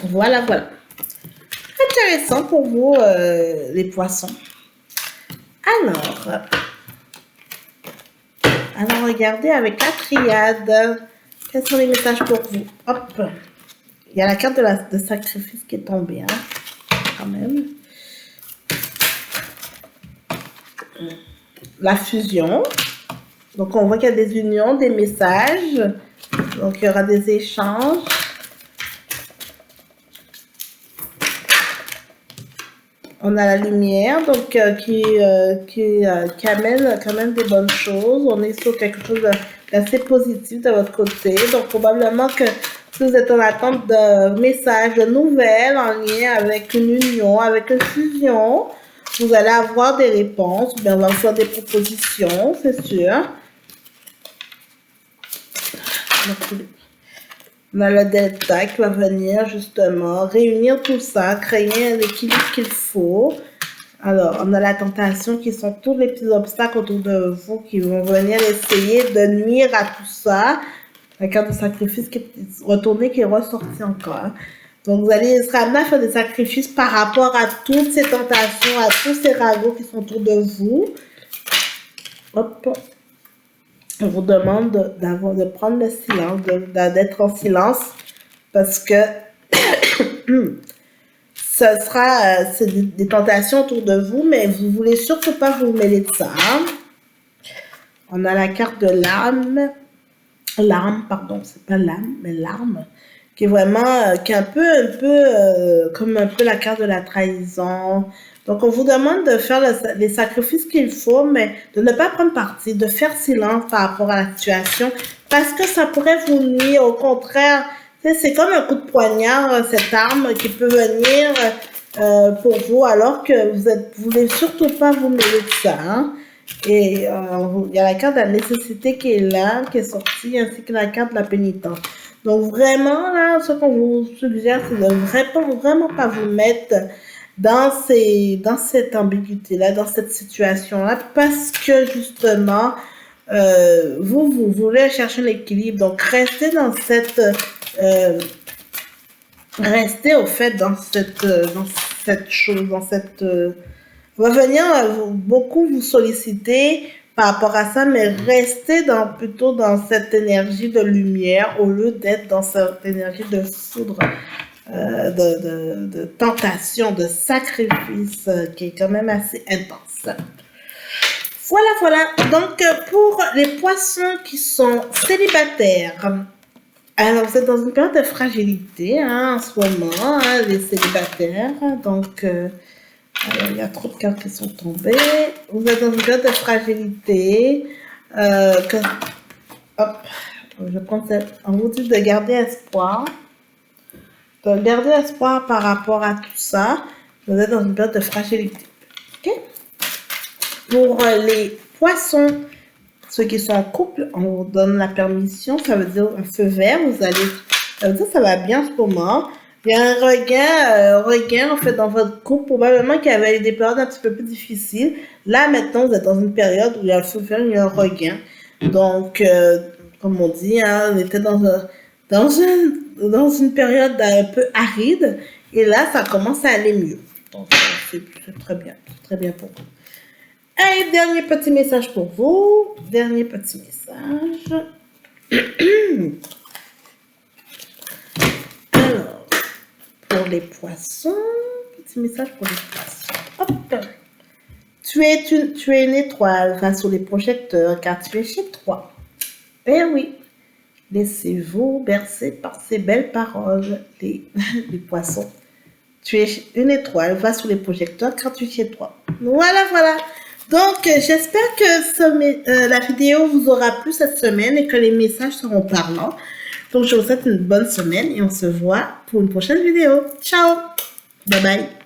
Voilà. Intéressant pour vous, les poissons. Alors, regardez avec la triade. Quels sont les messages pour vous? Hop. Il y a la carte de sacrifice qui est tombée, hein, quand même. La fusion. Donc, on voit qu'il y a des unions, des messages. Donc, il y aura des échanges. On a la lumière, donc qui amène quand même des bonnes choses. On est sur quelque chose d'assez positif de votre côté. Donc, probablement que si vous êtes en attente de messages, de nouvelles en lien avec une union, avec une fusion, vous allez avoir des réponses. Bien, on va vous faire des propositions, c'est sûr. On a le delta qui va venir justement réunir tout ça, créer l'équilibre qu'il faut. Alors, on a la tentation qui sont tous les petits obstacles autour de vous qui vont venir essayer de nuire à tout ça. La carte de sacrifice qui est retournée, qui est ressortie encore. Donc, vous allez se ramener à faire des sacrifices par rapport à toutes ces tentations, à tous ces ragots qui sont autour de vous. Hop. On vous demande de prendre le silence, d'être en silence, parce que c'est des tentations autour de vous, mais vous voulez surtout pas vous mêler de ça. Hein? On a la carte de l'arme, c'est pas l'âme, mais l'arme, qui est vraiment, qui est un peu comme un peu la carte de la trahison. Donc, on vous demande de faire les sacrifices qu'il faut, mais de ne pas prendre parti, de faire silence par rapport à la situation, parce que ça pourrait vous nuire. Au contraire, c'est comme un coup de poignard, cette arme qui peut venir pour vous, alors que vous voulez surtout pas vous mêler de ça. Hein? Et il y a la carte de la nécessité qui est là, qui est sortie, ainsi que la carte de la pénitence. Donc, vraiment, là, ce qu'on vous suggère, c'est de vraiment pas vous mettre dans cette ambiguïté-là, dans cette situation-là, parce que justement, vous voulez chercher l'équilibre. Donc, restez dans restez au fait dans cette chose, va venir beaucoup vous solliciter par rapport à ça, mais restez plutôt dans cette énergie de lumière au lieu d'être dans cette énergie de foudre, de tentation, de sacrifice qui est quand même assez intense. Voilà. Donc, pour les poissons qui sont célibataires, alors vous êtes dans une période de fragilité en ce moment, les célibataires. Donc, il y a trop de cartes qui sont tombées. Vous êtes dans une période de fragilité. Hop, je prends on vous dit de garder espoir. De garder espoir par rapport à tout ça. Vous êtes dans une période de fragilité. OK? Pour les poissons, ceux qui sont en couple, on vous donne la permission. Ça veut dire un feu vert. Ça veut dire que ça va bien en ce moment. Il y a un regain en fait dans votre couple, probablement qu'il y avait des périodes un petit peu plus difficiles. Là maintenant, vous êtes dans une période où il y a le feu vert, il y a un regain. Donc, comme on dit, on était dans une période un peu aride, et là, ça commence à aller mieux. Donc, c'est très bien pour vous. Et dernier petit message pour vous. Dernier petit message. Alors, pour les poissons, petit message pour les poissons. Hop. Tu es une étoile face aux les projecteurs car tu es chez toi. Eh oui. Laissez-vous bercer par ces belles paroles, les poissons. Tu es une étoile face aux les projecteurs car tu es chez toi. Voilà. Donc, j'espère que la vidéo vous aura plu cette semaine et que les messages seront parlants. Donc, je vous souhaite une bonne semaine et on se voit pour une prochaine vidéo. Ciao! Bye bye!